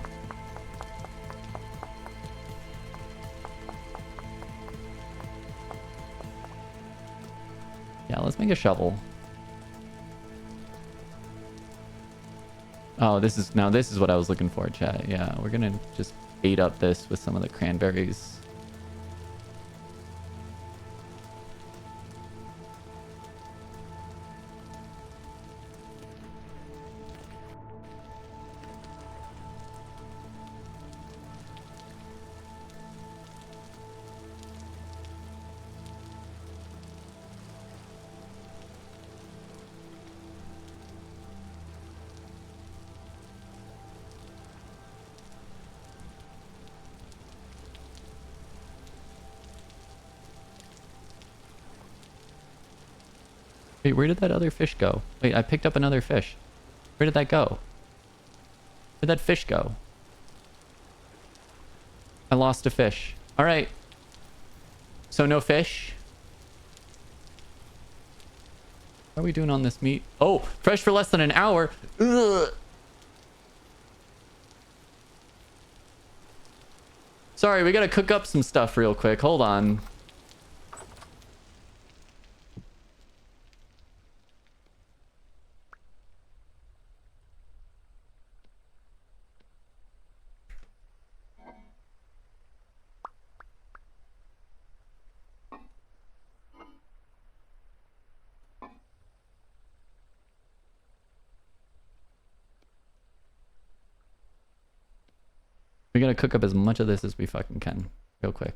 Yeah, let's make a shovel. Oh, this is what I was looking for, chat. Yeah, we're gonna just bait up this with some of the cranberries. Wait, where did that other fish go? Wait, I picked up another fish. Where did that go? Where'd that fish go? I lost a fish. All right. So no fish. How are we doing on this meat? Oh, fresh for less than an hour. Ugh. Sorry, we gotta cook up some stuff real quick. Hold on. We gotta cook up as much of this as we fucking can. Real quick.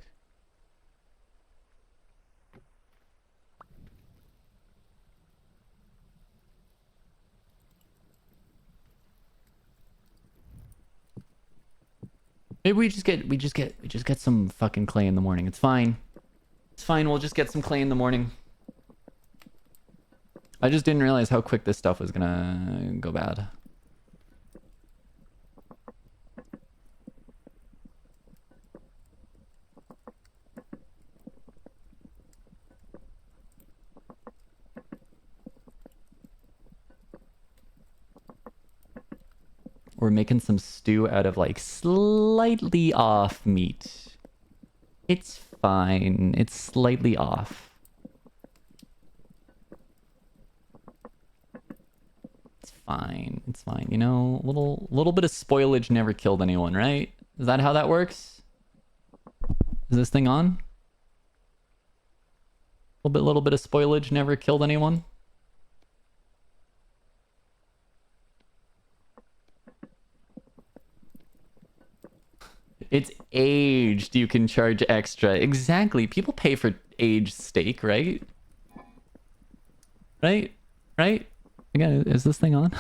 Maybe we just get some fucking clay in the morning. It's fine. It's fine, we'll just get some clay in the morning. I just didn't realize how quick this stuff was gonna go bad. We're making some stew out of like slightly off meat. It's fine. It's slightly off. It's fine. It's fine. You know, little bit of spoilage never killed anyone, right? Is that how that works? Is this thing on? Little bit of spoilage never killed anyone. It's aged. You can charge extra. Exactly. People pay for aged steak, right? Right? Right? Again, is this thing on?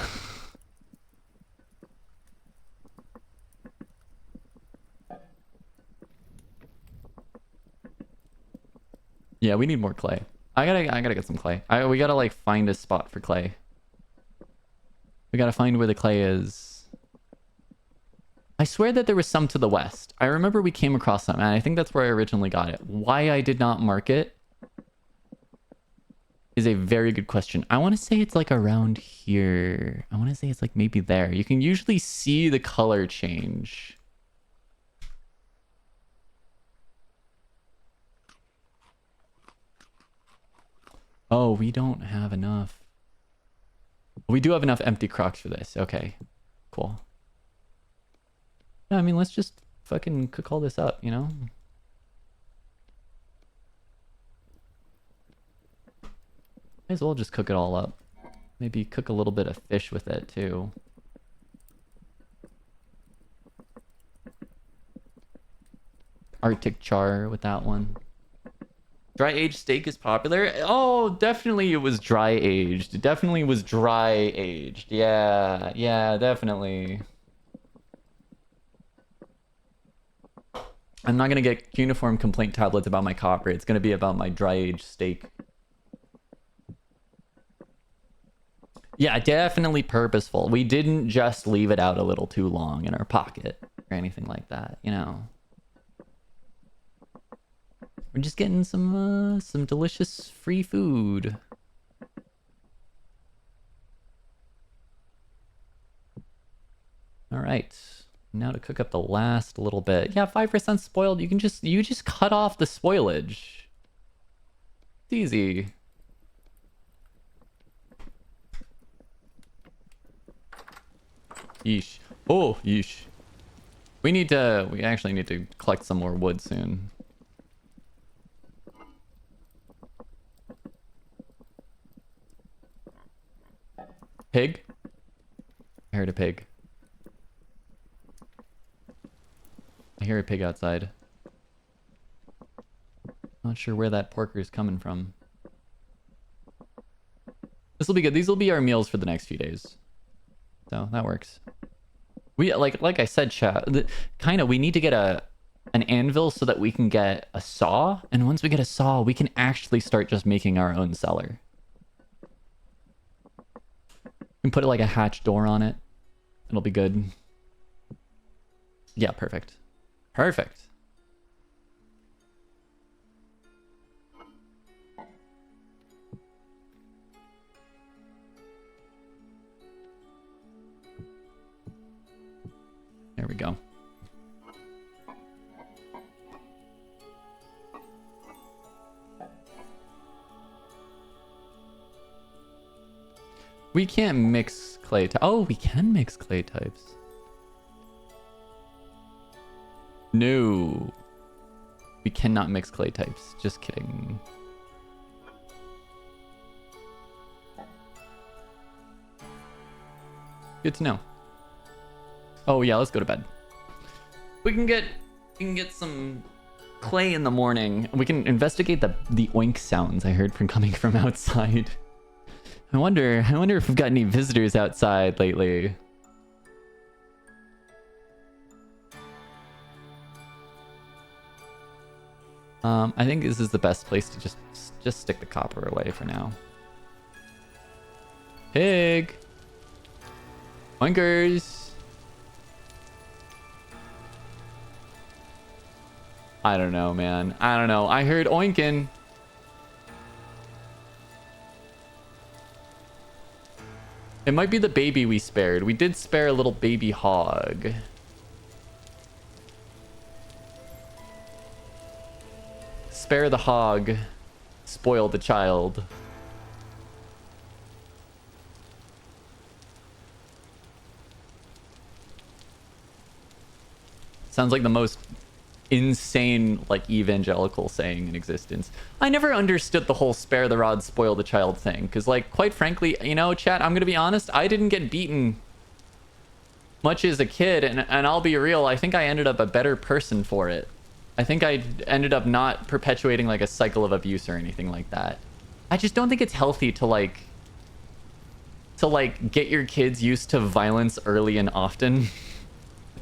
Yeah, we need more clay. I gotta get some clay. We gotta like find a spot for clay. We gotta find where the clay is. I swear that there was some to the west. I remember we came across some, and I think that's where I originally got it. Why I did not mark it is a very good question. I want to say it's like around here. I want to say it's like maybe there. You can usually see the color change. Oh, we don't have enough. We do have enough empty crocks for this. Okay, cool. I mean, let's just fucking cook all this up, you know? Might as well just cook it all up. Maybe cook a little bit of fish with it, too. Arctic char with that one. Dry aged steak is popular? Oh, definitely it was dry aged. It definitely was dry aged. Yeah, definitely. I'm not going to get cuneiform complaint tablets about my copper. It's going to be about my dry-aged steak. Yeah, definitely purposeful. We didn't just leave it out a little too long in our pocket or anything like that, you know. We're just getting some delicious free food. All right. Now to cook up the last little bit. Yeah, 5% spoiled. You just cut off the spoilage. It's easy. Yeesh. Oh, yeesh. We actually need to collect some more wood soon. Pig? I heard a pig. I hear a pig outside. Not sure where that porker is coming from. This will be good. These will be our meals for the next few days. So that works. We like I said, chat. We need to get an anvil so that we can get a saw. And once we get a saw, we can actually start just making our own cellar. can put like a hatch door on it. It'll be good. Yeah, perfect. Perfect. There we go. We can't mix clay types. Oh, we can mix clay types. No. We cannot mix clay types. Just kidding. Good to know. Oh yeah, let's go to bed. We can get some clay in the morning. We can investigate the oink sounds I heard from coming from outside. I wonder if we've got any visitors outside lately. I think this is the best place to just stick the copper away for now. Pig! Oinkers! I don't know, man. I don't know. I heard oinkin'. It might be the baby we spared. We did spare a little baby hog. Spare the hog. Spoil the child. Sounds like the most insane, like, evangelical saying in existence. I never understood the whole spare the rod, spoil the child thing. Because, like, quite frankly, you know, chat, I'm going to be honest, I didn't get beaten much as a kid. And I'll be real, I think I ended up a better person for it. I think I ended up not perpetuating, like, a cycle of abuse or anything like that. I just don't think it's healthy to, like, get your kids used to violence early and often.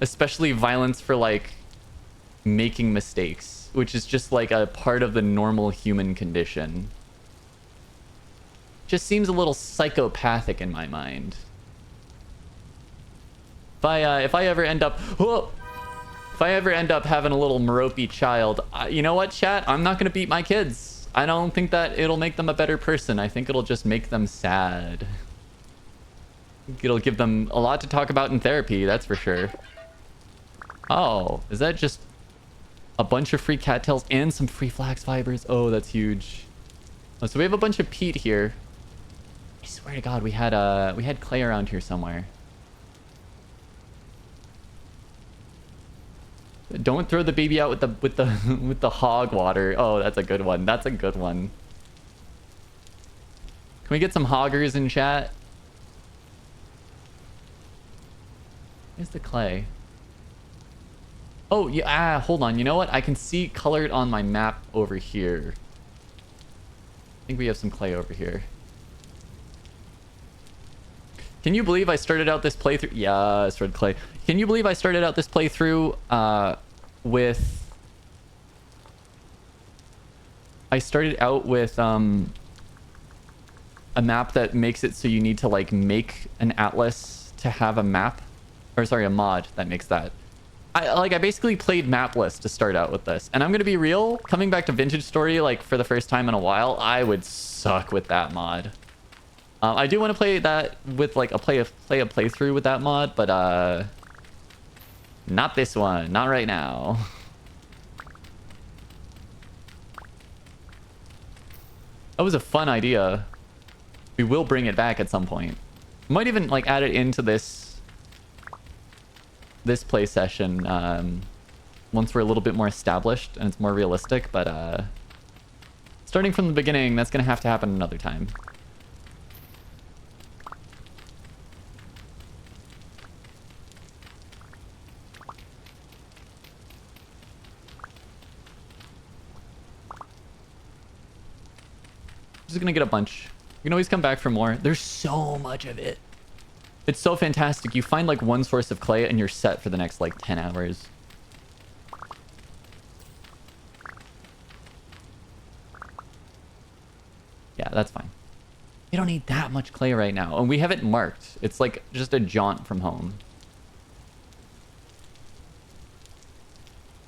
Especially violence for, like, making mistakes, which is just like a part of the normal human condition. Just seems a little psychopathic in my mind. If I ever end up having a little mopey child, you know what, chat? I'm not gonna beat my kids. I don't think that it'll make them a better person. I think it'll just make them sad. It'll give them a lot to talk about in therapy, that's for sure. Oh, is that just a bunch of free cattails and some free flax fibers? Oh, that's huge. Oh, so we have a bunch of peat here. I swear to God, we had clay around here somewhere. Don't throw the baby out with the hog water. Oh, that's a good one. That's a good one. Can we get some hoggers in chat? Where's the clay? Oh, yeah, hold on. You know what? I can see colored on my map over here. I think we have some clay over here. Can you believe I started out this playthrough? Yeah, I started clay. Can you believe I started out this playthrough with... I started out with a map that makes it so you need to, like, make an atlas to have a map. Or, sorry, a mod that makes that. I basically played mapless to start out with this. And I'm gonna be real, coming back to Vintage Story, like, for the first time in a while, I would suck with that mod. I do want to play that with, like, play a playthrough with that mod, but not this one. Not right now. That was a fun idea. We will bring it back at some point. Might even, like, add it into this play session once we're a little bit more established and it's more realistic, but starting from the beginning, that's gonna have to happen another time. Just gonna get a bunch. You can always come back for more. There's so much of it. It's so fantastic. You find, like, one source of clay and you're set for the next, like, 10 hours. Yeah, that's fine. We don't need that much clay right now. And we have it marked. It's like just a jaunt from home.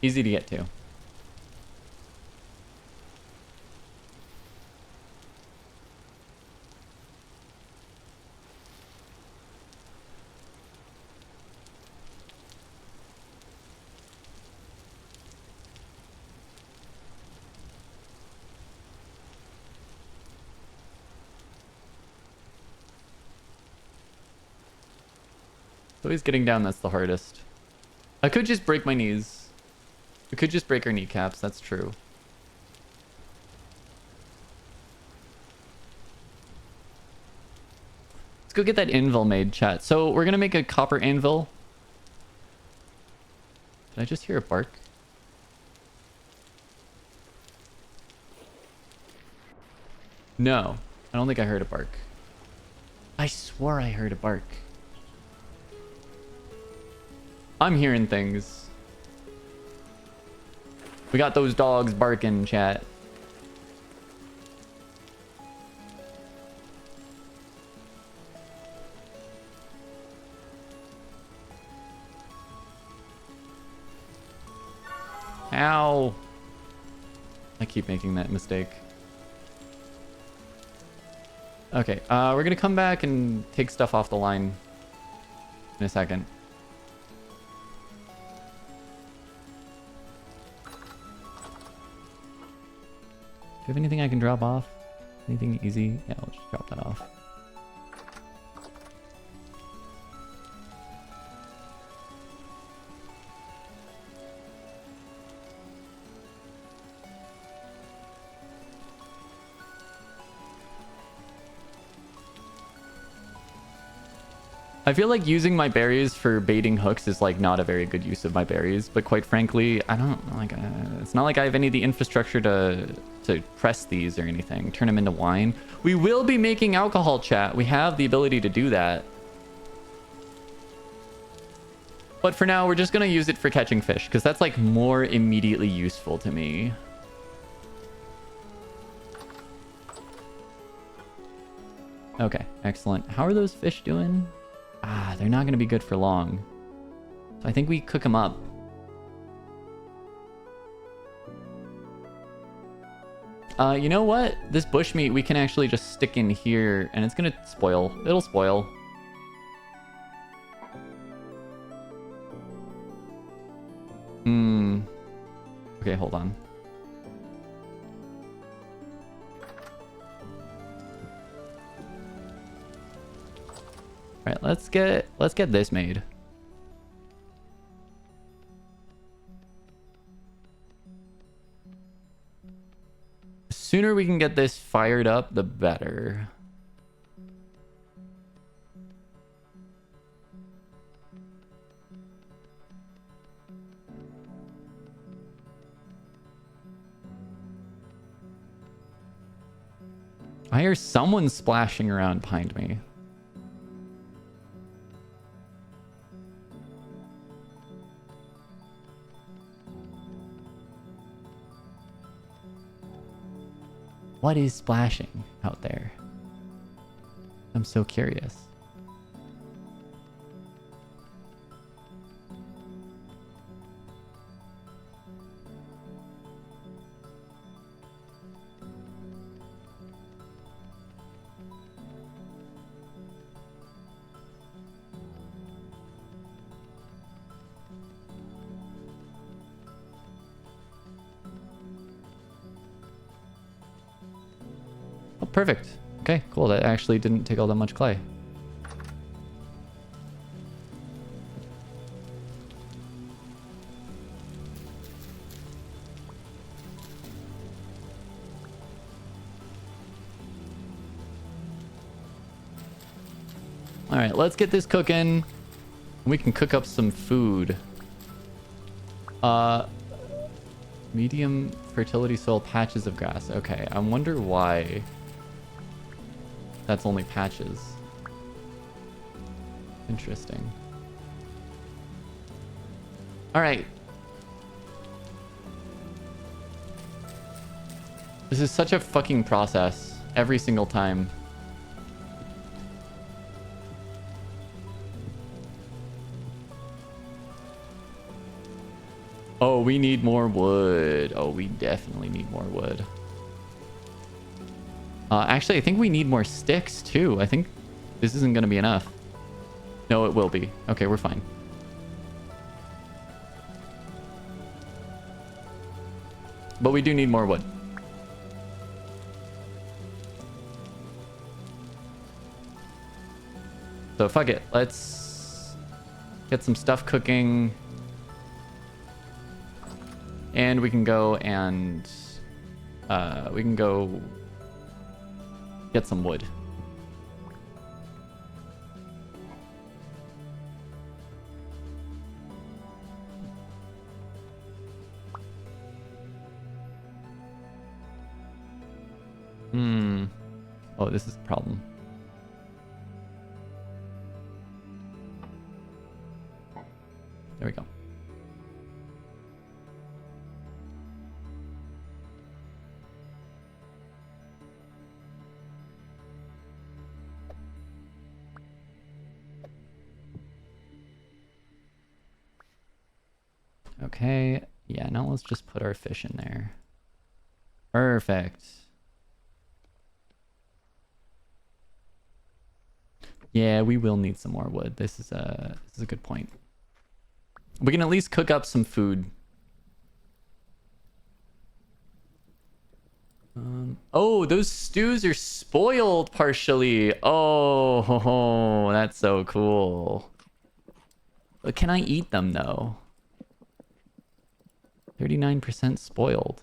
Easy to get to. So he's getting down, that's the hardest. I could just break my knees. We could just break our kneecaps, that's true. Let's go get that anvil made, chat. So we're gonna make a copper anvil. Did I just hear a bark? No, I don't think I heard a bark. I swore I heard a bark. I'm hearing things. We got those dogs barking, chat. Ow. I keep making that mistake. Okay, we're gonna come back and take stuff off the line in a second. Do you have anything I can drop off? Anything easy? Yeah, I'll just drop that off. I feel like using my berries for baiting hooks is like not a very good use of my berries, but quite frankly, I don't like. It's not like I have any of the infrastructure to press these or anything. Turn them into wine. We will be making alcohol, chat. We have the ability to do that. But for now, we're just gonna use it for catching fish because that's like more immediately useful to me. Okay, excellent. How are those fish doing? Ah, they're not going to be good for long. So I think we cook them up. You know what? This bushmeat we can actually just stick in here and it's going to spoil. It'll spoil. Okay, hold on. All right, let's get this made. The sooner we can get this fired up, the better. I hear someone splashing around behind me. What is splashing out there? I'm so curious. Perfect. Okay, cool. That actually didn't take all that much clay. All right, let's get this cooking. We can cook up some food. Medium fertility soil, patches of grass. Okay, I wonder why that's only patches. Interesting. All right. This is such a fucking process every single time. Oh, we need more wood. Oh, we definitely need more wood. Actually, I think we need more sticks too. I think this isn't going to be enough. No, it will be. Okay, we're fine. But we do need more wood. So fuck it. Let's get some stuff cooking. And we can go and... we can go get some wood. Oh, this is a problem. There we go. Okay. Yeah, now let's just put our fish in there. Perfect. Yeah, we will need some more wood. This is a good point. We can at least cook up some food. Oh, those stews are spoiled partially. Oh, that's so cool. But can I eat them though? 39% spoiled.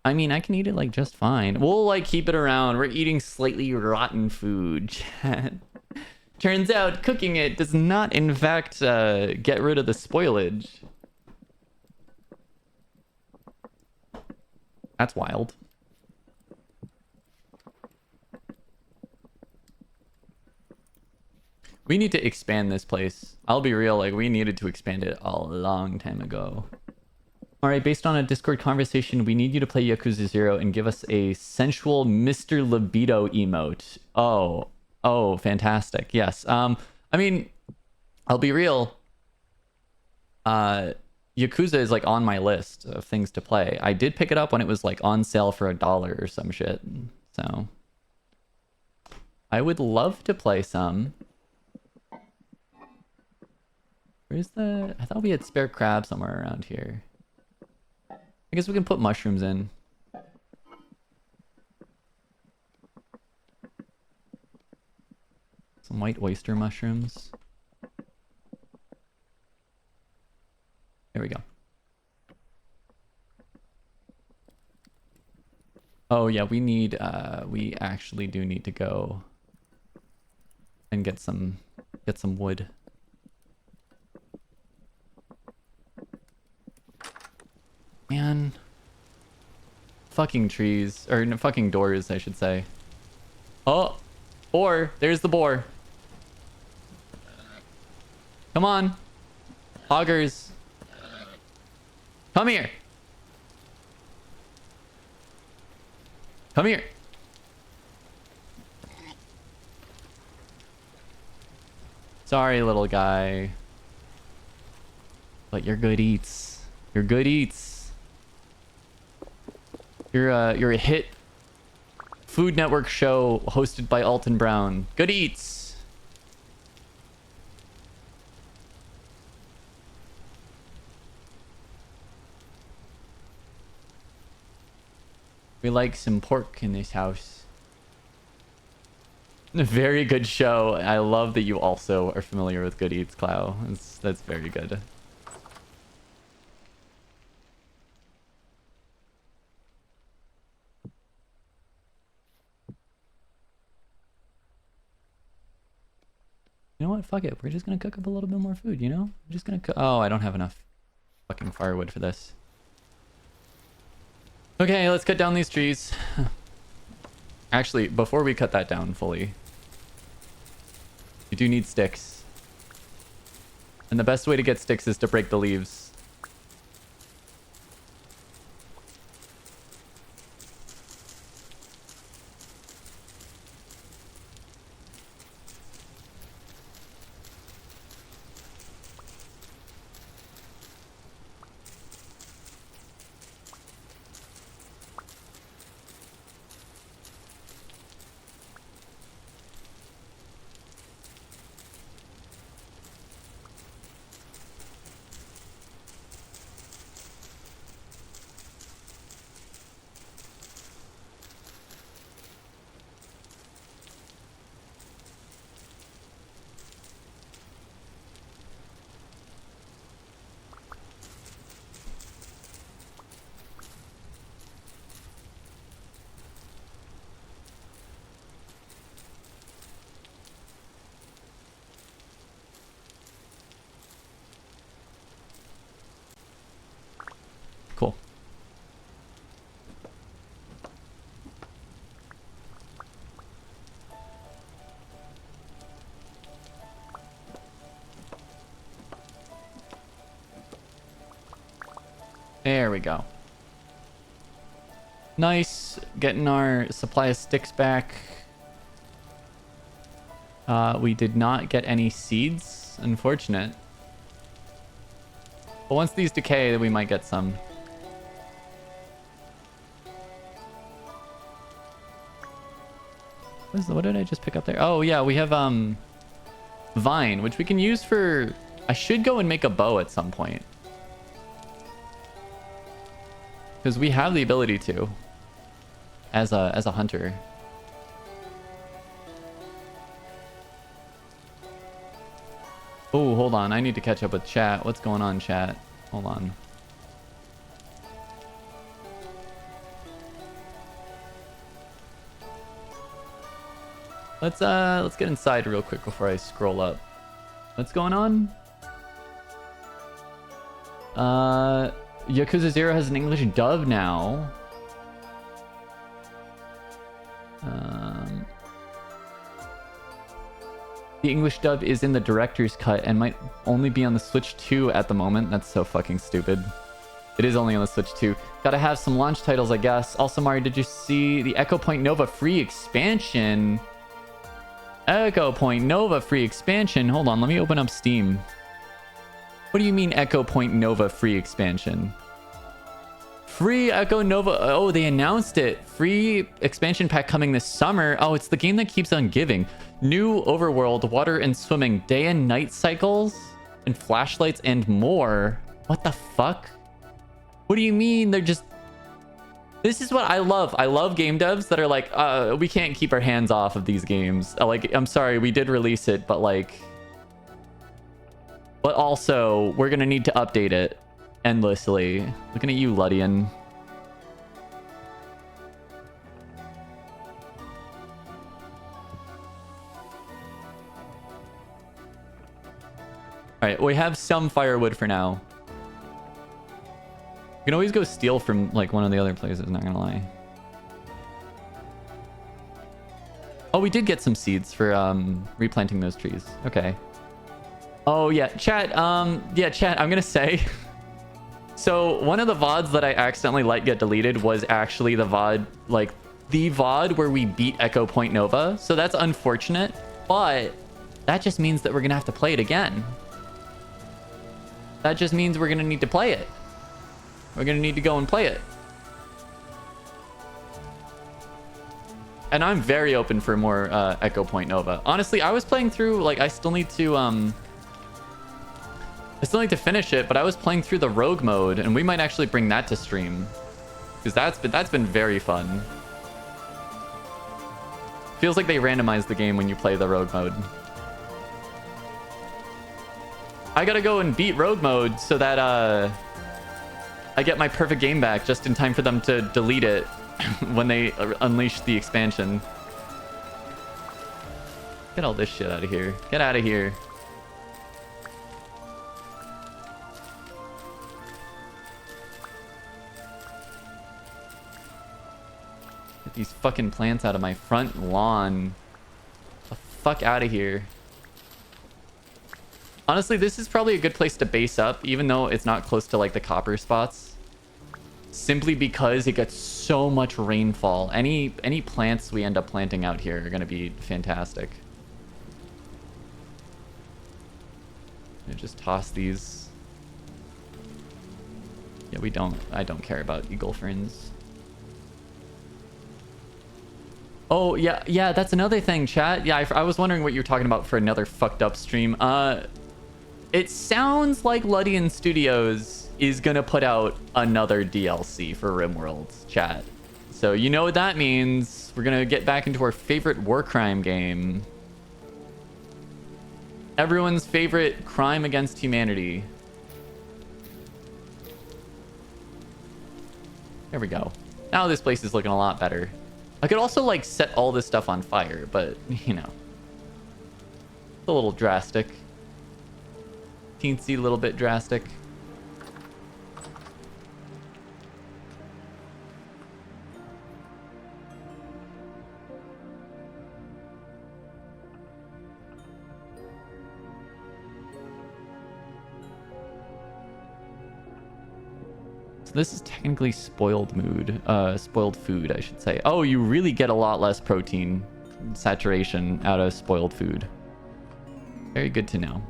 I mean, I can eat it like just fine. We'll like keep it around. We're eating slightly rotten food, chat. Turns out cooking it does not in fact get rid of the spoilage. That's wild. We need to expand this place. I'll be real, like we needed to expand it a long time ago. Alright, based on a Discord conversation, we need you to play Yakuza 0 and give us a sensual Mr. Libido emote. Oh, fantastic. Yes. I mean, I'll be real. Yakuza is like on my list of things to play. I did pick it up when it was like on sale for $1 or some shit. So I would love to play some. Where's the... I thought we had spare crab somewhere around here. I guess we can put mushrooms in. Some white oyster mushrooms. There we go. Oh yeah, we need we actually do need to go and get some wood. Man. Fucking trees. Or no, fucking doors, I should say. Oh! Boar! There's the boar. Come on. Hoggers. Come here. Come here. Sorry, little guy. But you're good eats. You're good eats. You're a hit Food Network show hosted by Alton Brown. Good eats. We like some pork in this house. A very good show. I love that you also are familiar with Good Eats, Clow. That's very good. You know what? Fuck it. We're just gonna cook up a little bit more food, you know? I'm just gonna cook. Oh, I don't have enough fucking firewood for this. Okay, let's cut down these trees. Actually, before we cut that down fully, you do need sticks. And the best way to get sticks is to break the leaves. There we go. Nice. Getting our supply of sticks back. We did not get any seeds. Unfortunate. But once these decay, then we might get some. What did I just pick up there? Oh, yeah, we have vine, which we can use for... I should go and make a bow at some point. Because we have the ability to. As a hunter. Oh, hold on. I need to catch up with chat. What's going on, chat? Hold on. Let's get inside real quick before I scroll up. What's going on? Yakuza 0 has an English dub now. The English dub is in the director's cut and might only be on the Switch 2 at the moment. That's so fucking stupid. It is only on the Switch 2. Gotta have some launch titles, I guess. Also, Mari, did you see the Echo Point Nova free expansion? Echo Point Nova free expansion? Hold on, let me open up Steam. What do you mean Echo Point Nova free expansion? Free Echo Nova. Oh, they announced it. Free expansion pack coming this summer. Oh, it's the game that keeps on giving. New overworld, water and swimming, day and night cycles, and flashlights and more. What the fuck? What do you mean? They're just... This is what I love. I love game devs that are like, we can't keep our hands off of these games. Like, I'm sorry, we did release it, but like... But also, we're gonna need to update it endlessly. Looking at you, Ludian. Alright, we have some firewood for now. You can always go steal from like one of the other places, not gonna lie. Oh, we did get some seeds for replanting those trees. Okay. Oh yeah, chat, chat, I'm gonna say. So one of the VODs that I accidentally let get deleted was actually the VOD, like the VOD where we beat Echo Point Nova. So that's unfortunate, but that just means that we're gonna have to play it again. That just means we're gonna need to play it. We're gonna need to go and play it. And I'm very open for more Echo Point Nova. Honestly, I was playing through, like, I still need to finish it, but I was playing through the rogue mode, and we might actually bring that to stream. Because that's been very fun. Feels like they randomize the game when you play the rogue mode. I gotta go and beat rogue mode so that I get my perfect game back just in time for them to delete it when they unleash the expansion. Get all this shit out of here. Get out of here. Get these fucking plants out of my front lawn. Get the fuck out of here. Honestly, this is probably a good place to base up, even though it's not close to like the copper spots. Simply because it gets so much rainfall. Any plants we end up planting out here are going to be fantastic. Just toss these. Yeah, I don't care about eagle ferns. Oh, yeah, that's another thing, chat. Yeah, I was wondering what you were talking about for another fucked up stream. It sounds like Ludian Studios is gonna put out another DLC for RimWorld, chat. So you know what that means. We're gonna get back into our favorite war crime game. Everyone's favorite crime against humanity. There we go. Now this place is looking a lot better. I could also like set all this stuff on fire, but you know, it's a little drastic. Teensy little bit drastic. So this is technically spoiled food, I should say. Oh, you really get a lot less protein saturation out of spoiled food. Very good to know.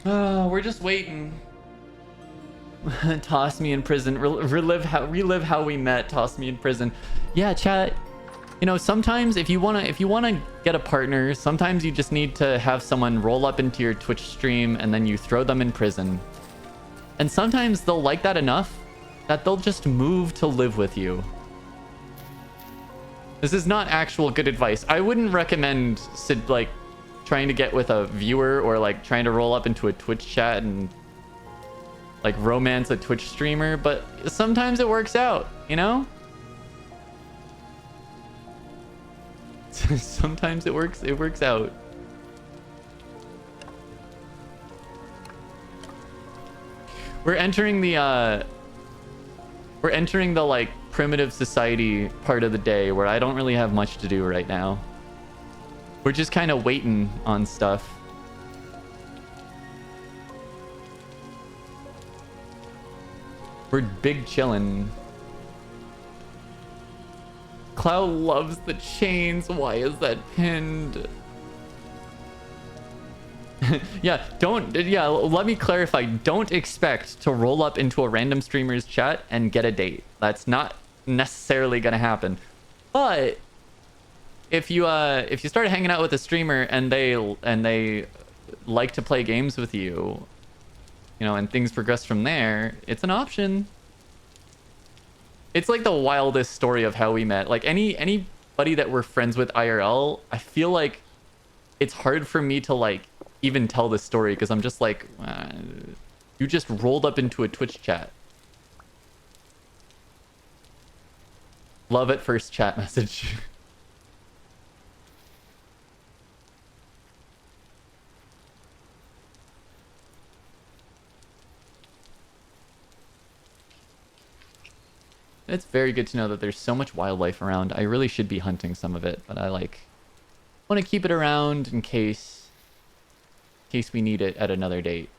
Oh, we're just waiting. Toss me in prison. Relive how we met. Toss me in prison. Yeah, chat. You know, sometimes if you wanna get a partner, sometimes you just need to have someone roll up into your Twitch stream and then you throw them in prison. And sometimes they'll like that enough that they'll just move to live with you. This is not actual good advice. I wouldn't recommend like trying to get with a viewer or like trying to roll up into a Twitch chat and like romance a Twitch streamer, but sometimes it works out, you know? Sometimes it works out. We're entering the like primitive society part of the day where I don't really have much to do right now. We're just kind of waiting on stuff. We're big chillin'. Cloud loves the chains. Why is that pinned? Yeah, let me clarify. Don't expect to roll up into a random streamer's chat and get a date. That's not necessarily gonna happen. But if you start hanging out with a streamer and they like to play games with you, you know, and things progress from there, it's an option. It's like the wildest story of how we met. Like anybody that we're friends with IRL, I feel like it's hard for me to like even tell this story because I'm just like, you just rolled up into a Twitch chat. Love at first chat message. It's very good to know that there's so much wildlife around. I really should be hunting some of it, but I like want to keep it around in case we need it at another date.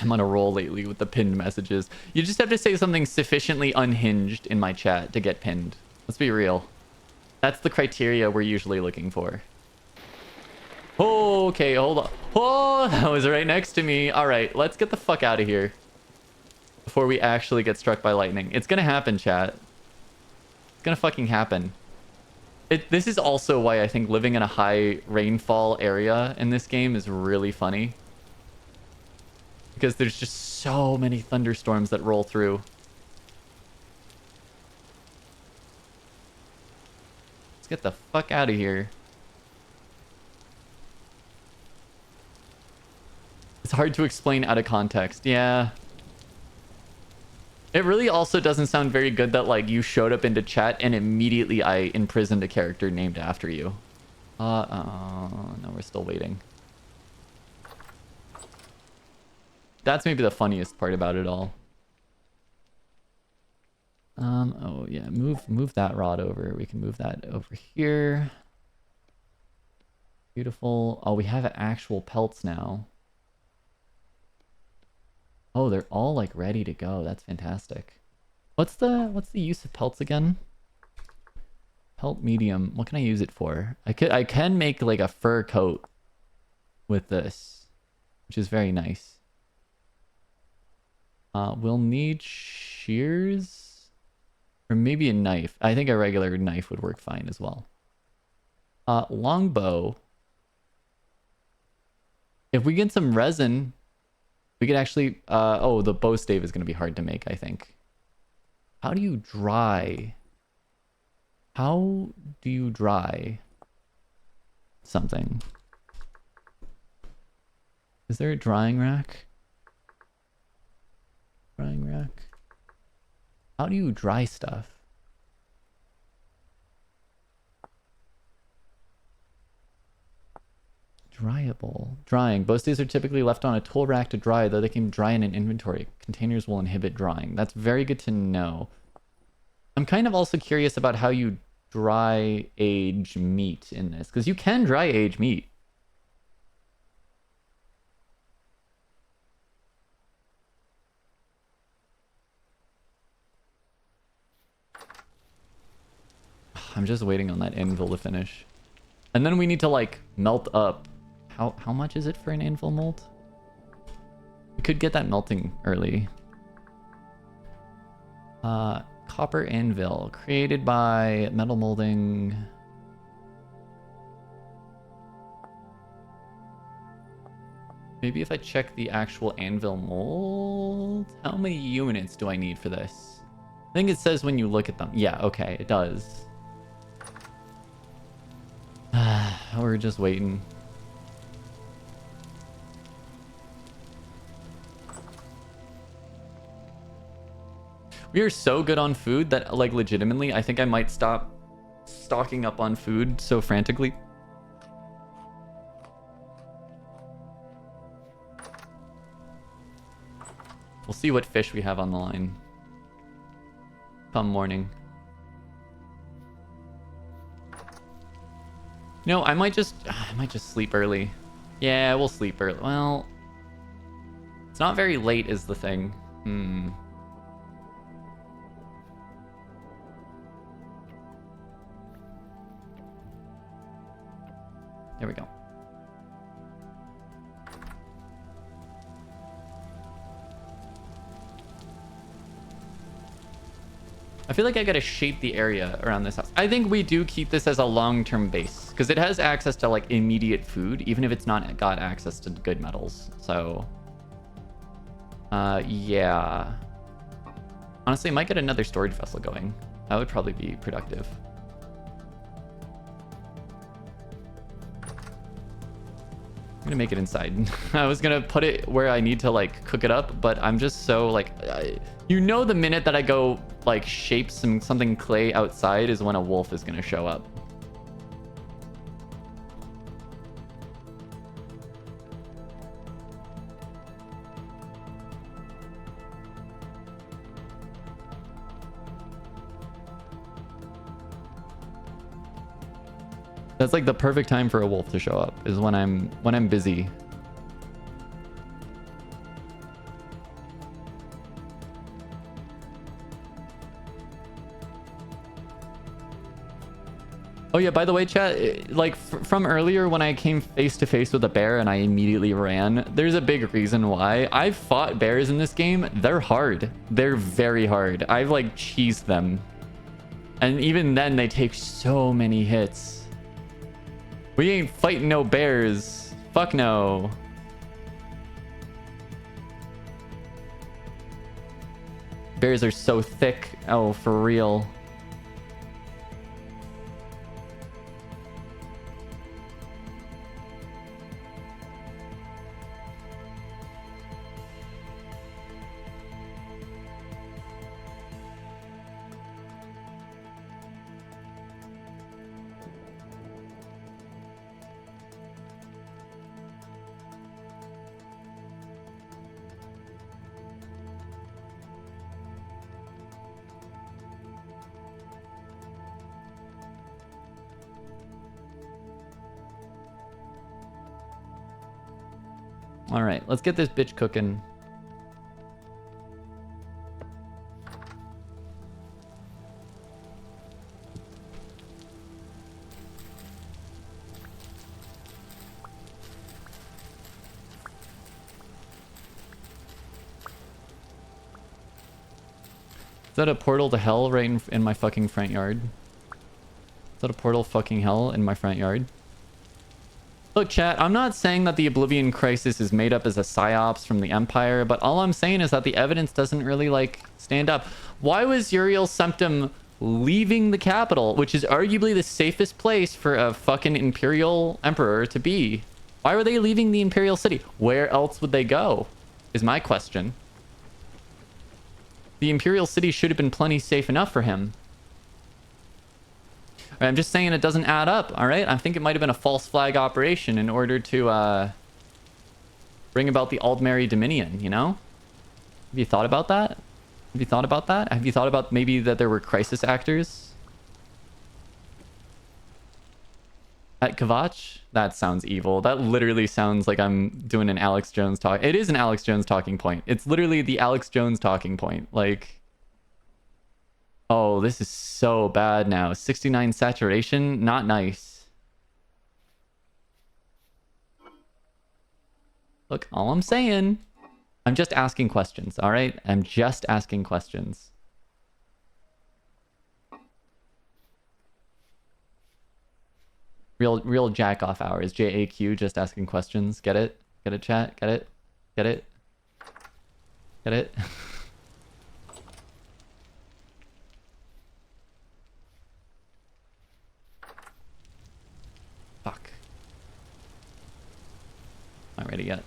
I'm on a roll lately with the pinned messages. You just have to say something sufficiently unhinged in my chat to get pinned. Let's be real. That's the criteria we're usually looking for. Oh, okay, hold on. Oh, that was right next to me. All right, let's get the fuck out of here before we actually get struck by lightning. It's gonna happen, chat. It's gonna fucking happen. This is also why I think living in a high rainfall area in this game is really funny. Because there's just so many thunderstorms that roll through. Let's get the fuck out of here. It's hard to explain out of context. Yeah. It really also doesn't sound very good that like you showed up into chat and immediately I imprisoned a character named after you. No, we're still waiting. That's maybe the funniest part about it all. Oh yeah, move that rod over. We can move that over here. Beautiful. Oh, we have actual pelts now. Oh, they're all like ready to go. That's fantastic. What's the use of pelts again? Pelt medium. What can I use it for? I can make like a fur coat with this, which is very nice. We'll need shears or maybe a knife. I think a regular knife would work fine as well. Longbow. If we get some resin, we could actually... oh, the bow stave is going to be hard to make, I think. How do you dry? How do you dry something? Is there a drying rack? Drying rack? How do you dry stuff? Dry a edible. Drying. Both these are typically left on a tool rack to dry, though they can dry in an inventory. Containers will inhibit drying. That's very good to know. I'm kind of also curious about how you dry age meat in this, because you can dry age meat. I'm just waiting on that anvil to finish. And then we need to like melt up. How much is it for an anvil mold? We could get that melting early. Copper anvil created by metal molding. Maybe if I check the actual anvil mold, how many units do I need for this? I think it says when you look at them. Yeah, okay, it does. We're just waiting. We are so good on food that, like, legitimately, I think I might stop stocking up on food so frantically. We'll see what fish we have on the line come morning. No, I might just sleep early. Yeah, we'll sleep early. Well, it's not very late is the thing. There we go. I feel like I gotta shape the area around this house. I think we do keep this as a long-term base because it has access to like immediate food, even if it's not got access to good metals. So, yeah. Honestly, I might get another storage vessel going. That would probably be productive. I'm gonna make it inside. I was gonna put it where I need to like cook it up, but I'm just so like, you know, the minute that I go like shape something clay outside is when a wolf is gonna show up. That's like the perfect time for a wolf to show up is when I'm busy. Oh yeah, by the way, chat, like from earlier when I came face to face with a bear and I immediately ran, there's a big reason why. I've fought bears in this game. They're hard. They're very hard. I've like cheesed them. And even then they take so many hits. We ain't fighting no bears. Fuck no. Bears are so thick. Oh, for real. All right, let's get this bitch cooking. Is that a portal to hell right in my fucking front yard? Is that a portal fucking hell in my front yard? Look, chat, I'm not saying that the Oblivion Crisis is made up as a psyops from the Empire, but all I'm saying is that the evidence doesn't really, like, stand up. Why was Uriel Septim leaving the capital, which is arguably the safest place for a fucking Imperial Emperor to be? Why were they leaving the Imperial City? Where else would they go, is my question. The Imperial City should have been plenty safe enough for him. right, I'm just saying it doesn't add up, all right? I think it might have been a false flag operation in order to bring about the Aldmeri Dominion, you know? Have you thought about that? Have you thought about that? Have you thought about maybe that there were crisis actors at Kvatch? That sounds evil. That literally sounds like I'm doing an Alex Jones talk. It is an Alex Jones talking point. It's literally the Alex Jones talking point. Like, oh, this is so bad now. 69 saturation, not nice. Look, all I'm saying, I'm just asking questions, all right? I'm just asking questions. Real jack off hours. JAQ, just asking questions. Get it? Get it, chat? Get it? Get it? Get it? Fuck. Not ready yet.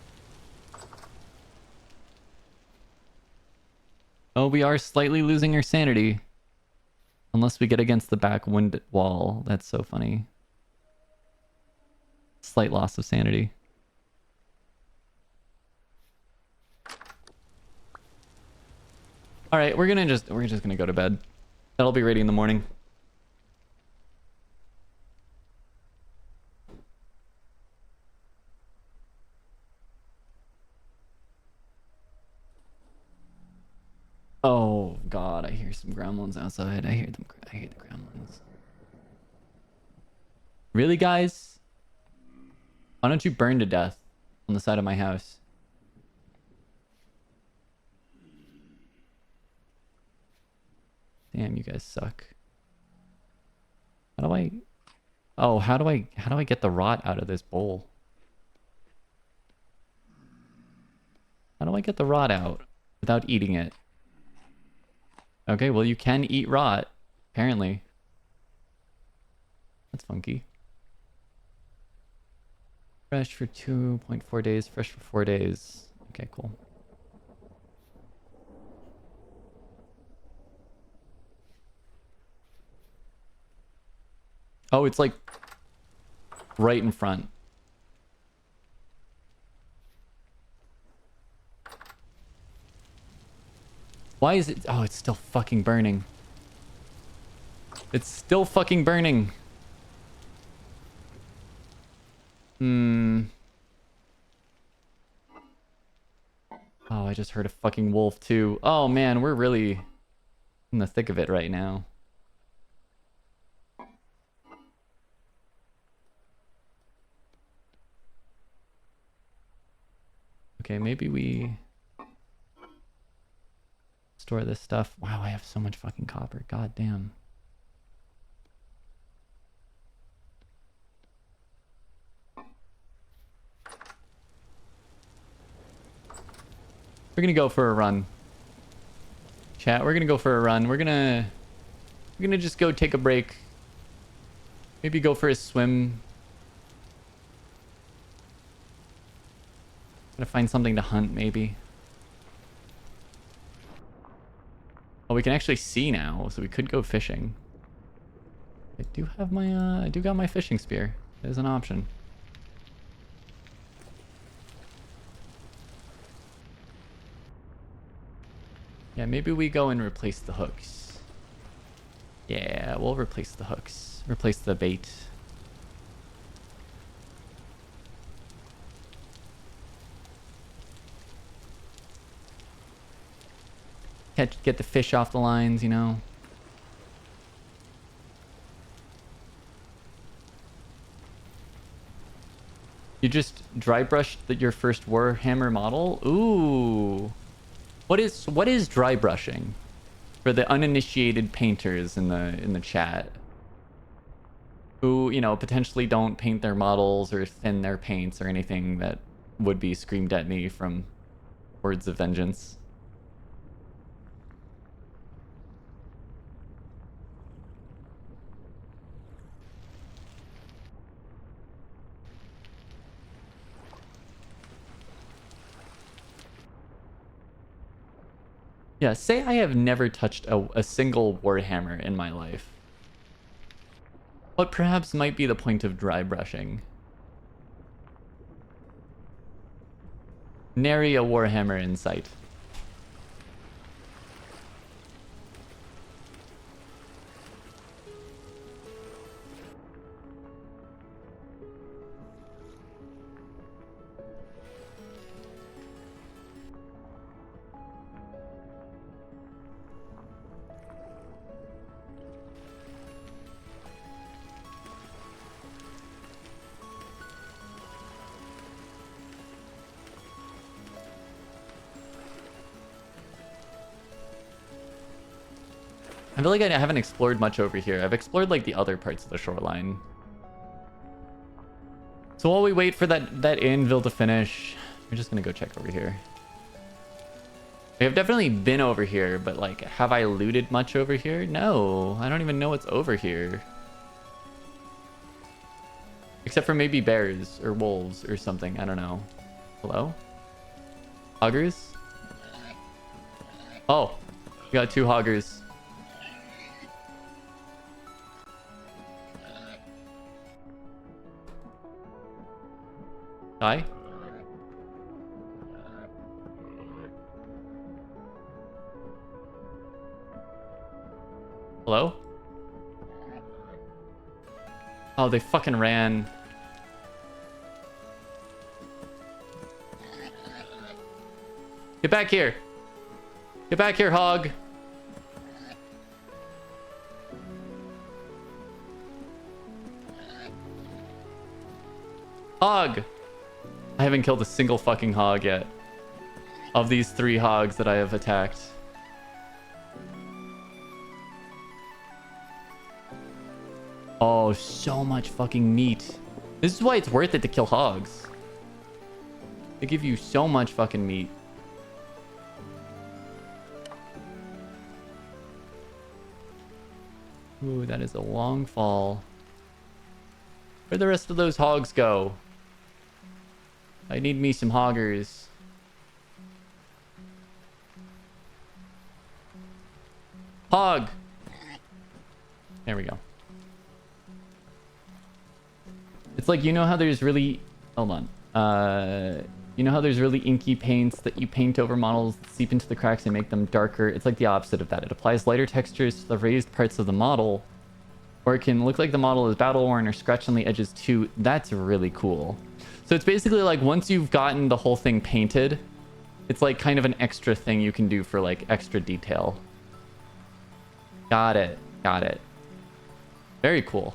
Oh, we are slightly losing our sanity. Unless we get against the back wind wall. That's so funny. Slight loss of sanity. All right, we're just gonna go to bed. That'll be ready in the morning. Oh god, I hear some gremlins outside. I hear them. I hear the gremlins. Really, guys? Why don't you burn to death on the side of my house? Damn, you guys suck. How do I... Oh, how do I get the rot out of this bowl? How do I get the rot out without eating it? Okay, well, you can eat rot, apparently. That's funky. Fresh for 2.4 days, fresh for 4 days. Okay, cool. Oh, it's like right in front. Why is it... Oh, it's still fucking burning. It's still fucking burning. Hmm. Oh, I just heard a fucking wolf too. Oh man, we're really in the thick of it right now. Okay, maybe we store this stuff. Wow, I have so much fucking copper. God damn. We're gonna go for a run. Chat, we're gonna go for a run. We're gonna just go take a break. Maybe go for a swim. Gotta find something to hunt, maybe. Oh, we can actually see now, so we could go fishing. I do have my, I do got my fishing spear. There's an option. Yeah, maybe we go and replace the hooks. Yeah, we'll replace the hooks. Replace the bait. Get the fish off the lines, you know. You just dry brushed your first Warhammer model? Ooh. What is dry brushing? For the uninitiated painters in the chat. Who, you know, potentially don't paint their models or thin their paints or anything that would be screamed at me from Words of Vengeance. Yeah, say I have never touched a single Warhammer in my life. What perhaps might be the point of dry brushing? Nary a Warhammer in sight. I feel like I haven't explored much over here. I've explored like the other parts of the shoreline. So while we wait for that anvil to finish, we're just gonna go check over here. I've definitely been over here, but like, have I looted much over here? No, I don't even know what's over here. Except for maybe bears or wolves or something. I don't know. Hello? Hoggers? Oh, we got 2 hoggers. Hi. Hello? Oh, they fucking ran. Get back here. Get back here, hog. Hog. I haven't killed a single fucking hog yet. Of these 3 hogs that I have attacked. Oh, so much fucking meat. This is why it's worth it to kill hogs. They give you so much fucking meat. Ooh, that is a long fall. Where'd the rest of those hogs go? I need me some hoggers. Hog! There we go. It's like, you know how there's really... Hold on. You know how there's really inky paints that you paint over models that seep into the cracks and make them darker? It's like the opposite of that. It applies lighter textures to the raised parts of the model. Or it can look like the model is battle-worn or scratched on the edges too. That's really cool. So it's basically like once you've gotten the whole thing painted, it's like kind of an extra thing you can do for like extra detail. Got it. Got it. Very cool.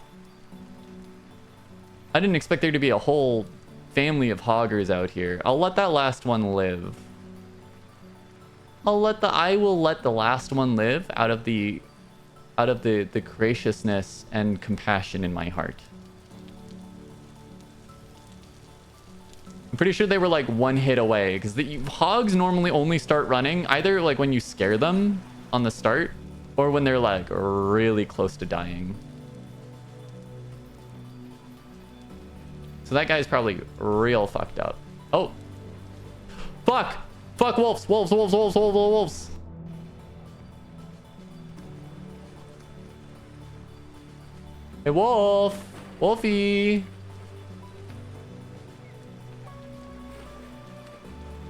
I didn't expect there to be a whole family of hoggers out here. I'll let that last one live. I will let the last one live out of the graciousness and compassion in my heart. I'm pretty sure they were like 1 hit away because the hogs normally only start running either like when you scare them on the start or when they're like really close to dying. So that guy's probably real fucked up. Oh. Fuck! Fuck wolves! Wolves, wolves, wolves, wolves, wolves! Hey, wolf! Wolfie!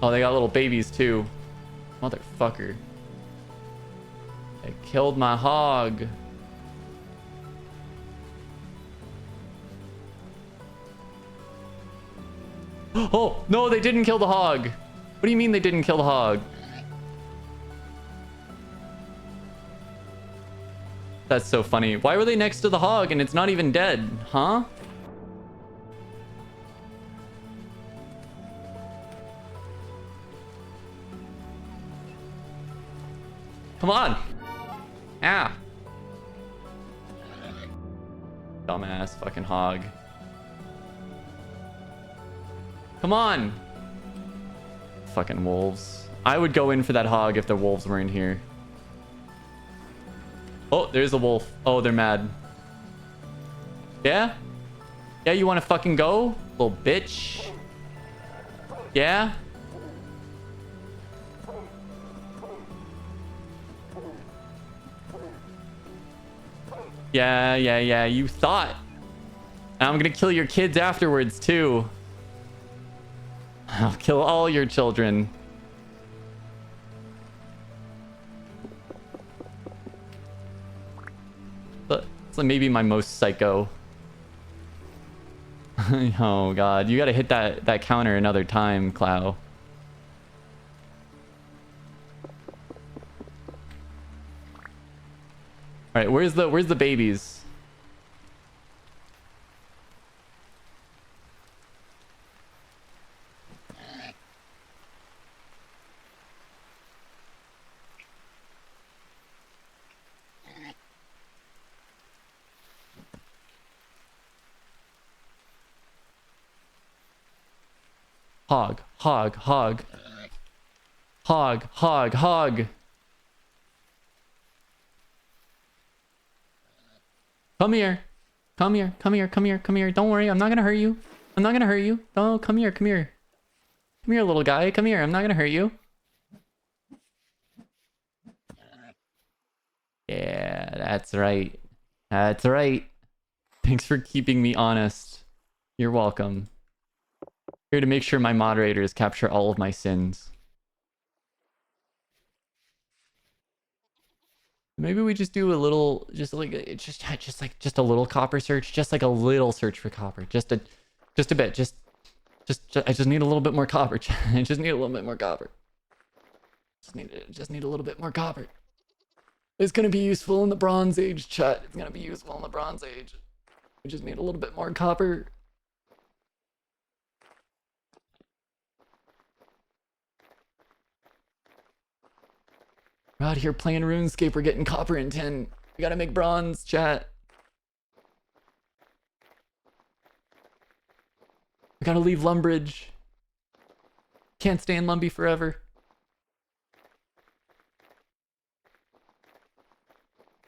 Oh, they got little babies too. Motherfucker. They killed my hog. Oh, no, they didn't kill the hog. What do you mean they didn't kill the hog? That's so funny. Why were they next to the hog and it's not even dead? Huh? Come on. Ah. Dumbass fucking hog. Come on. Fucking wolves. I would go in for that hog if the wolves were in here. Oh, there's a wolf. Oh, they're mad. Yeah? Yeah, you want to fucking go? Little bitch. Yeah? Yeah. You thought And I'm gonna kill your kids afterwards, too. I'll kill all your children. But it's like maybe my most psycho. Oh god, you gotta hit that counter another time, Clow. Alright, where's the babies? Hog, hog, hog. Hog, hog, hog. Come here. Come here, come here, come here, come here. Don't worry, I'm not gonna hurt you. I'm not gonna hurt you. Oh, come here, come here. Come here, little guy. Come here, I'm not gonna hurt you. Yeah, that's right. That's right. Thanks for keeping me honest. You're welcome. Here to make sure my moderators capture all of my sins. Maybe we just do a little, just a little copper search, just like a little search for copper, just a bit, I just need a little bit more copper. I just need a little bit more copper. Just need a little bit more copper. It's gonna be useful in the Bronze Age, chat. It's gonna be useful in the Bronze Age. We just need a little bit more copper. We're out here playing RuneScape. We're getting copper and tin. We gotta make bronze, chat. We gotta leave Lumbridge. Can't stay in Lumby forever.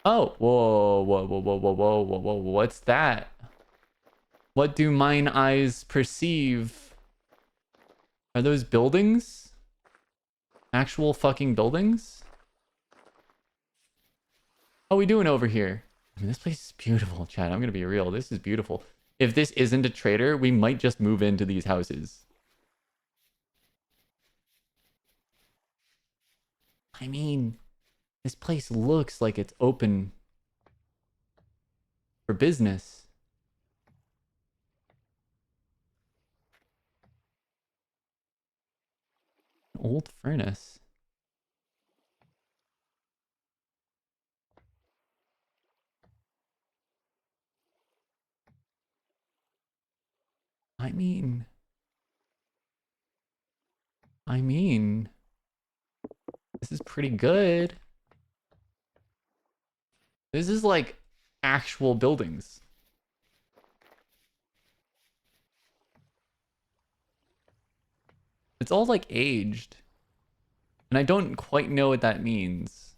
Oh, whoa, whoa, whoa, whoa, whoa, whoa, whoa, whoa, what's that? What do mine eyes perceive? Are those buildings? Actual fucking buildings? How are we doing over here? I mean, this place is beautiful, chat. I'm gonna be real. This is beautiful. If this isn't a trader, we might just move into these houses. I mean, this place looks like it's open for business. Old furnace. I mean, this is pretty good. This is like actual buildings. It's all like aged. And I don't quite know what that means.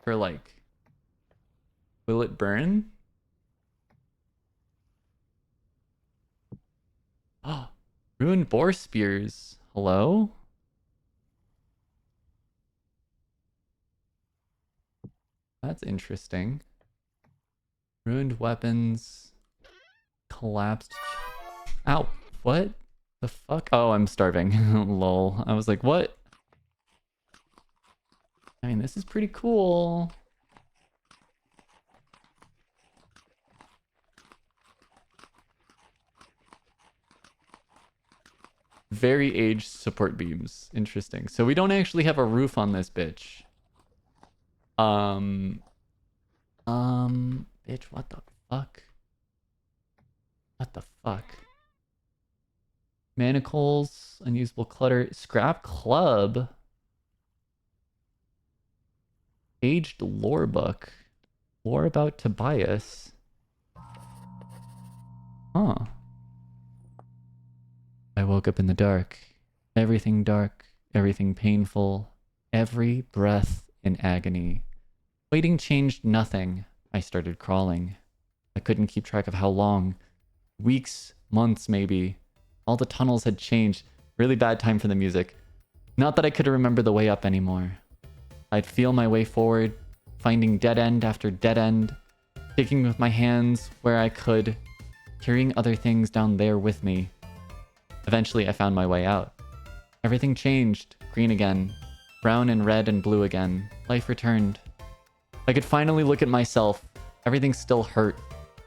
For like, will it burn? Oh, ruined boar spears. Hello? That's interesting. Ruined weapons. Collapsed. Ow. What the fuck? Oh, I'm starving. Lol. I was like, what? I mean, this is pretty cool. Very aged support beams. Interesting. So we don't actually have a roof on this bitch. Bitch, what the fuck? What the fuck? Manacles, unusable clutter, scrap club. Aged lore book. Lore about Tobias. Huh. I woke up in the dark. Everything dark, everything painful, every breath in agony. Waiting changed nothing. I started crawling. I couldn't keep track of how long. Weeks, months maybe. All the tunnels had changed. Really bad time for the music. Not that I could remember the way up anymore. I'd feel my way forward, finding dead end after dead end, digging with my hands where I could, carrying other things down there with me. Eventually, I found my way out. Everything changed. Green again. Brown and red and blue again. Life returned. I could finally look at myself. Everything still hurt.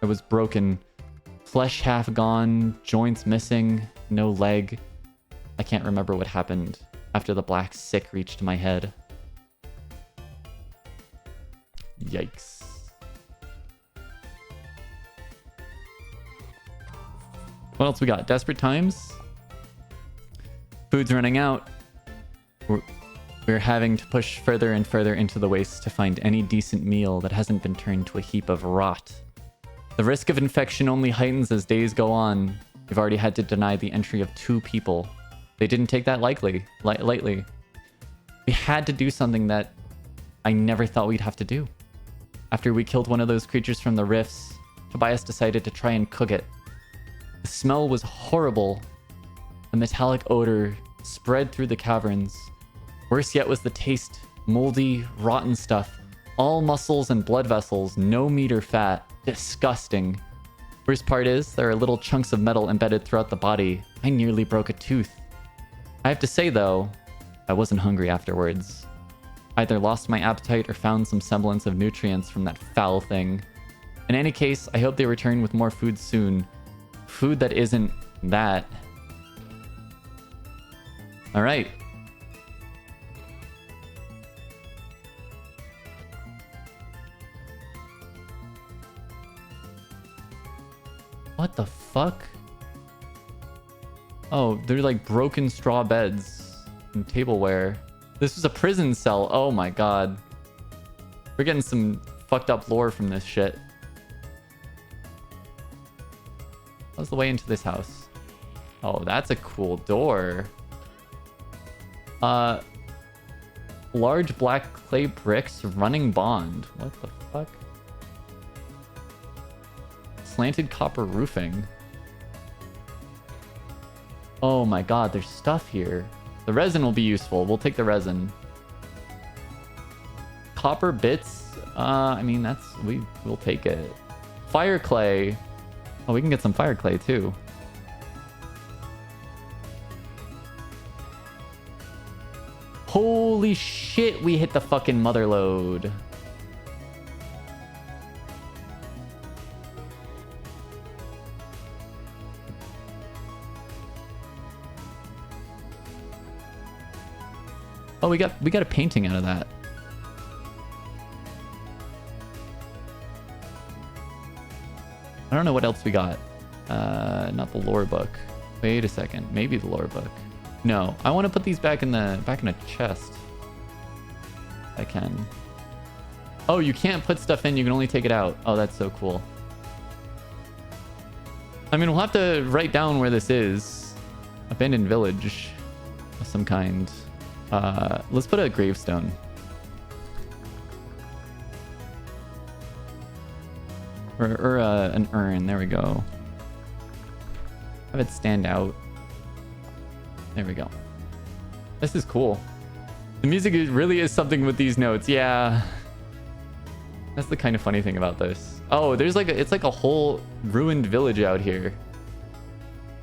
I was broken. Flesh half gone, joints missing, no leg. I can't remember what happened after the black sick reached my head. Yikes. What else we got? Desperate times. Food's running out. We're having to push further and further into the waste to find any decent meal that hasn't been turned to a heap of rot. The risk of infection only heightens as days go on. We've already had to deny the entry of 2 people. They didn't take that lightly. We had to do something that I never thought we'd have to do. After we killed one of those creatures from the rifts, Tobias decided to try and cook it. The smell was horrible. The metallic odor spread through the caverns. Worse yet was the taste. Moldy, rotten stuff. All muscles and blood vessels, no meat or fat. Disgusting. Worst part is, there are little chunks of metal embedded throughout the body. I nearly broke a tooth. I have to say though, I wasn't hungry afterwards. I either lost my appetite or found some semblance of nutrients from that foul thing. In any case, I hope they return with more food soon. Food that isn't that. Alright. What the fuck? Oh, they're like broken straw beds and tableware. This was a prison cell. Oh my god. We're getting some fucked up lore from this shit. How's the way into this house? Oh, that's a cool door. Large black clay bricks running bond. What the fuck? Slanted copper roofing. Oh my god, there's stuff here. The resin will be useful. We'll take the resin. Copper bits. I mean, we'll take it. Fire clay. Oh, we can get some fire clay too. Holy shit, we hit the fucking mother lode. Oh, we got a painting out of that. I don't know what else we got. Not the lore book. Wait a second. Maybe the lore book. No, I want to put these back in a chest. I can. Oh, you can't put stuff in. You can only take it out. Oh, that's so cool. I mean, we'll have to write down where this is. Abandoned village of some kind. Let's put a gravestone. Or an urn. There we go. Have it stand out. There we go. This is cool. The music really is something with these notes. Yeah. That's the kind of funny thing about this. Oh, there's like it's like a whole ruined village out here.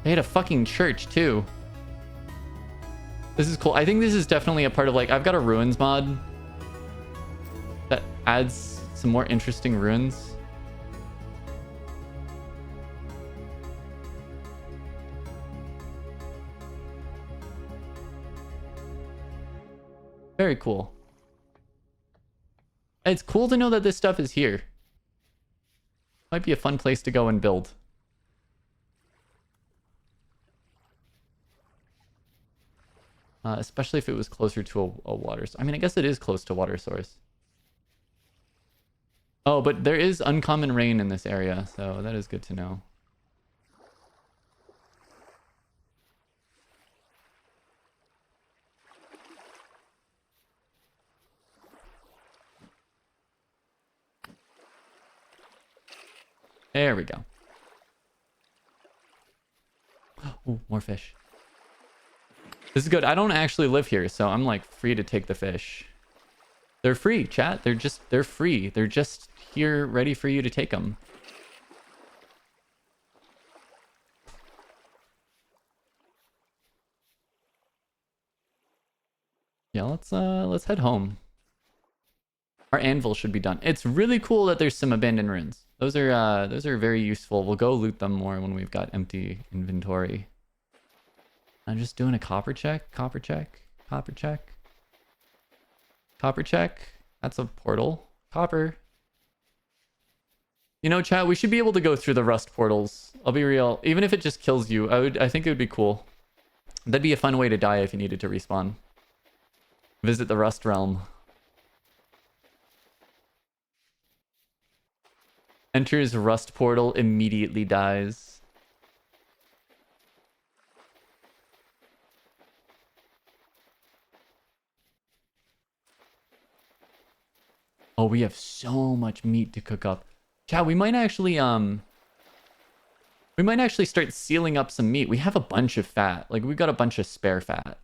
They had a fucking church too. This is cool. I think this is definitely a part of like, I've got a ruins mod that adds some more interesting ruins. Very cool. It's cool to know that this stuff is here. Might be a fun place to go and build. Especially if it was closer to a water source. I mean, I guess it is close to water source. Oh, but there is uncommon rain in this area, so that is good to know. There we go. Oh, more fish. This is good. I don't actually live here, so I'm like free to take the fish. They're free, chat. They're free. They're just here ready for you to take them. Yeah, let's head home. Our anvil should be done. It's really cool that there's some abandoned ruins. Those are very useful. We'll go loot them more when we've got empty inventory. I'm just doing a copper check, copper check, copper check. Copper check. That's a portal. Copper. You know, chat, we should be able to go through the rust portals. I'll be real. Even if it just kills you, I think it would be cool. That'd be a fun way to die if you needed to respawn. Visit the Rust Realm. Enters Rust Portal, immediately dies. Oh, we have so much meat to cook up. Chat, we might actually start sealing up some meat. We have a bunch of fat. Like, we've got a bunch of spare fat.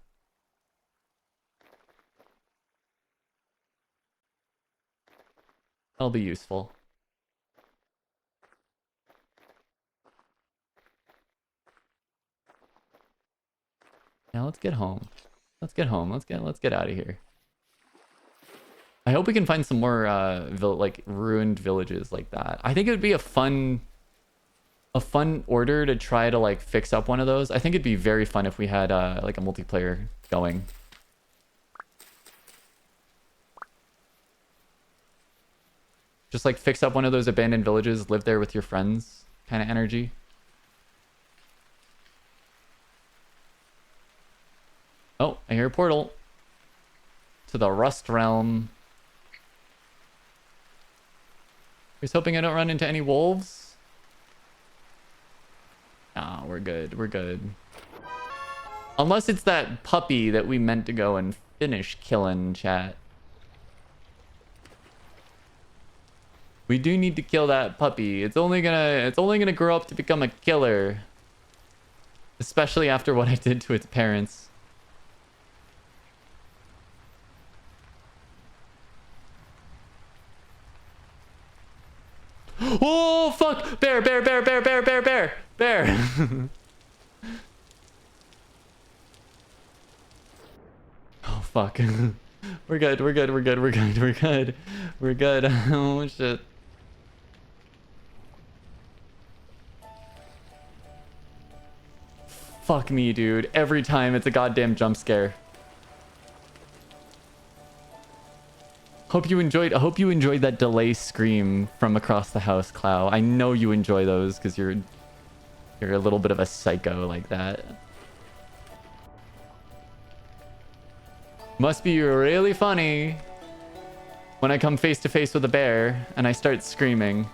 That'll be useful. Now let's get home. Let's get home. Let's get out of here. I hope we can find some more like ruined villages like that. I think it would be a fun order to try to like fix up one of those. I think it'd be very fun if we had like a multiplayer going. Just like fix up one of those abandoned villages, live there with your friends kind of energy. Oh, I hear a portal to the Rust Realm. I was hoping I don't run into any wolves. Nah, we're good. We're good. Unless it's that puppy that we meant to go and finish killing, chat. We do need to kill that puppy. It's only gonna grow up to become a killer. Especially after what I did to its parents. Oh fuck! Bear, bear, bear, bear, bear, bear, bear, bear. Oh fuck. We're good, we're good, we're good, we're good, we're good. We're good. Oh shit. Fuck me, dude. Every time it's a goddamn jump scare. I hope you enjoyed that delay scream from across the house, Clow. I know you enjoy those because you're a little bit of a psycho like that. Must be really funny when I come face to face with a bear and I start screaming.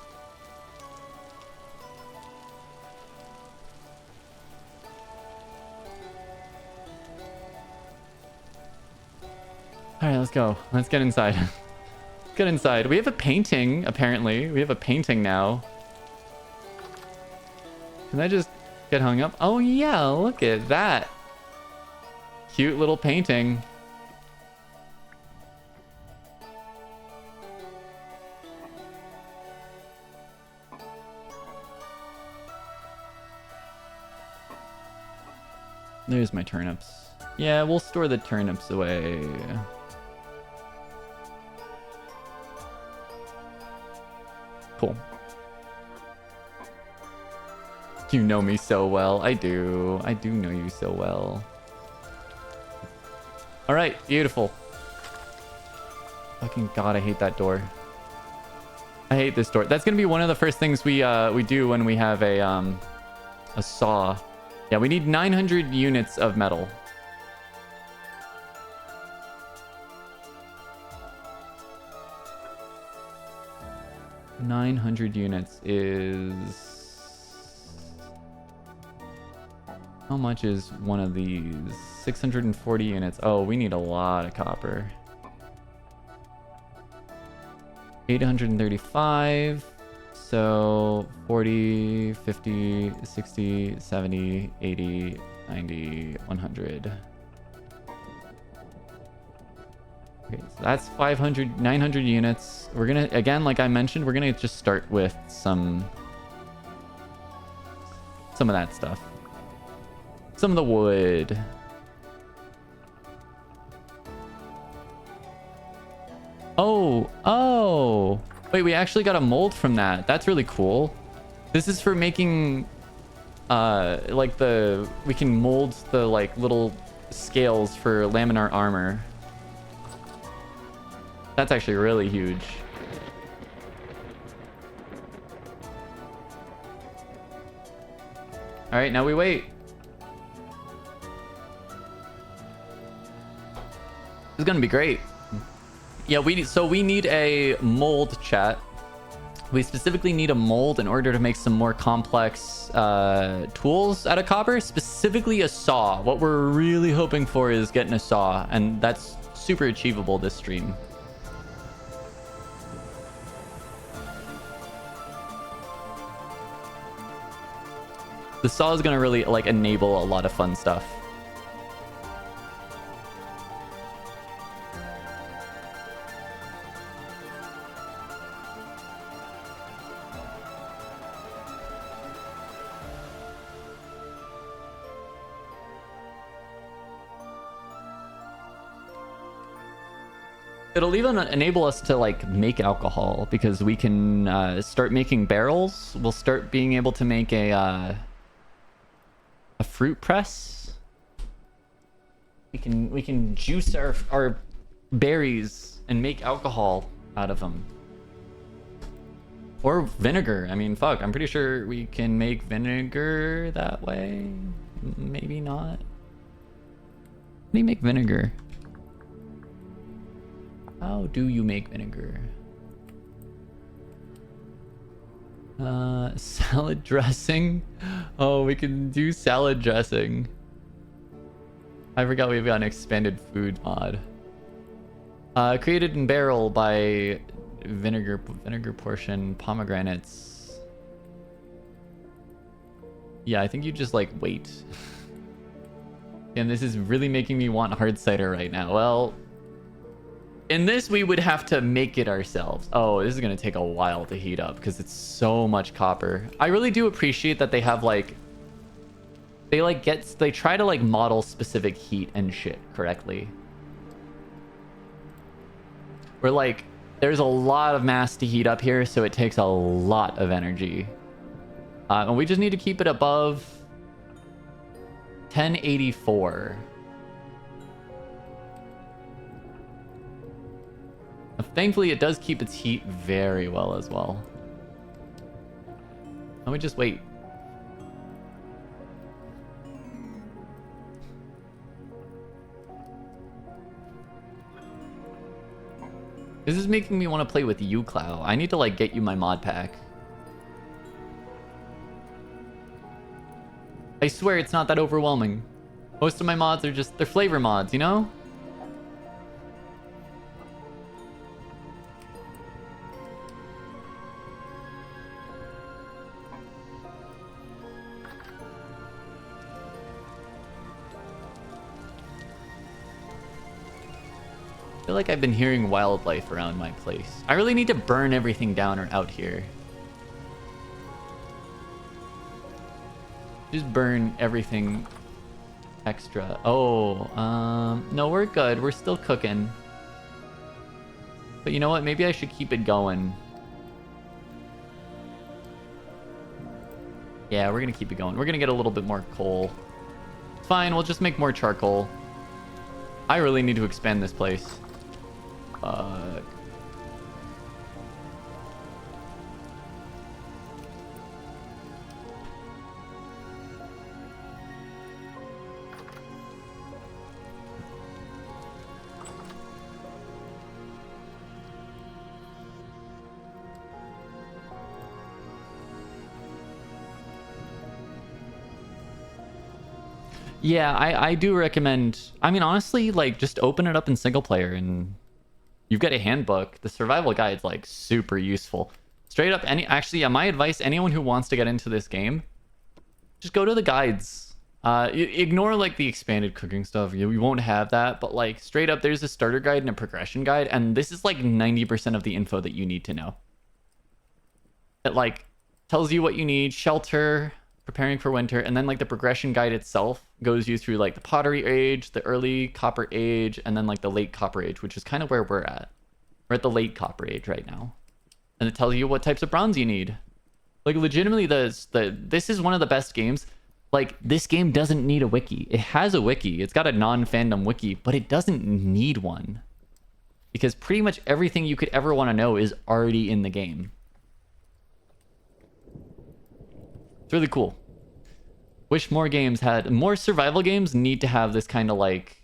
All right, let's go. Let's get inside. Let's get inside. We have a painting, apparently. We have a painting now. Can I just get hung up? Oh, yeah, look at that. Cute little painting. There's my turnips. Yeah, we'll store the turnips away. Cool. You know me so well. I do. I do know you so well. All right, beautiful. Fucking God, I hate that door. I hate this door. That's gonna be one of the first things we do when we have a saw. Yeah, we need 900 units of metal. $900 units is... How much is one of these? 640 units. Oh, we need a lot of copper. 835. So 40, 50, 60, 70, 80, 90, 100. Okay, so that's 500, 900 units. We're gonna, again, like I mentioned, we're gonna just start with some of that stuff. Some of the wood. Oh. Wait, we actually got a mold from that. That's really cool. This is for making like we can mold the like little scales for laminar armor. That's actually really huge. All right, now we wait. This is gonna be great. Yeah, we need a mold, chat. We specifically need a mold in order to make some more complex tools out of copper, specifically a saw. What we're really hoping for is getting a saw, and that's super achievable this stream. The saw is gonna really like enable a lot of fun stuff. It'll even enable us to like make alcohol because we can start making barrels. We'll start being able to make a fruit press. We can juice our berries and make alcohol out of them. Or vinegar. I mean, fuck, I'm pretty sure we can make vinegar that way. Maybe not. How do you make vinegar? How do you make vinegar? Salad dressing? Oh, we can do salad dressing. I forgot we've got an expanded food mod. Created in barrel by vinegar portion pomegranates. Yeah, I think you just like wait. And this is really making me want hard cider right now. Well, in this, we would have to make it ourselves. Oh, this is going to take a while to heat up because it's so much copper. I really do appreciate that they have like... They try to like model specific heat and shit correctly. Where like, there's a lot of mass to heat up here, so it takes a lot of energy. And we just need to keep it above 1084. Thankfully, it does keep its heat very well as well. Let me just wait. This is making me want to play with you, Clow. I need to like get you my mod pack. I swear it's not that overwhelming. Most of my mods are they're flavor mods, you know? I feel like I've been hearing wildlife around my place. I really need to burn everything down or out here. Just burn everything extra. Oh, no, we're good. We're still cooking. But you know what? Maybe I should keep it going. Yeah, we're gonna keep it going. We're gonna get a little bit more coal. It's fine, we'll just make more charcoal. I really need to expand this place. Fuck. Yeah, I do recommend... I mean, honestly, like, just open it up in single player and... You've got a handbook. The survival guide's, like, super useful. Straight up, actually, yeah, my advice, anyone who wants to get into this game, just go to the guides. Ignore, like, the expanded cooking stuff. You won't have that, but, like, straight up, there's a starter guide and a progression guide, and this is, like, 90% of the info that you need to know. It, like, tells you what you need, shelter... preparing for winter, and then like the progression guide itself goes you through like the pottery age, the early copper age, and then like the late copper age, which is kind of where we're at. We're at the late Copper Age right now. And it tells you what types of bronze you need. Like, legitimately, this is one of the best games. Like, this game doesn't need a wiki. It has a wiki. It's got a non-fandom wiki, but it doesn't need one. Because pretty much everything you could ever want to know is already in the game. It's really cool. Wish more games had... More survival games need to have this kind of, like,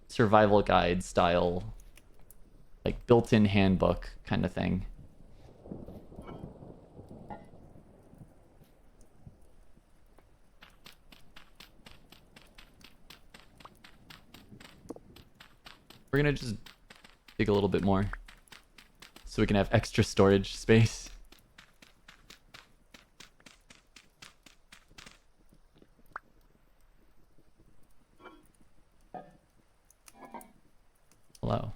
survival guide style, like, built-in handbook kind of thing. We're gonna just dig a little bit more so we can have extra storage space. Hello.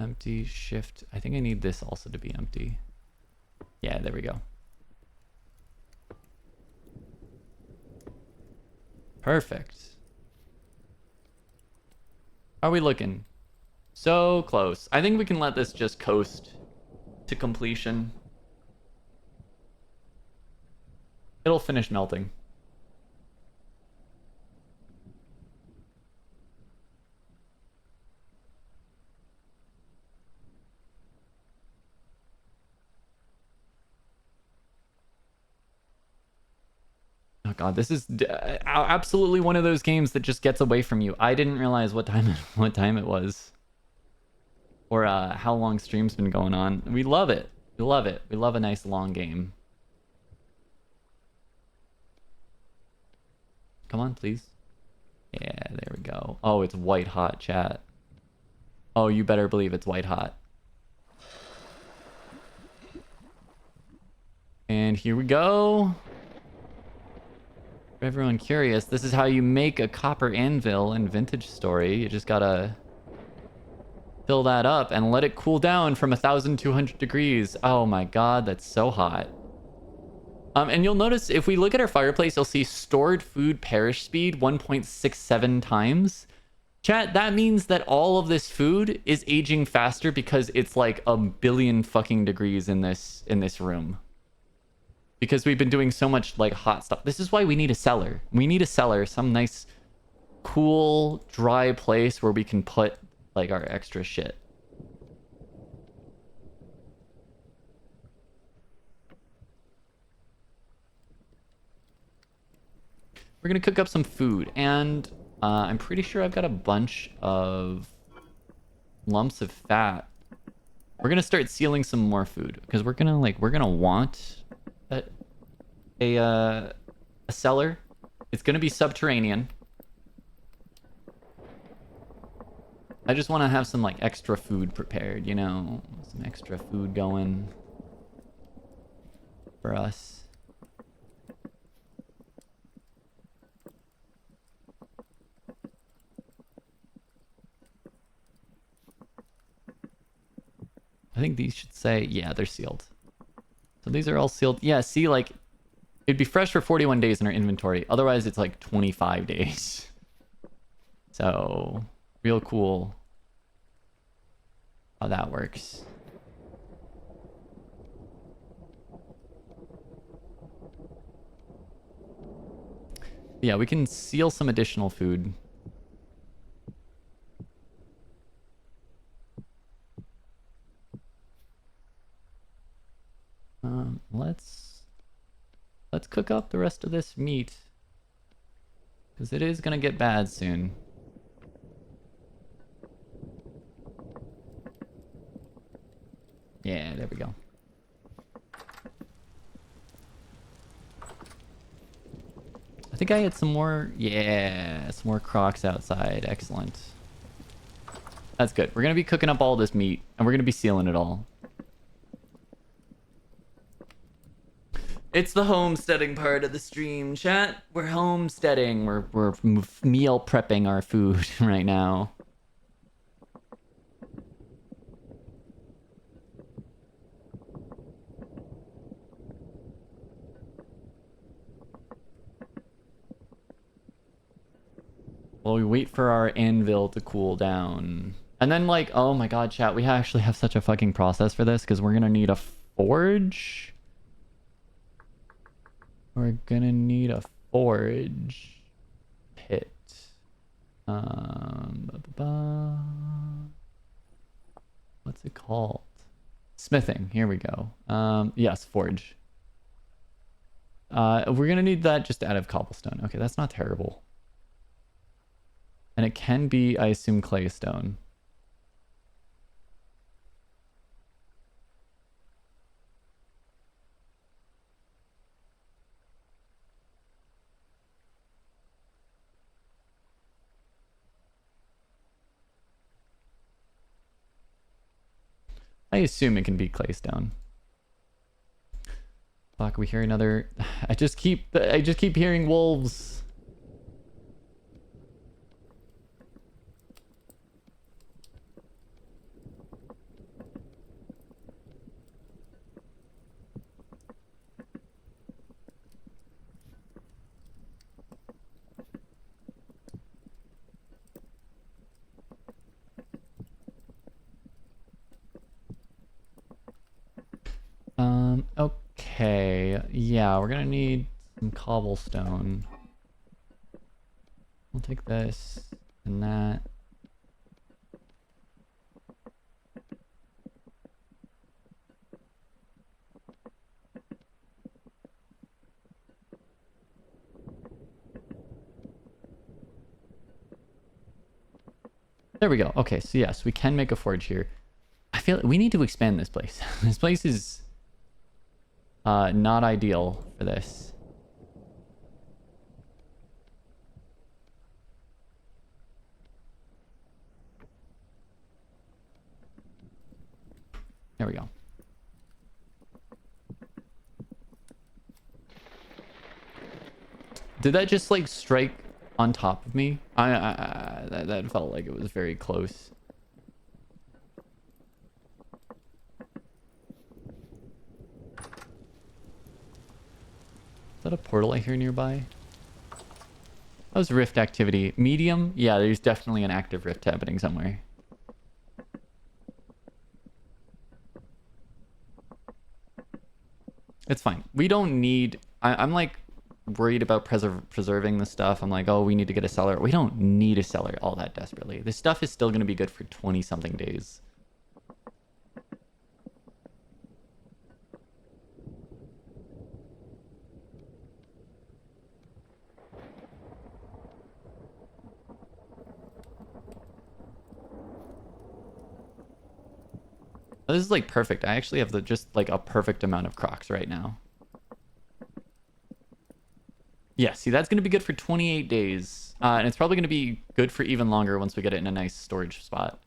Empty, shift. I think I need this also to be empty. Yeah, there we go. Perfect. How are we looking? So close. I think we can let this just coast to completion. It'll finish melting. Oh god, this is absolutely one of those games that just gets away from you. I didn't realize what time it was, or how long stream's been going on. We love it. We love it. We love a nice long game. Come on, please. Yeah, there we go. Oh, it's white hot, chat. Oh, you better believe it's white hot. And here we go. For everyone curious, this is how you make a copper anvil in Vintage Story. You just gotta fill that up and let it cool down from 1,200 degrees. Oh my god, that's so hot. And you'll notice if we look at our fireplace, you'll see stored food perish speed 1.67 times. Chat, that means that all of this food is aging faster because it's like a billion fucking degrees in this room. Because we've been doing so much like hot stuff. This is why we need a cellar. We need a cellar, some nice, cool, dry place where we can put like our extra shit. We're gonna cook up some food, and I'm pretty sure I've got a bunch of lumps of fat. We're gonna start sealing some more food because we're gonna want a cellar. It's gonna be subterranean. I just want to have some like extra food prepared, you know, some extra food going for us. I think these should say, yeah, they're sealed. So these are all sealed. Yeah, see, like, it'd be fresh for 41 days in our inventory. Otherwise, it's like 25 days. So, real cool how that works. Yeah, we can seal some additional food. Let's cook up the rest of this meat, because it is gonna get bad soon. Yeah, there we go. I think I had some more, yeah, some more crocs outside. Excellent. That's good. We're gonna be cooking up all this meat, and we're gonna be sealing it all. It's the homesteading part of the stream, chat. We're homesteading. We're meal prepping our food right now. While we wait for our anvil to cool down. And then like, oh my god, chat, we actually have such a fucking process for this because we're gonna need a forge. We're gonna need a forge pit. What's it called? Smithing. Here we go. Yes, forge. We're gonna need that just out of cobblestone. Okay, that's not terrible. And it can be, I assume, claystone. I assume it can be claystone. Fuck, we hear another. I just keep hearing wolves. Okay. Yeah, we're gonna need some cobblestone. We'll take this and that. There we go. Okay, so yes, we can make a forge here. I feel we need to expand this place. This place is not ideal for this. There we go. Did that just like strike on top of me? That felt like it was very close. Is that a portal I hear nearby? That was rift activity. Medium? Yeah, there's definitely an active rift happening somewhere. It's fine. We don't need... I'm like worried about preserving the stuff. I'm like, oh, we need to get a cellar. We don't need a cellar all that desperately. This stuff is still going to be good for 20-something days. This is like perfect. I actually have just like a perfect amount of crocs right now. Yeah, see, that's going to be good for 28 days. And it's probably going to be good for even longer once we get it in a nice storage spot.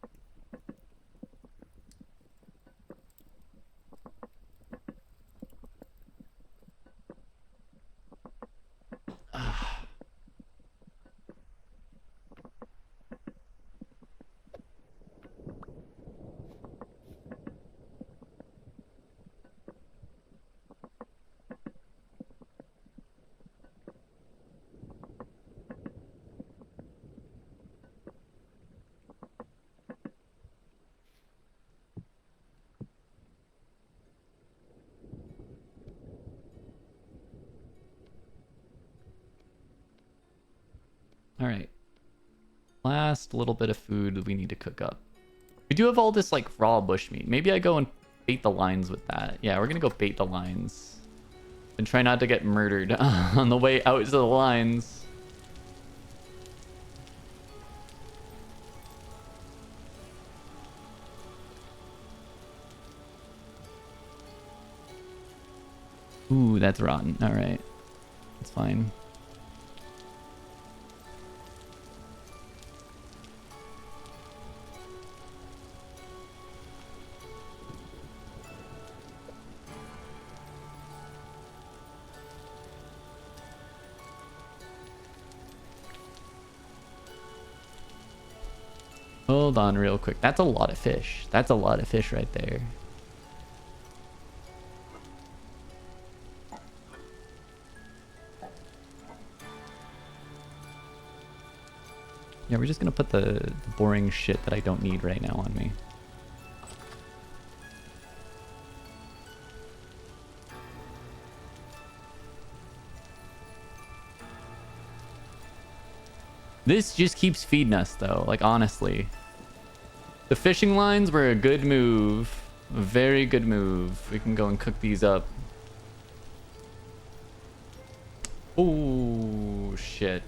All right. Last little bit of food that we need to cook up. We do have all this like raw bushmeat. Maybe I go and bait the lines with that. Yeah, we're gonna go bait the lines. And try not to get murdered on the way out to the lines. Ooh, that's rotten. All right. That's fine. Hold on real quick. That's a lot of fish. That's a lot of fish right there. Yeah, we're just gonna put the boring shit that I don't need right now on me. This just keeps feeding us, though. Like, honestly. The fishing lines were a good move. A very good move. We can go and cook these up. Oh, shit.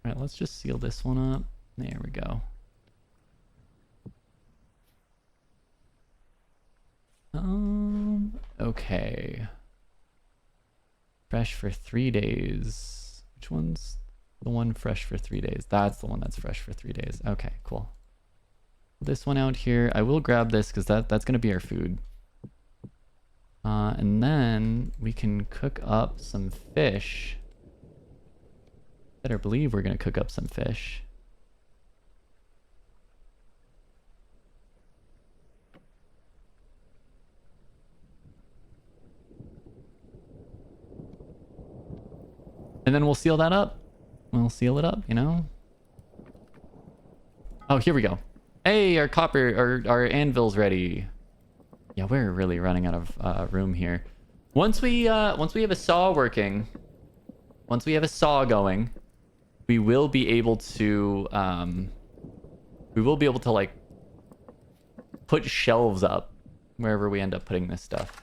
All right, let's just seal this one up. There we go. Okay. Fresh for 3 days. Which one's the one fresh for 3 days? That's the one that's fresh for 3 days. Okay, cool. This one out here. I will grab this because that's going to be our food. And then we can cook up some fish. Better believe we're going to cook up some fish. And then we'll seal that up. We'll seal it up, you know? Oh, here we go. Hey, our copper, our anvil's ready. Yeah, we're really running out of room here. Once we have a saw working, once we have a saw going, we will be able to like put shelves up wherever we end up putting this stuff.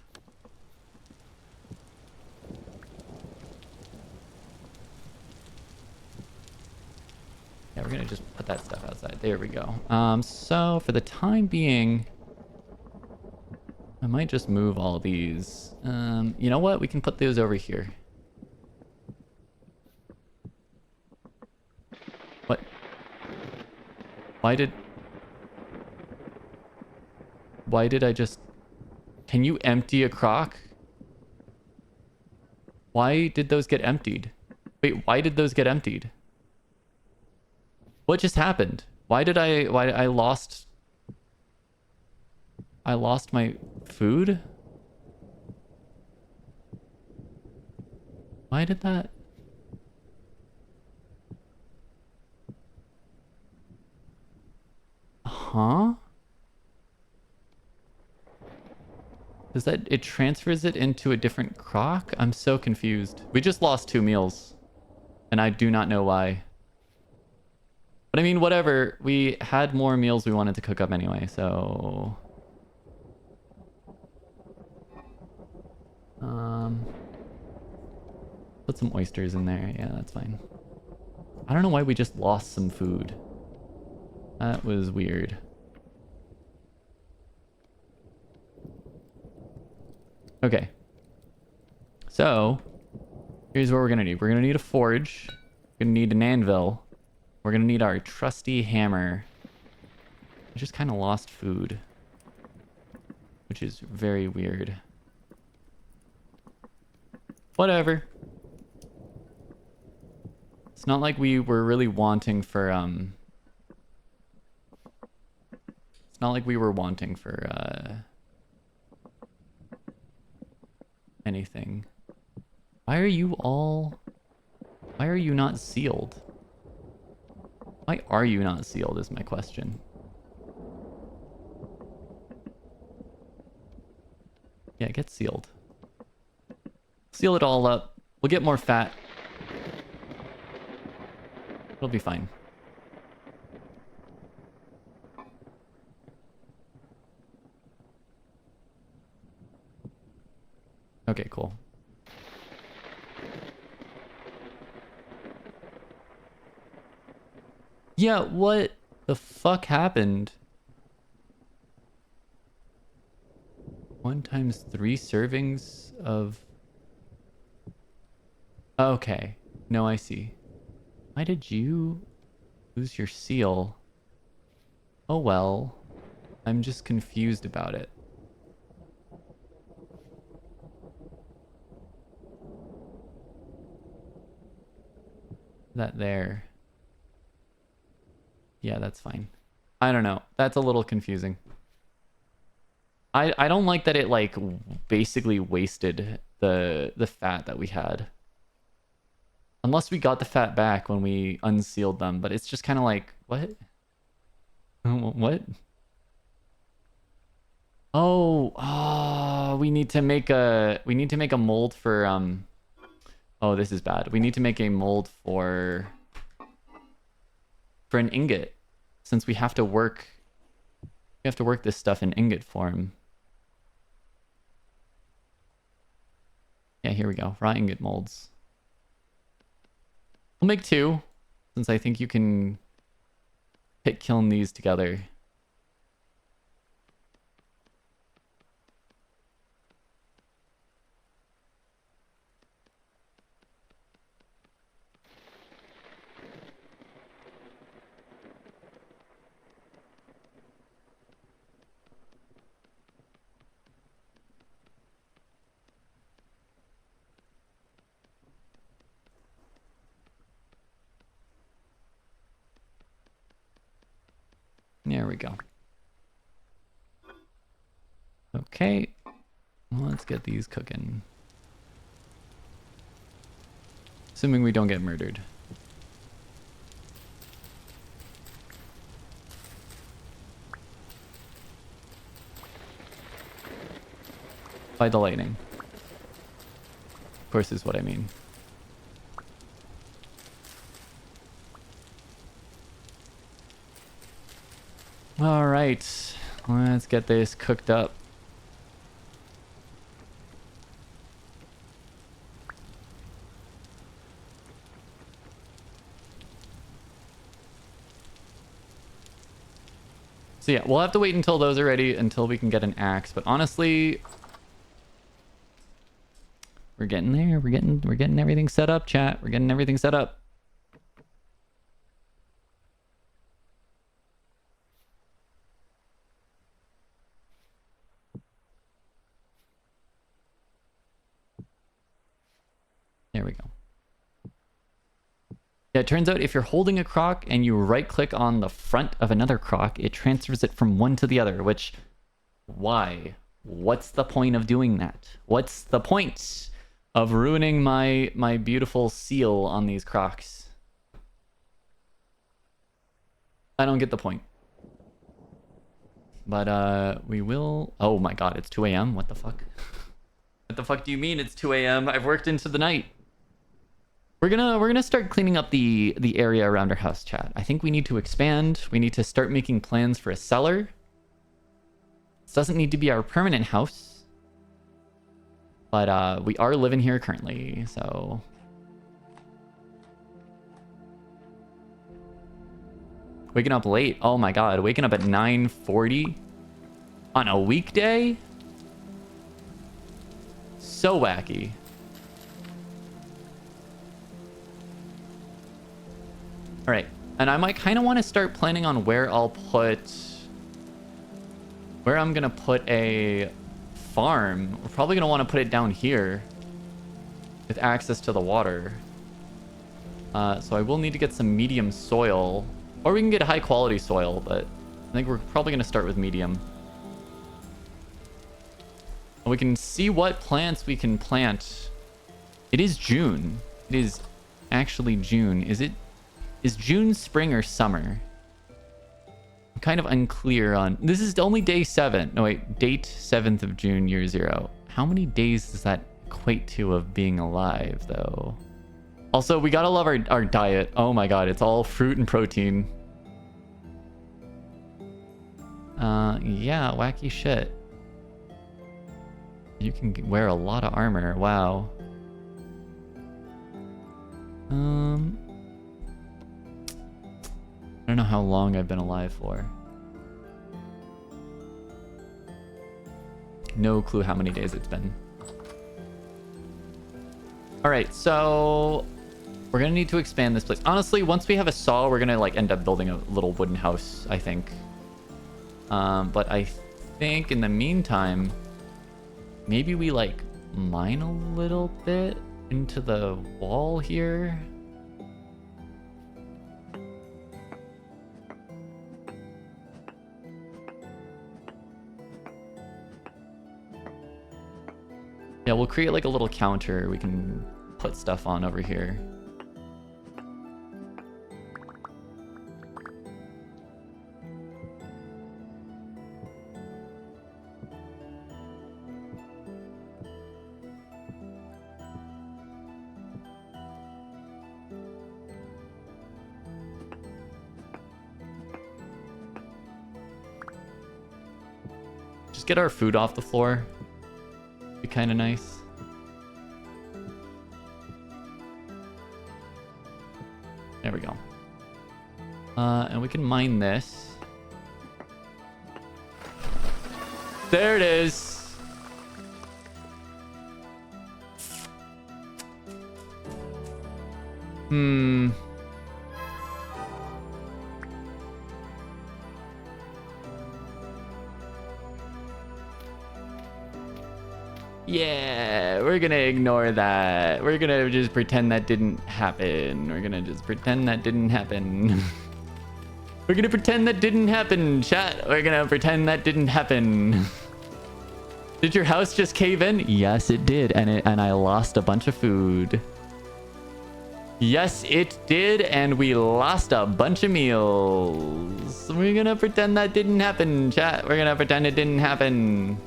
Yeah, we're gonna just put that stuff outside. There we go. So for the time being, I might just move all these. You know what? We can put those over here. What? Why did I just... Can you empty a crock? Why did those get emptied? Wait, why did those get emptied? What just happened? Why I lost my food? Why did that? Huh? Does that... It transfers it into a different crock? I'm so confused. We just lost 2 meals. And I do not know why. But I mean, whatever. We had more meals we wanted to cook up anyway, so... Put some oysters in there. Yeah, that's fine. I don't know why we just lost some food. That was weird. Okay. So, here's what we're gonna need. We're gonna need a forge. We're gonna need an anvil. We're gonna need our trusty hammer. I just kind of lost food, which is very weird. Whatever. It's not like we were really wanting for, It's not like we were wanting for, anything. Why are you not sealed? Why are you not sealed is my question. Yeah, get sealed. Seal it all up. We'll get more fat. It'll be fine. Okay, cool. Yeah, what the fuck happened? 1 times 3 servings of... Okay. No, I see. Why did you lose your seal? Oh well. I'm just confused about it. That there. Yeah, that's fine. I don't know. That's a little confusing. I don't like that it like basically wasted the fat that we had. Unless we got the fat back when we unsealed them, but it's just kind of like, what? What? Oh, we need to make a mold for oh, this is bad. We need to make a mold for an ingot, since we have to work this stuff in ingot form. Yeah, here we go. Raw ingot molds. We'll make 2, since I think you can pit kiln these together. There we go. Okay, let's get these cooking. Assuming we don't get murdered. By the lightning. Of course is what I mean. All right, let's get this cooked up. So yeah, we'll have to wait until those are ready until we can get an axe. But honestly, we're getting there. We're getting everything set up, chat. We're getting everything set up. There we go. Yeah, it turns out if you're holding a crock and you right click on the front of another crock, it transfers it from one to the other, which, why? What's the point of doing that? What's the point of ruining my beautiful seal on these crocks? I don't get the point. But we will... Oh my god, it's 2 a.m.? What the fuck? What the fuck do you mean it's 2 a.m.? I've worked into the night. We're gonna start cleaning up the area around our house, chat. I think we need to expand. We need to start making plans for a cellar. This doesn't need to be our permanent house. But we are living here currently, so... Waking up late. Oh my god, waking up at 9:40 on a weekday? So wacky. All right, and I might kind of want to start planning on where I'm gonna put a farm. We're probably gonna want to put it down here with access to the water. So I will need to get some medium soil, or we can get high quality soil, but I think we're probably gonna start with medium. And we can see what plants we can plant. It is June. It is actually June. Is June spring or summer? I'm kind of unclear on... This is only day 7. No, wait. Date 7th of June, year 0. How many days does that equate to of being alive, though? Also, we gotta love our diet. Oh my god, it's all fruit and protein. Yeah, wacky shit. You can wear a lot of armor. Wow. I don't know how long I've been alive for. No clue how many days it's been. All right, so we're gonna need to expand this place. Honestly, once we have a saw, we're gonna like end up building a little wooden house, I think. But I think in the meantime, maybe we like mine a little bit into the wall here. Yeah, we'll create like a little counter we can put stuff on over here. Just get our food off the floor. Be kind of nice. There we go. And we can mine this. There it is. Yeah, we're gonna ignore that. We're gonna just pretend that didn't happen. We're gonna just pretend that didn't happen. We're gonna pretend that didn't happen, chat. We're gonna pretend that didn't happen. Did your house just cave in? Yes, it did, and I lost a bunch of food. Yes, it did, and we lost a bunch of meals. We're gonna pretend that didn't happen, chat. We're gonna pretend it didn't happen.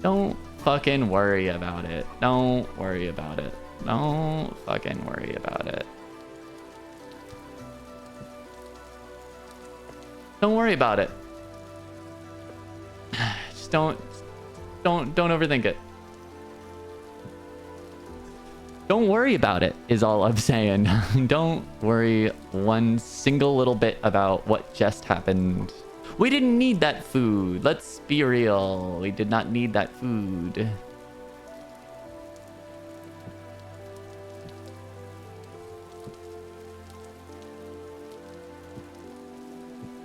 Don't fucking worry about it. Don't worry about it. Don't fucking worry about it. Don't worry about it. Just don't overthink it. Don't worry about it is all I'm saying. Don't worry one single little bit about what just happened. We didn't need that food. Let's be real. We did not need that food.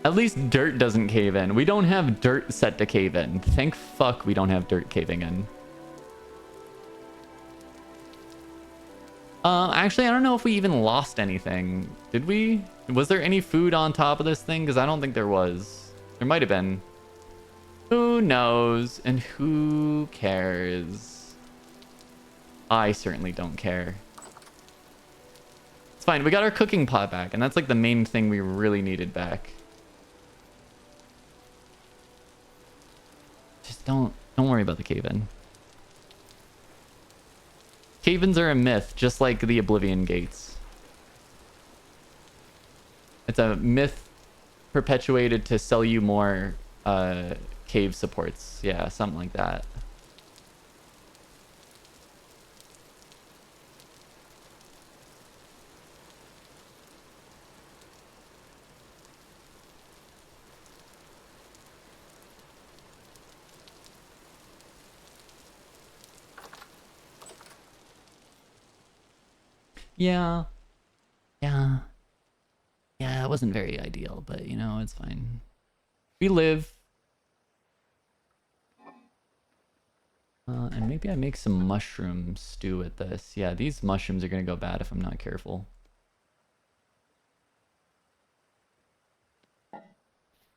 At least dirt doesn't cave in. We don't have dirt set to cave in. Thank fuck we don't have dirt caving in. Actually, I don't know if we even lost anything. Did we? Was there any food on top of this thing? Because I don't think there was. There might have been. Who knows? And who cares? I certainly don't care. It's fine. We got our cooking pot back. And that's like the main thing we really needed back. Just don't worry about the cave-in. Cave-ins are a myth, just like the Oblivion Gates. It's a myth perpetuated to sell you more cave supports. Yeah, something like that. Yeah. Yeah. Yeah, it wasn't very ideal, but you know, it's fine. We live. And maybe I make some mushroom stew with this. Yeah, these mushrooms are gonna go bad if I'm not careful.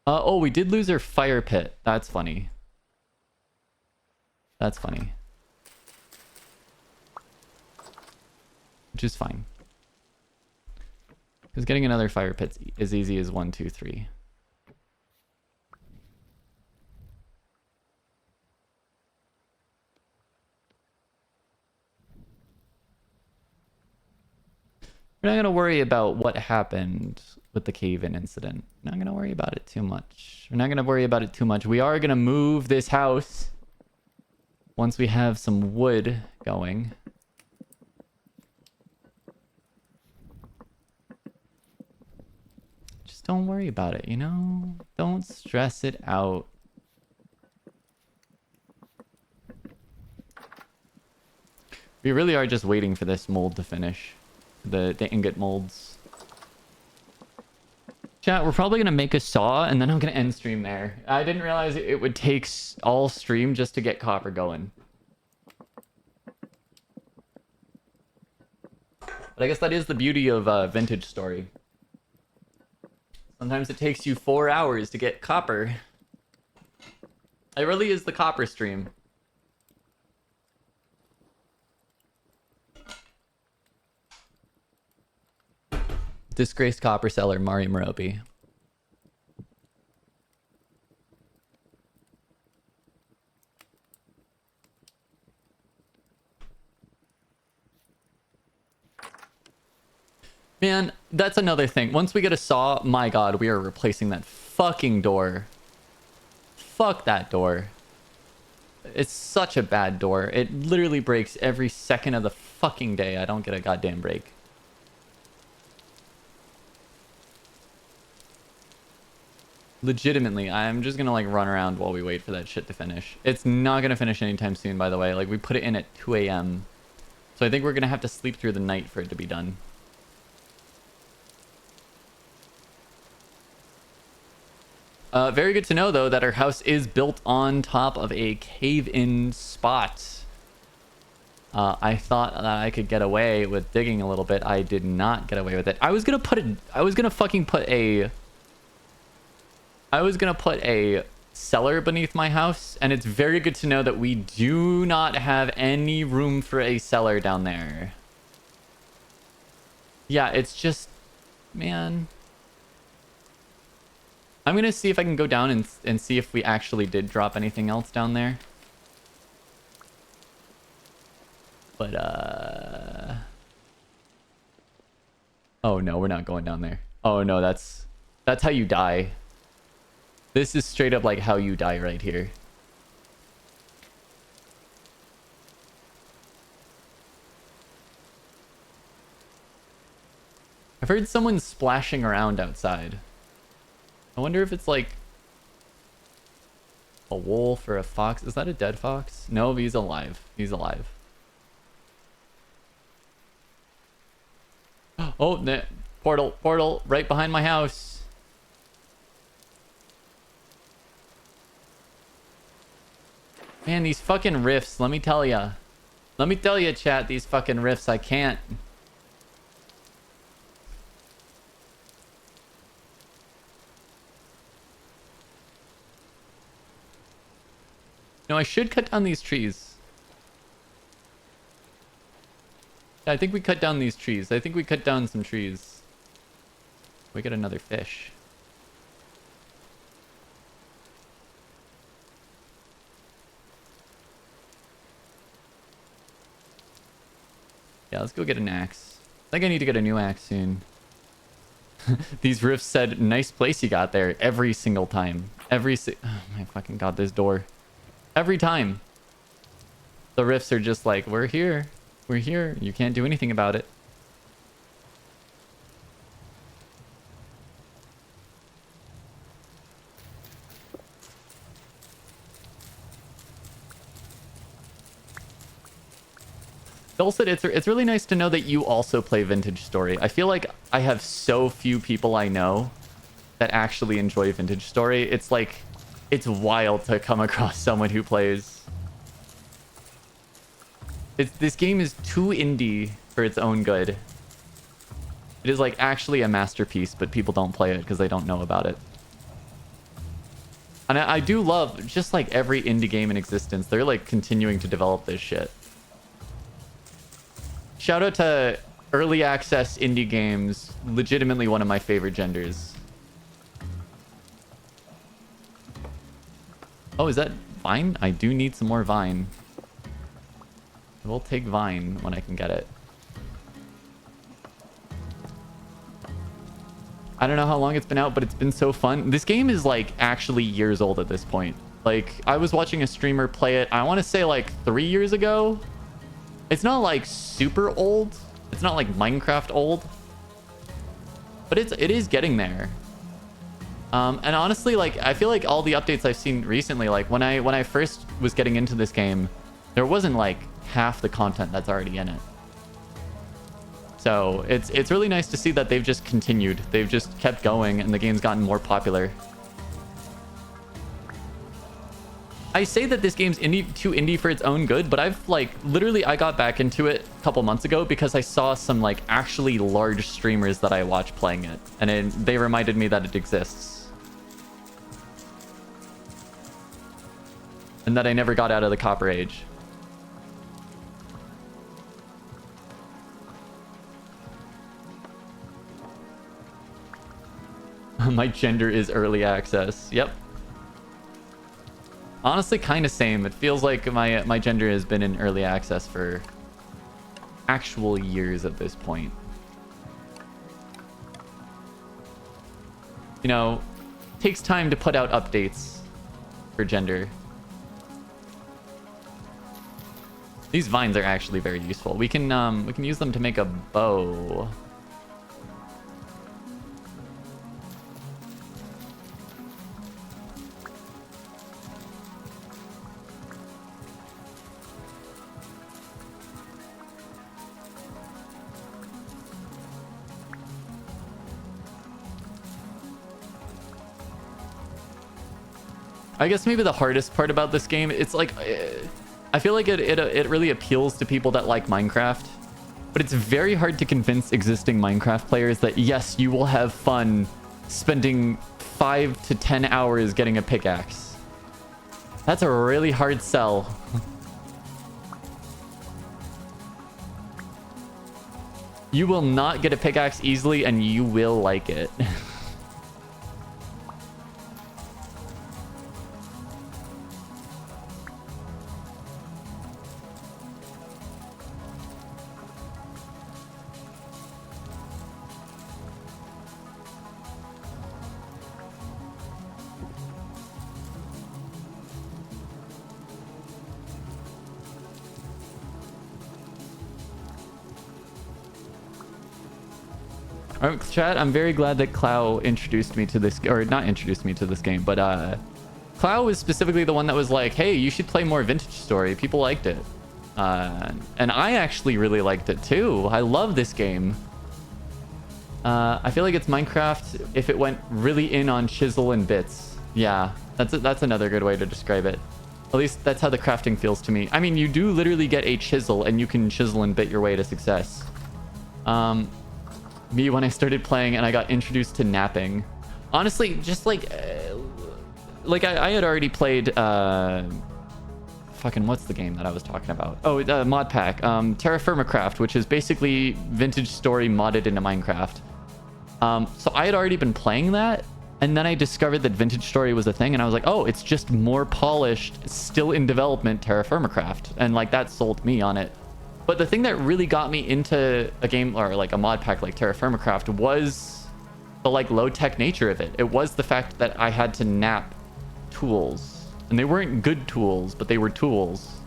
Oh, we did lose our fire pit. That's funny. That's funny. Which is fine. Because getting another fire pit's as easy as 1, 2, 3. We're not going to worry about what happened with the cave-in incident. We're not going to worry about it too much. We're not going to worry about it too much. We are going to move this house once we have some wood going. Just don't worry about it, you know? Don't stress it out. We really are just waiting for this mold to finish. The ingot molds. Chat, we're probably going to make a saw and then I'm going to end stream there. I didn't realize it would take all stream just to get copper going. But I guess that is the beauty of Vintage Story. Sometimes it takes you 4 hours to get copper. It really is the copper stream. Disgraced copper seller, Mari Morobi. Man, that's another thing. Once we get a saw, my god, we are replacing that fucking door. Fuck that door. It's such a bad door. It literally breaks every second of the fucking day. I don't get a goddamn break. Legitimately, I'm just gonna like run around while we wait for that shit to finish. It's not gonna finish anytime soon, by the way. Like, we put it in at 2 a.m. So I think we're gonna have to sleep through the night for it to be done. Very good to know, though, that our house is built on top of a cave-in spot. I thought that I could get away with digging a little bit. I did not get away with it. I was gonna put a cellar beneath my house, and it's very good to know that we do not have any room for a cellar down there. Yeah, it's just... Man... I'm gonna see if I can go down and see if we actually did drop anything else down there. But, oh no, we're not going down there. Oh no, that's how you die. This is straight up like how you die right here. I've heard someone splashing around outside. I wonder if it's like a wolf or a fox. Is that a dead fox? No, he's alive. He's alive. Oh, portal right behind my house. Man, these fucking rifts, let me tell ya. Let me tell ya, chat, these fucking rifts, I can't. No, I should cut down these trees. Yeah, I think we cut down these trees. I think we cut down some trees. We got another fish. Yeah, let's go get an axe. I think I need to get a new axe soon. These riffs said, nice place you got there every single time. Oh my fucking god, this door. Every time. The riffs are just like, we're here. We're here. You can't do anything about it. Dulcet, it's really nice to know that you also play Vintage Story. I feel like I have so few people I know that actually enjoy Vintage Story. It's like, it's wild to come across someone who plays. This game is too indie for its own good. It is like actually a masterpiece, but people don't play it because they don't know about it. And I do love, just like every indie game in existence, they're like continuing to develop this shit. Shout out to early access indie games, legitimately one of my favorite genders. Oh, is that vine? I do need some more vine. We'll take vine when I can get it. I don't know how long it's been out, but it's been so fun. This game is like actually years old at this point. Like, I was watching a streamer play it, I want to say like 3 years ago. It's not like super old. It's not like Minecraft old. But it is getting there. And honestly, like, I feel like all the updates I've seen recently, like when I first was getting into this game, there wasn't like half the content that's already in it. So it's really nice to see that they've just continued. They've just kept going and the game's gotten more popular. I say that this game's too indie for its own good, but I've like literally I got back into it a couple months ago because I saw some like actually large streamers that I watch playing it, and they reminded me that it exists. And that I never got out of the Copper Age. My gender is early access. Yep. Honestly, kind of same. It feels like my gender has been in early access for actual years at this point. You know, takes time to put out updates for gender. These vines are actually very useful. We can use them to make a bow. I guess maybe the hardest part about this game, it's like, I feel like it really appeals to people that like Minecraft, but it's very hard to convince existing Minecraft players that yes, you will have fun spending 5 to 10 hours getting a pickaxe. That's a really hard sell. You will not get a pickaxe easily and you will like it. Alright, chat, I'm very glad that Clow introduced me to this, or not introduced me to this game, but Clow was specifically the one that was like, hey, you should play more Vintage Story. People liked it. And I actually really liked it too. I love this game. I feel like it's Minecraft if it went really in on chisel and bits. Yeah, that's another good way to describe it. At least that's how the crafting feels to me. I mean, you do literally get a chisel and you can chisel and bit your way to success. Me when I started playing and I got introduced to napping. Honestly, just like I had already played fucking what's the game that I was talking about? Oh, mod pack, Terra Firma Craft, which is basically Vintage Story modded into Minecraft. So I had already been playing that, and then I discovered that Vintage Story was a thing, and I was like, oh, it's just more polished, still in development Terra Firma Craft, and like that sold me on it. But the thing that really got me into a game or like a mod pack like Terra Firma Craft was the like low tech nature of it. It was the fact that I had to nap tools, and they weren't good tools, but they were tools.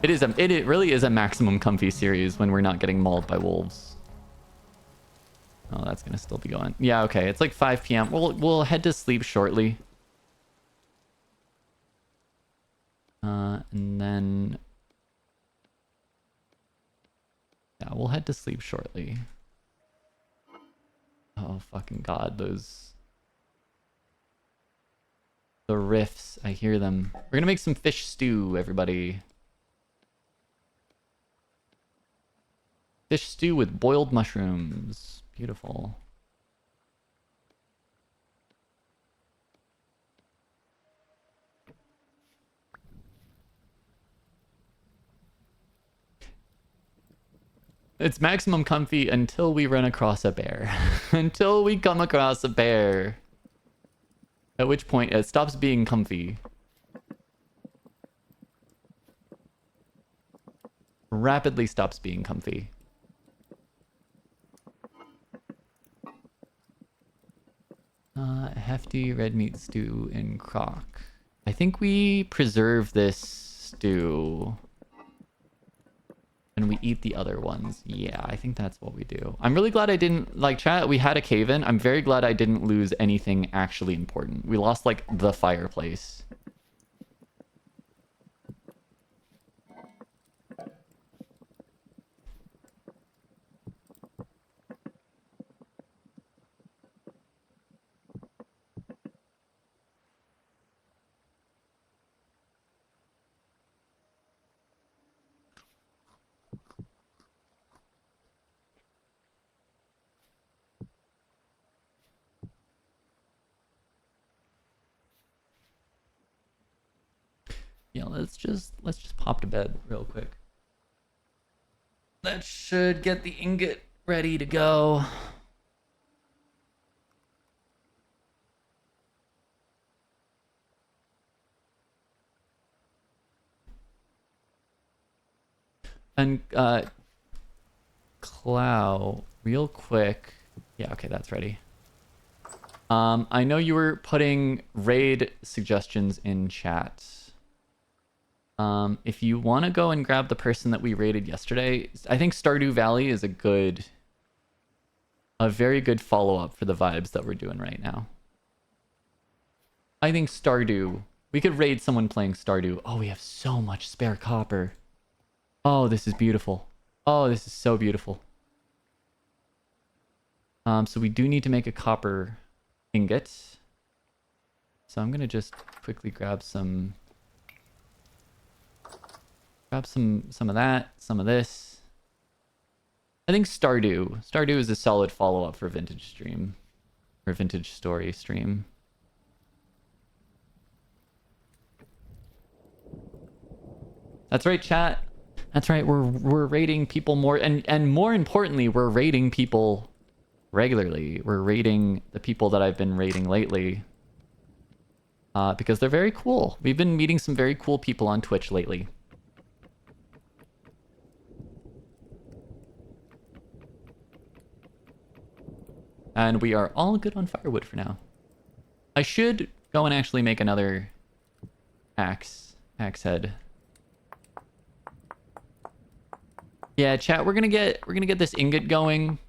It really is a maximum comfy series when we're not getting mauled by wolves. Oh, that's gonna still be going. Yeah, okay. It's like 5 p.m. We'll head to sleep shortly. And then... yeah, we'll head to sleep shortly. Oh, fucking God, those... the riffs, I hear them. We're gonna make some fish stew, everybody. Fish stew with boiled mushrooms. Beautiful. It's maximum comfy until we run across a bear. Until we come across a bear. At which point it stops being comfy. Rapidly stops being comfy. Hefty red meat stew in crock. I think we preserve this stew. And we eat the other ones. Yeah, I think that's what we do. I'm really glad I didn't... like, chat, we had a cave-in. I'm very glad I didn't lose anything actually important. We lost, like, the fireplace. Yeah, let's just pop to bed real quick. That should get the ingot ready to go. And Clow, real quick. Yeah, okay, that's ready. I know you were putting raid suggestions in chat. If you want to go and grab the person that we raided yesterday, I think Stardew Valley is a very good follow-up for the vibes that we're doing right now. I think Stardew, we could raid someone playing Stardew. Oh, we have so much spare copper. Oh, this is beautiful. Oh, this is so beautiful. So we do need to make a copper ingot. So I'm gonna just quickly grab some of that, some of this. I think Stardew. Stardew is a solid follow-up for Vintage Stream. Or Vintage Story Stream. That's right, chat. That's right, we're rating people more, and more importantly, we're rating people regularly. We're rating the people that I've been rating lately. Because they're very cool. We've been meeting some very cool people on Twitch lately. And we are all good on firewood for now. I should go and actually make another axe head. Yeah, chat, we're gonna get this ingot going.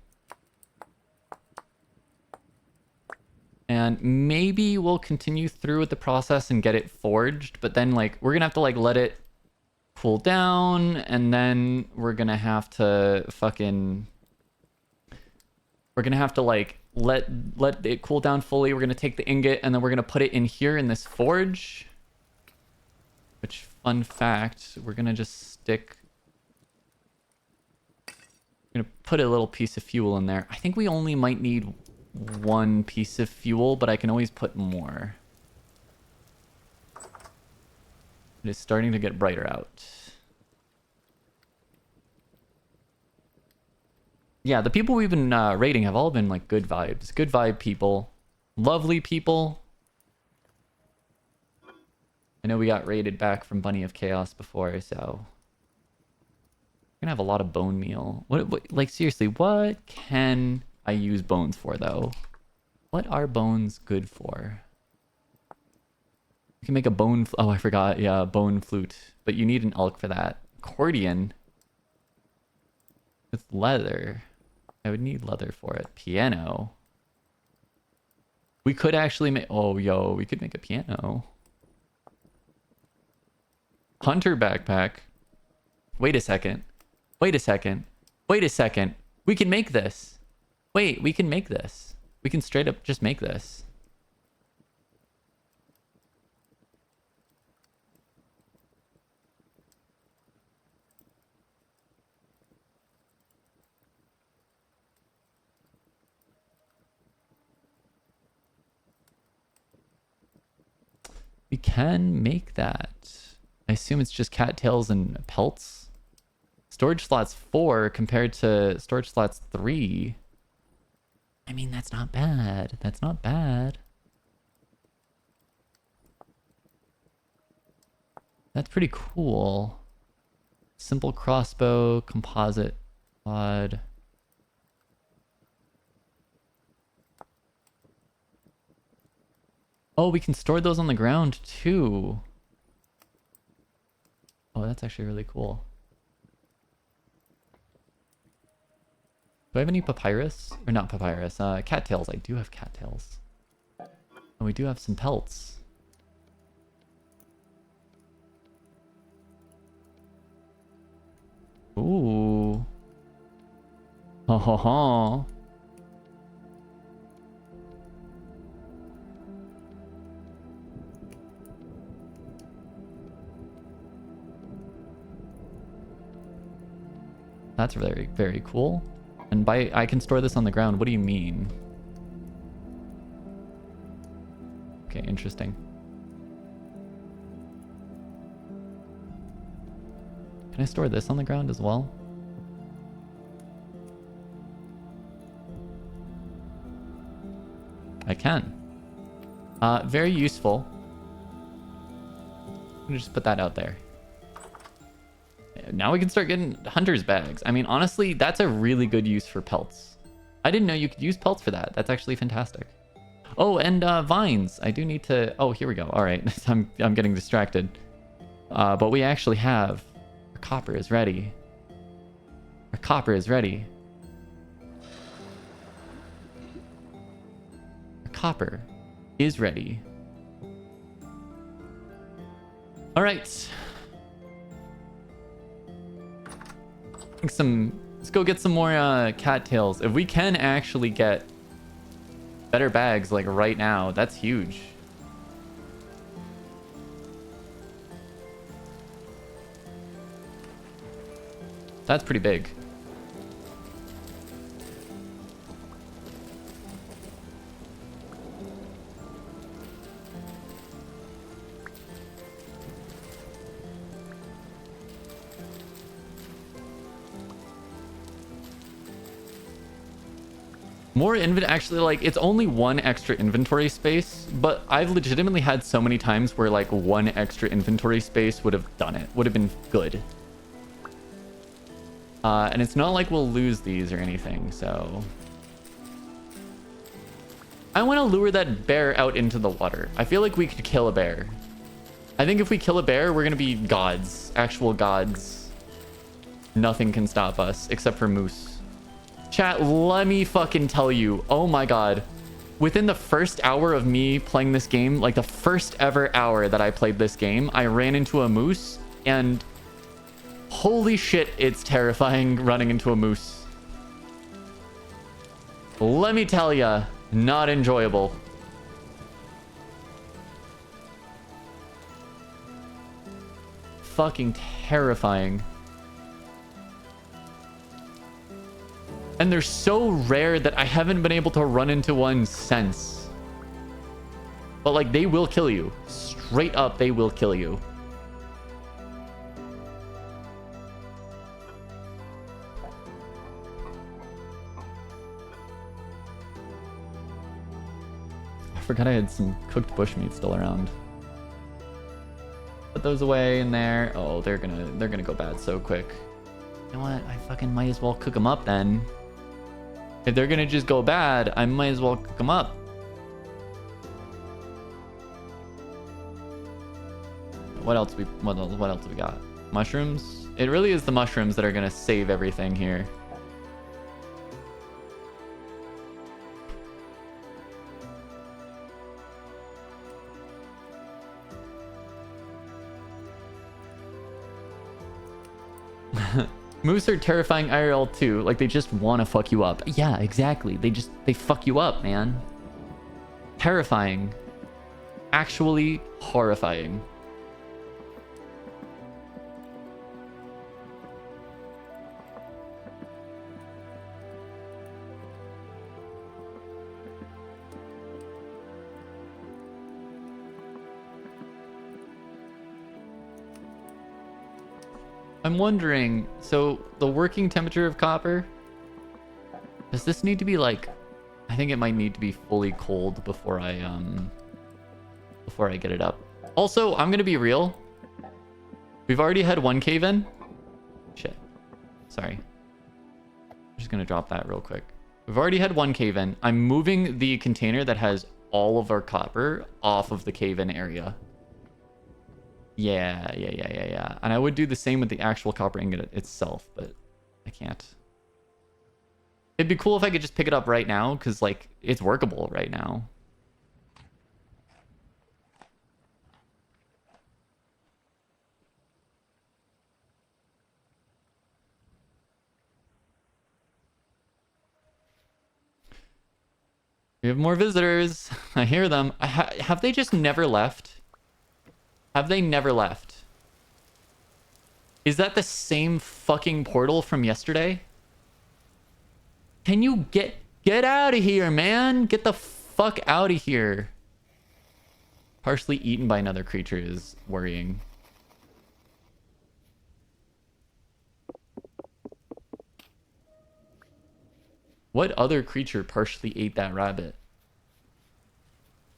And maybe we'll continue through with the process and get it forged, but then like we're gonna have to like let it cool down, and then we're gonna have to like let it cool down fully. We're gonna take the ingot and then we're gonna put it in here in this forge. Which, fun fact, we're gonna put a little piece of fuel in there. I think we only might need one piece of fuel, but I can always put more. It is starting to get brighter out. Yeah, the people we've been rating have all been like good vibes. Good vibe people. Lovely people. I know we got raided back from Bunny of Chaos before, so... We're gonna have a lot of bone meal. What like, seriously, what can I use bones for, though? What are bones good for? You can make a bone... Oh, I forgot. Yeah, bone flute. But you need an elk for that. Accordion. With leather. I would need leather for it. Piano. We could actually make... Oh, yo, we could make a piano. Hunter backpack. Wait a second. Wait a second. Wait a second. We can make this. Wait, we can make this. We can straight up just make this. We can make that. I assume it's just cattails and pelts. Storage slots 4 compared to storage slots 3. I mean, that's not bad. That's not bad. That's pretty cool. Simple crossbow, composite quad. Oh, we can store those on the ground too. Oh, that's actually really cool. Do I have any papyrus? Or not papyrus, cattails. I do have cattails. And we do have some pelts. Ooh. Ho ho ho. That's very, very cool. And by I can store this on the ground, what do you mean? Okay, interesting. Can I store this on the ground as well? I can. Very useful. I'm gonna just put that out there. Now we can start getting hunter's bags. I mean, honestly, that's a really good use for pelts. I didn't know you could use pelts for that. That's actually fantastic. Oh, and vines. I do need to... Oh, here we go. All right. I'm getting distracted. But we actually have... Our copper is ready. Our copper is ready. Our copper is ready. All right. Let's go get some more cattails. If we can actually get better bags like right now, that's huge. That's pretty big. More actually, like, it's only one extra inventory space, but I've legitimately had so many times where like one extra inventory space would have done it, would have been good. And it's not like we'll lose these or anything, so I want to lure that bear out into the water. I feel like we could kill a bear. I think if we kill a bear, we're gonna be gods, actual gods. Nothing can stop us except for moose. Chat, let me fucking tell you, oh my god, within the first hour of me playing this game, like the first ever hour that I played this game, I ran into a moose, and holy shit, it's terrifying running into a moose. Let me tell ya, not enjoyable. Fucking terrifying. And they're so rare that I haven't been able to run into one since. But like, they will kill you. Straight up, they will kill you. I forgot I had some cooked bushmeat still around. Put those away in there. Oh, they're gonna go bad so quick. You know what? I fucking might as well cook them up then. If they're gonna just go bad, I might as well cook them up. What else we got? Mushrooms? It really is the mushrooms that are gonna save everything here. Moose are terrifying IRL too. Like, they just want to fuck you up. Yeah, exactly. They fuck you up, man. Terrifying. Actually horrifying. I'm wondering, so the working temperature of copper, does this need to be like, I think it might need to be fully cold before I get it up. Also, I'm gonna be real. We've already had one cave in. Shit. Sorry. I'm just gonna drop that real quick. We've already had one cave in. I'm moving the container that has all of our copper off of the cave in area. Yeah. And I would do the same with the actual copper ingot itself, but I can't. It'd be cool if I could just pick it up right now, because, like, it's workable right now. We have more visitors. I hear them. Have they just never left? Have they never left? Is that the same fucking portal from yesterday? Can you get out of here, man? Get the fuck out of here. Partially eaten by another creature is worrying. What other creature partially ate that rabbit?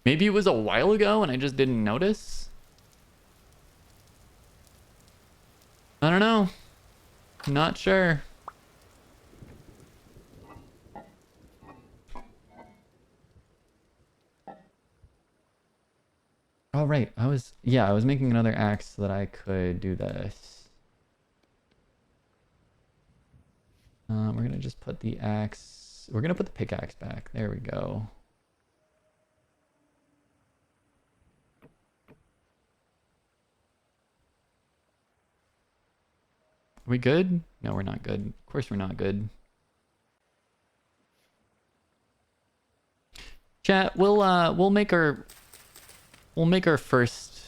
Maybe it was a while ago and I just didn't notice. I don't know. Not sure. Oh, right. I was making another axe so that I could do this. We're gonna just put the axe. We're gonna put the pickaxe back. There we go. Are we good? No, we're not good. Of course we're not good. Chat, we'll make our first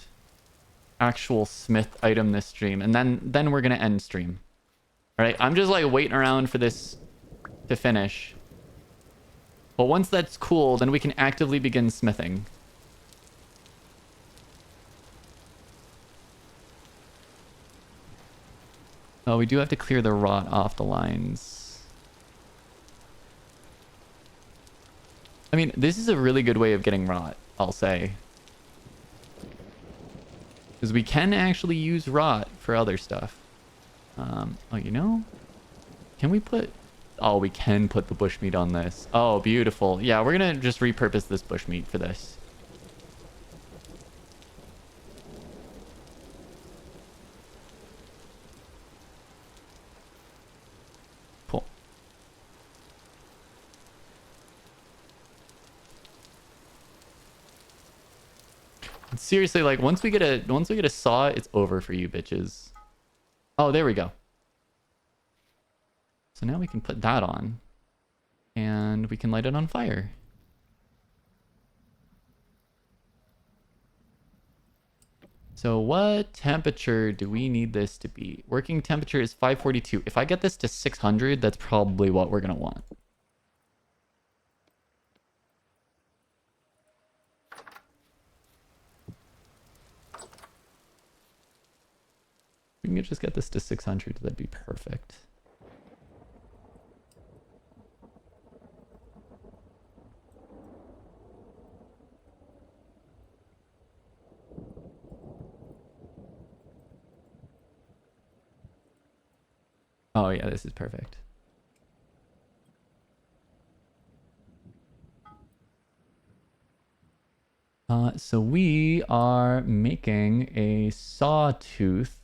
actual smith item this stream, and then we're gonna end stream. All right, I'm just like waiting around for this to finish. But once that's cool, then we can actively begin smithing. Oh, we do have to clear the rot off the lines. I mean, this is a really good way of getting rot, I'll say. Because we can actually use rot for other stuff. Oh, you know? Can we put... Oh, we can put the bushmeat on this. Oh, beautiful. Yeah, we're going to just repurpose this bushmeat for this. Cool. Seriously, like once we get a saw, it's over for you bitches. Oh, there we go. So now we can put that on. And we can light it on fire. So what temperature do we need this to be? Working temperature is 542. If I get this to 600, that's probably what we're going to want. We can just get this to 600. That'd be perfect. Oh yeah, this is perfect. So we are making a sawtooth.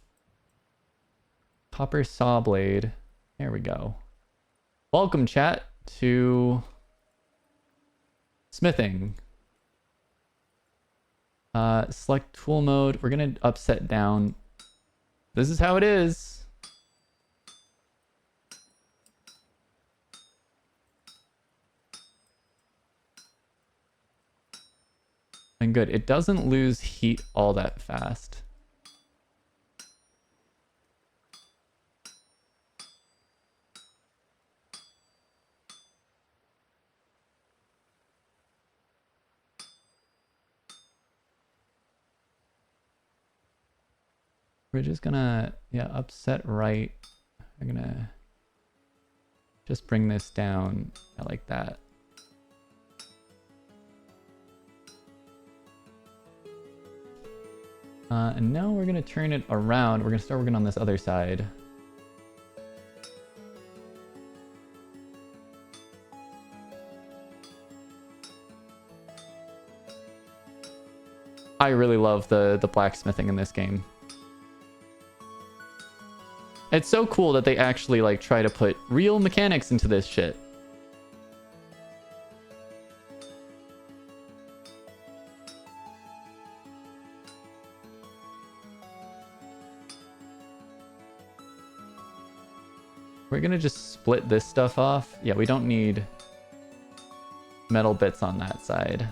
Copper saw blade. There we go. Welcome, chat, to smithing. Select tool mode. We're gonna upset down. This is how it is. And good. It doesn't lose heat all that fast. We're just gonna, yeah, upset right. We're gonna just bring this down like that. And now we're gonna turn it around. We're gonna start working on this other side. I really love the blacksmithing in this game. It's so cool that they actually like try to put real mechanics into this shit. We're gonna just split this stuff off. Yeah, we don't need metal bits on that side.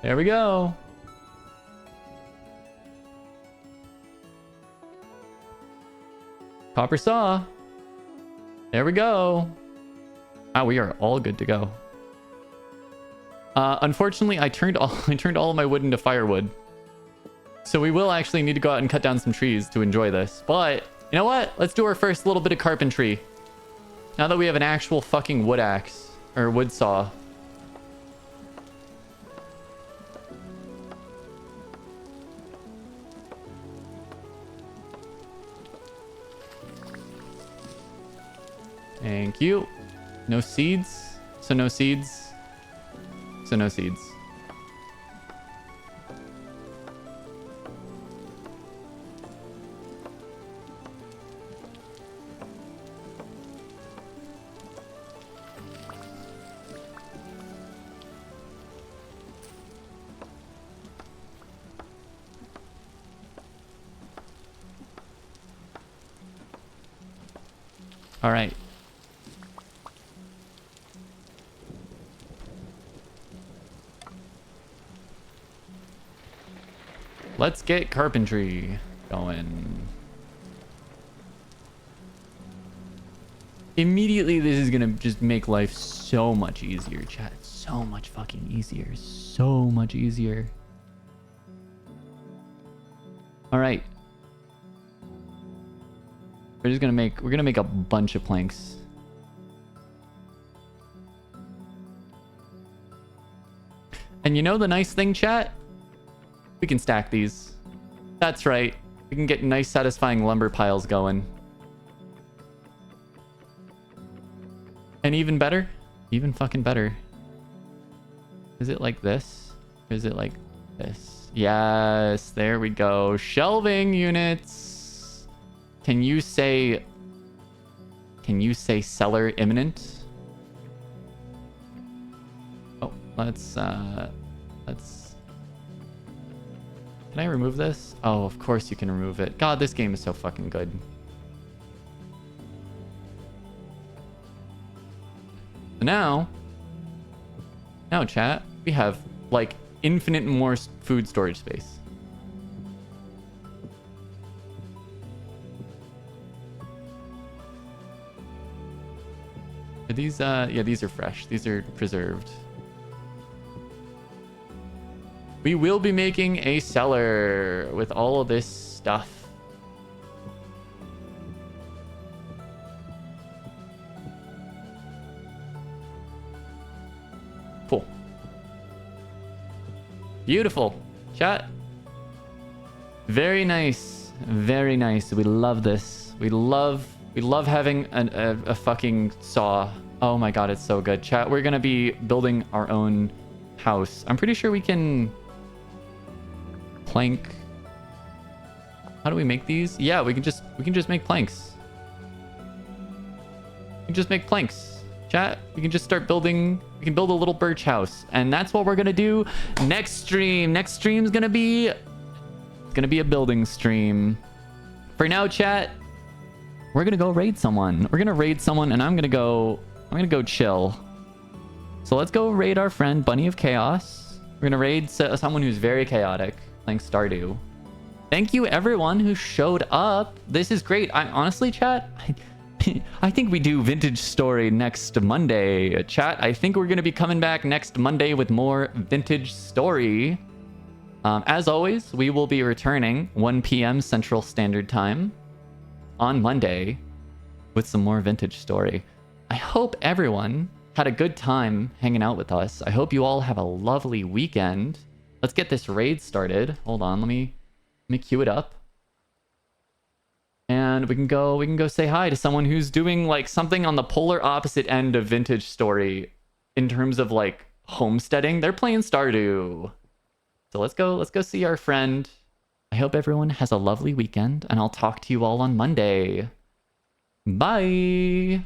There we go. Copper saw. There we go. Ah, we are all good to go. Unfortunately, I turned all of my wood into firewood. So we will actually need to go out and cut down some trees to enjoy this. But you know what? Let's do our first little bit of carpentry. Now that we have an actual fucking wood axe or wood saw. Thank you. No seeds. So no seeds. So no seeds. All right. Let's get carpentry going. Immediately, this is gonna just make life so much easier, chat. So much fucking easier. So much easier. All right. We're gonna make a bunch of planks. And you know the nice thing, chat? We can stack these. That's right. We can get nice, satisfying lumber piles going. And even better? Even fucking better. Is it like this? Or is it like this? Yes, there we go. Shelving units. Can you say cellar imminent? Oh, let's can I remove this? Oh, of course you can remove it. God, this game is so fucking good. Now chat, we have like infinite more food storage space. Are these yeah, these are fresh. These are preserved. We will be making a cellar with all of this stuff. Cool. Beautiful. Chat. Very nice. Very nice. We love this. We love having a fucking saw. Oh my god, it's so good. Chat, we're gonna be building our own house. I'm pretty sure we can plank. How do we make these? Yeah, we can just make planks. We can just make planks. Chat, we can just start building. We can build a little birch house, and that's what we're gonna do next stream. Next stream's gonna be a building stream. For now, chat, we're gonna go raid someone. We're gonna raid someone, and I'm gonna go chill. So let's go raid our friend Bunny of Chaos. We're gonna raid someone who's very chaotic, playing Stardew. Thank you everyone who showed up. This is great. I honestly, chat, I think we do Vintage Story next Monday. Chat, I think we're gonna be coming back next Monday with more Vintage Story. As always, we will be returning 1 p.m. Central Standard Time on Monday with some more Vintage Story. I hope everyone had a good time hanging out with us. I hope you all have a lovely weekend. Let's get this raid started. Hold on, let me queue it up. And we can go say hi to someone who's doing like something on the polar opposite end of Vintage Story in terms of like homesteading. They're playing Stardew. So let's go see our friend. I hope everyone has a lovely weekend, and I'll talk to you all on Monday. Bye.